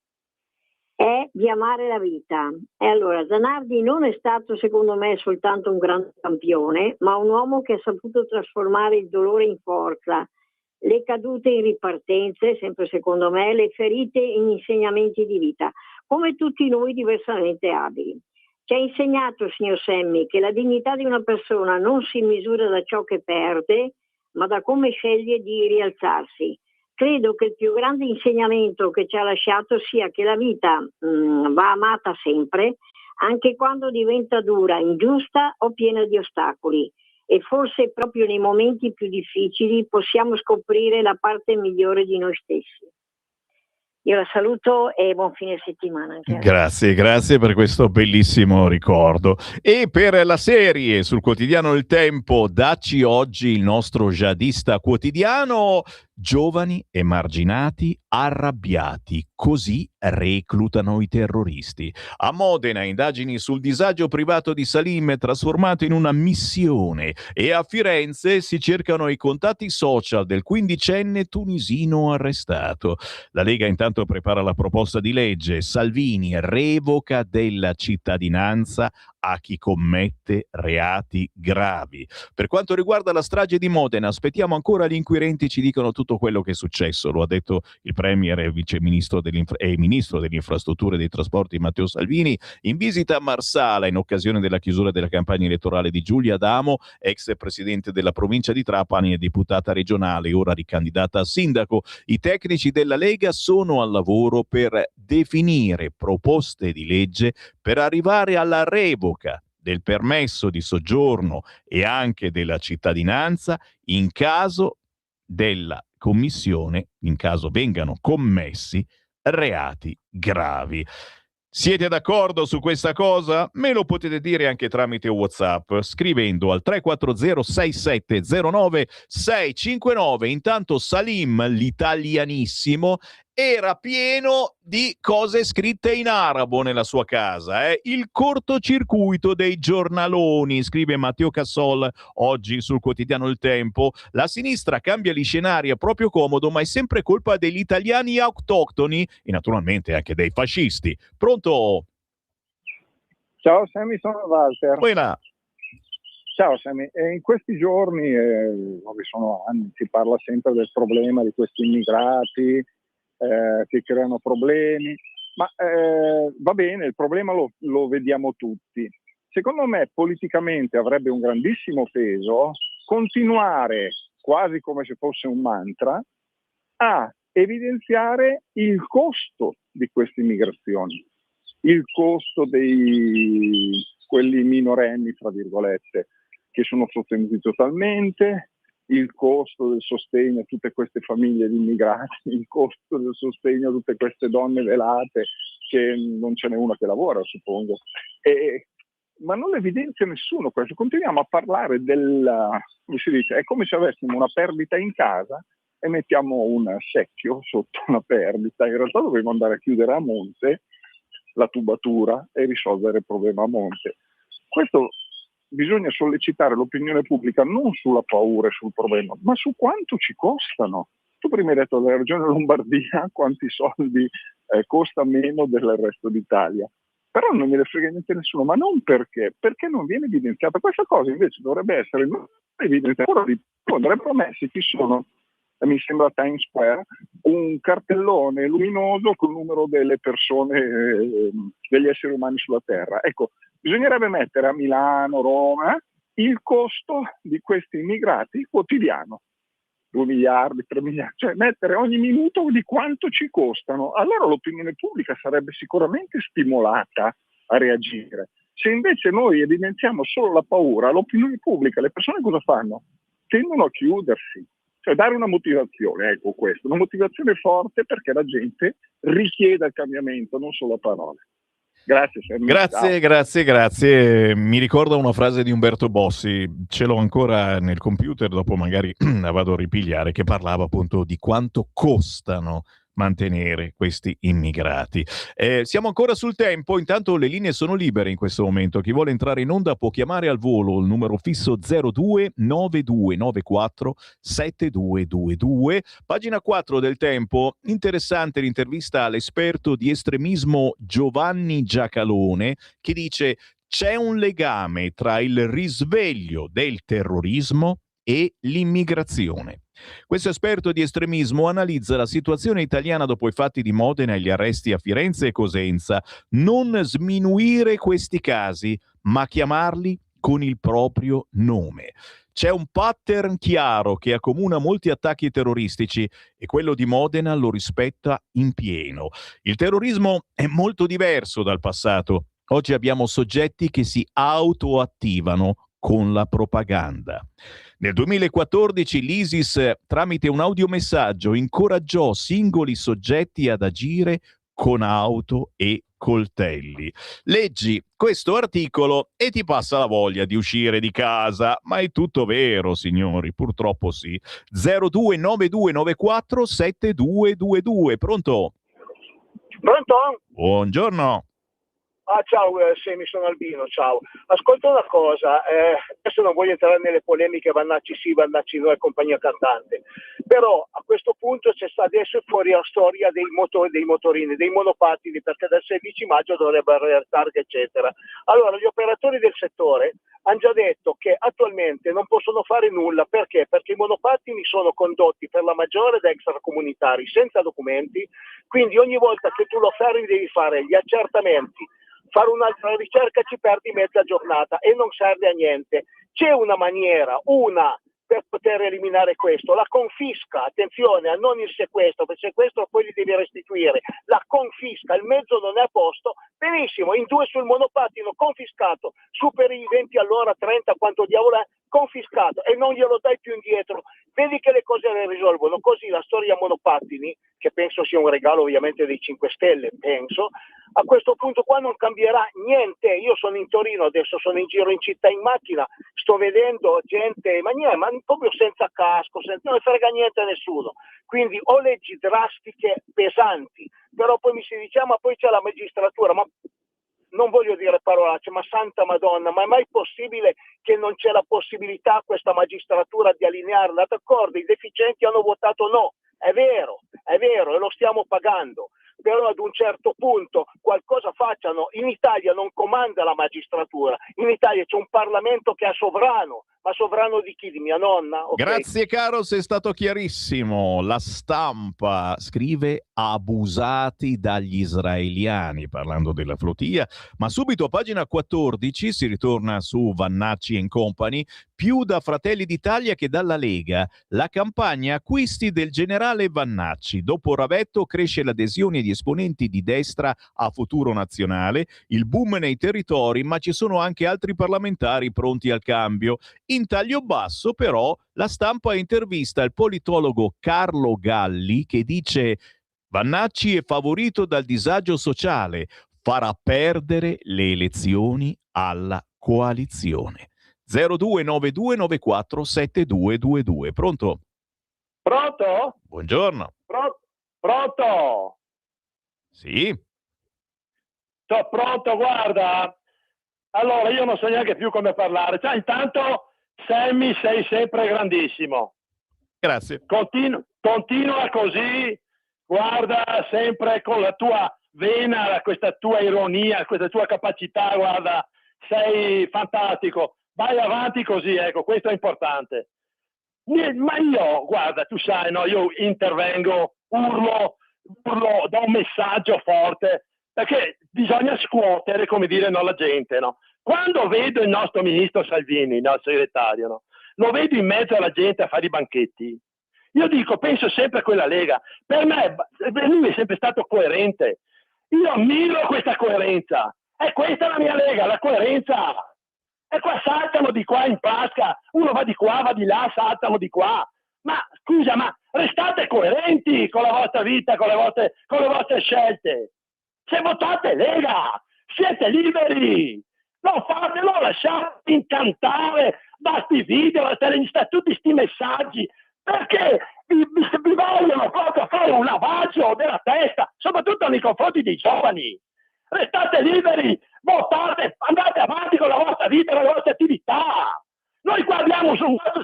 [SPEAKER 17] è di amare la vita. E allora Zanardi non è stato secondo me soltanto un grande campione, ma un uomo che ha saputo trasformare il dolore in forza, le cadute in ripartenze, sempre secondo me, le ferite in insegnamenti di vita, come tutti noi diversamente abili. Ci ha insegnato, signor Sammy, che la dignità di una persona non si misura da ciò che perde, ma da come sceglie di rialzarsi. Credo che il più grande insegnamento che ci ha lasciato sia che la vita va amata sempre, anche quando diventa dura, ingiusta o piena di ostacoli. E forse proprio nei momenti più difficili possiamo scoprire la parte migliore di noi stessi. Io la saluto e buon fine settimana anche a lei.
[SPEAKER 2] Grazie per questo bellissimo ricordo. E per la serie sul quotidiano Il Tempo, dacci oggi il nostro jihadista quotidiano. Giovani emarginati arrabbiati, così reclutano i terroristi. A Modena, indagini sul disagio privato di Salim trasformato in una missione, e a Firenze si cercano i contatti social del 15enne tunisino arrestato. La Lega intanto prepara la proposta di legge. Salvini, revoca della cittadinanza a chi commette reati gravi. Per quanto riguarda la strage di Modena, aspettiamo ancora gli inquirenti ci dicano tutto quello che è successo. Lo ha detto il premier e vice ministro e ministro delle infrastrutture e dei trasporti Matteo Salvini in visita a Marsala in occasione della chiusura della campagna elettorale di Giulia Adamo, ex presidente della provincia di Trapani e deputata regionale, ora ricandidata a sindaco. I tecnici della Lega sono al lavoro per definire proposte di legge per arrivare alla revoca del permesso di soggiorno e anche della cittadinanza in caso della commissione, in caso vengano commessi reati gravi. Siete d'accordo su questa cosa? Me lo potete dire anche tramite WhatsApp scrivendo al 340 6709 659. Intanto Salim, l'italianissimo, era pieno di cose scritte in arabo nella sua casa. Il cortocircuito dei giornaloni, scrive Matteo Cassol oggi sul quotidiano Il Tempo. La sinistra cambia gli scenari a proprio comodo, ma è sempre colpa degli italiani autoctoni e naturalmente anche dei fascisti. Pronto?
[SPEAKER 18] Ciao Sammy, sono Walter.
[SPEAKER 2] Buona.
[SPEAKER 18] Ciao Sammy, in questi giorni, sono anni, si parla sempre del problema di questi immigrati che creano problemi, ma va bene, il problema lo vediamo tutti. Secondo me politicamente avrebbe un grandissimo peso continuare, quasi come se fosse un mantra, a evidenziare il costo di queste immigrazioni, il costo di quelli minorenni, tra virgolette, che sono sostenuti totalmente, il costo del sostegno a tutte queste famiglie di immigrati, il costo del sostegno a tutte queste donne velate, che non ce n'è una che lavora, suppongo. Ma non evidenzia nessuno questo. Continuiamo a parlare come si dice, è come se avessimo una perdita in casa e mettiamo un secchio sotto una perdita. In realtà dovremmo andare a chiudere a monte la tubatura e risolvere il problema a monte. Questo bisogna sollecitare l'opinione pubblica non sulla paura e sul problema, ma su quanto ci costano. Tu prima hai detto della regione Lombardia quanti soldi costa meno del resto d'Italia, però non me ne frega niente nessuno, ma non perché non viene evidenziata questa cosa. Invece dovrebbe essere evidenziata. Ora andrebbero messi, ci sono, mi sembra a Times Square, un cartellone luminoso col numero delle persone, degli esseri umani sulla Terra. Ecco, bisognerebbe mettere a Milano, Roma, il costo di questi immigrati quotidiano, 2 miliardi, 3 miliardi, cioè mettere ogni minuto di quanto ci costano. Allora l'opinione pubblica sarebbe sicuramente stimolata a reagire. Se invece noi evidenziamo solo la paura, l'opinione pubblica, le persone cosa fanno? Tendono a chiudersi. Cioè dare una motivazione, ecco questo, una motivazione forte perché la gente richieda il cambiamento, non solo a parole. Grazie. Grazie.
[SPEAKER 2] Mi ricorda una frase di Umberto Bossi, ce l'ho ancora nel computer, dopo magari la vado a ripigliare, che parlava appunto di quanto costano mantenere questi immigrati. Siamo ancora sul tempo, intanto le linee sono libere in questo momento. Chi vuole entrare in onda può chiamare al volo il numero fisso 02 9294 7222. Pagina 4 del Tempo, interessante l'intervista all'esperto di estremismo Giovanni Giacalone, che dice: c'è un legame tra il risveglio del terrorismo e l'immigrazione. Questo esperto di estremismo analizza la situazione italiana dopo i fatti di Modena e gli arresti a Firenze e Cosenza. Non sminuire questi casi, ma chiamarli con il proprio nome. C'è un pattern chiaro che accomuna molti attacchi terroristici e quello di Modena lo rispetta in pieno. Il terrorismo è molto diverso dal passato. Oggi abbiamo soggetti che si autoattivano con la propaganda. Nel 2014 l'ISIS, tramite un audiomessaggio, incoraggiò singoli soggetti ad agire con auto e coltelli. Leggi questo articolo e ti passa la voglia di uscire di casa, ma è tutto vero, signori, purtroppo sì. 0292947222. Pronto?
[SPEAKER 19] Pronto?
[SPEAKER 2] Buongiorno.
[SPEAKER 19] Ciao, Semi, sono Albino, ciao. Ascolta una cosa, adesso non voglio entrare nelle polemiche Vannacci sì, Vannacci no e compagnia cantante, però a questo punto c'è adesso fuori la storia dei motorini, dei monopattini, perché dal 16 maggio dovrebbero avere targhe, eccetera. Allora, gli operatori del settore hanno già detto che attualmente non possono fare nulla, perché? Perché i monopattini sono condotti per la maggiore da extracomunitari, senza documenti, quindi ogni volta che tu lo fermi devi fare gli accertamenti, fare un'altra ricerca, ci perdi mezza giornata e non serve a niente. C'è una maniera, per poter eliminare questo, la confisca, attenzione, non il sequestro, perché il sequestro poi li devi restituire, la confisca, il mezzo non è a posto, benissimo, in 2 sul monopattino, confiscato, superi i 20 all'ora, 30, quanto diavolo è, confiscato e non glielo dai più indietro, vedi che le cose le risolvono. Così la storia monopattini, che penso sia un regalo ovviamente dei 5 Stelle, penso, a questo punto qua non cambierà niente. Io sono in Torino, adesso sono in giro in città in macchina, sto vedendo gente, ma proprio senza casco, non ne frega niente a nessuno. Quindi o leggi drastiche, pesanti, però poi mi si dice, ma poi c'è la magistratura, ma non voglio dire parolacce, ma santa Madonna, ma è mai possibile che non c'è la possibilità a questa magistratura di allinearla? D'accordo, i deficienti hanno votato no, è vero, e lo stiamo pagando, però ad un certo punto qualcosa facciano. In Italia non comanda la magistratura, in Italia c'è un Parlamento che è sovrano, ma sovrano di chi? Di mia nonna? Okay.
[SPEAKER 2] Grazie caro, sei stato chiarissimo. La Stampa scrive abusati dagli israeliani, parlando della flotilla, ma subito a pagina 14 si ritorna su Vannacci and Company, più da Fratelli d'Italia che dalla Lega. La campagna acquisti del generale Vannacci. Dopo Ravetto cresce l'adesione di esponenti di destra a Futuro Nazionale, il boom nei territori, ma ci sono anche altri parlamentari pronti al cambio. In taglio basso, però, la Stampa intervista il politologo Carlo Galli che dice: Vannacci è favorito dal disagio sociale, farà perdere le elezioni alla coalizione. 0292947222. Pronto?
[SPEAKER 19] Pronto?
[SPEAKER 2] Buongiorno.
[SPEAKER 19] Pronto?
[SPEAKER 2] Sì.
[SPEAKER 19] Sto pronto, guarda. Allora, io non so neanche più come parlare. Cioè, intanto, Sammy, sei sempre grandissimo.
[SPEAKER 2] Grazie.
[SPEAKER 19] Continua così, guarda, sempre con la tua vena, questa tua ironia, questa tua capacità, guarda, sei fantastico. Vai avanti così, ecco, questo è importante. Ma io, guarda, tu sai, no, io intervengo, urlo, do un messaggio forte, perché bisogna scuotere, come dire, no, la gente, no? Quando vedo il nostro ministro Salvini, no, il segretario, no, lo vedo in mezzo alla gente a fare i banchetti, io dico, penso sempre a quella Lega. Per me, lui è sempre stato coerente. Io ammiro questa coerenza. E questa è la mia Lega, la coerenza. E qua saltano di qua in pasca, uno va di qua, va di là, saltano di qua. Ma scusa, ma restate coerenti con la vostra vita, con le vostre scelte. Se votate Lega, siete liberi. Non lasciate incantare da sti video, da tutti sti messaggi, perché vi vogliono proprio fare un lavaggio della testa, soprattutto nei confronti dei giovani. Restate liberi, votate, andate avanti con la vostra vita, con le vostre attività. Noi guardiamo sul nostro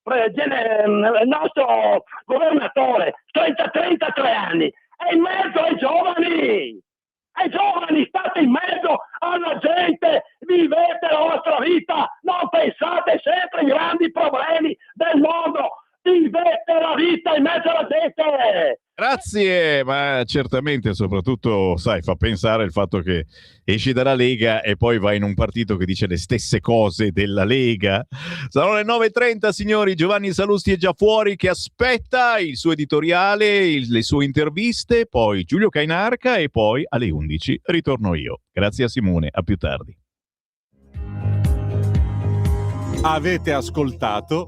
[SPEAKER 19] il nostro governatore, 33 anni, è in mezzo ai giovani. Ai giovani, state in mezzo alla gente, vivete la vostra vita, non pensate sempre ai grandi problemi del mondo, vivete la vita in mezzo alla gente.
[SPEAKER 2] Grazie, ma certamente soprattutto, sai, fa pensare il fatto che esci dalla Lega e poi vai in un partito che dice le stesse cose della Lega. Sono le 9:30, signori. Giovanni Sallusti è già fuori che aspetta il suo editoriale, le sue interviste, poi Giulio Cainarca e poi alle 11 ritorno io. Grazie a Simone, a più tardi.
[SPEAKER 1] Avete ascoltato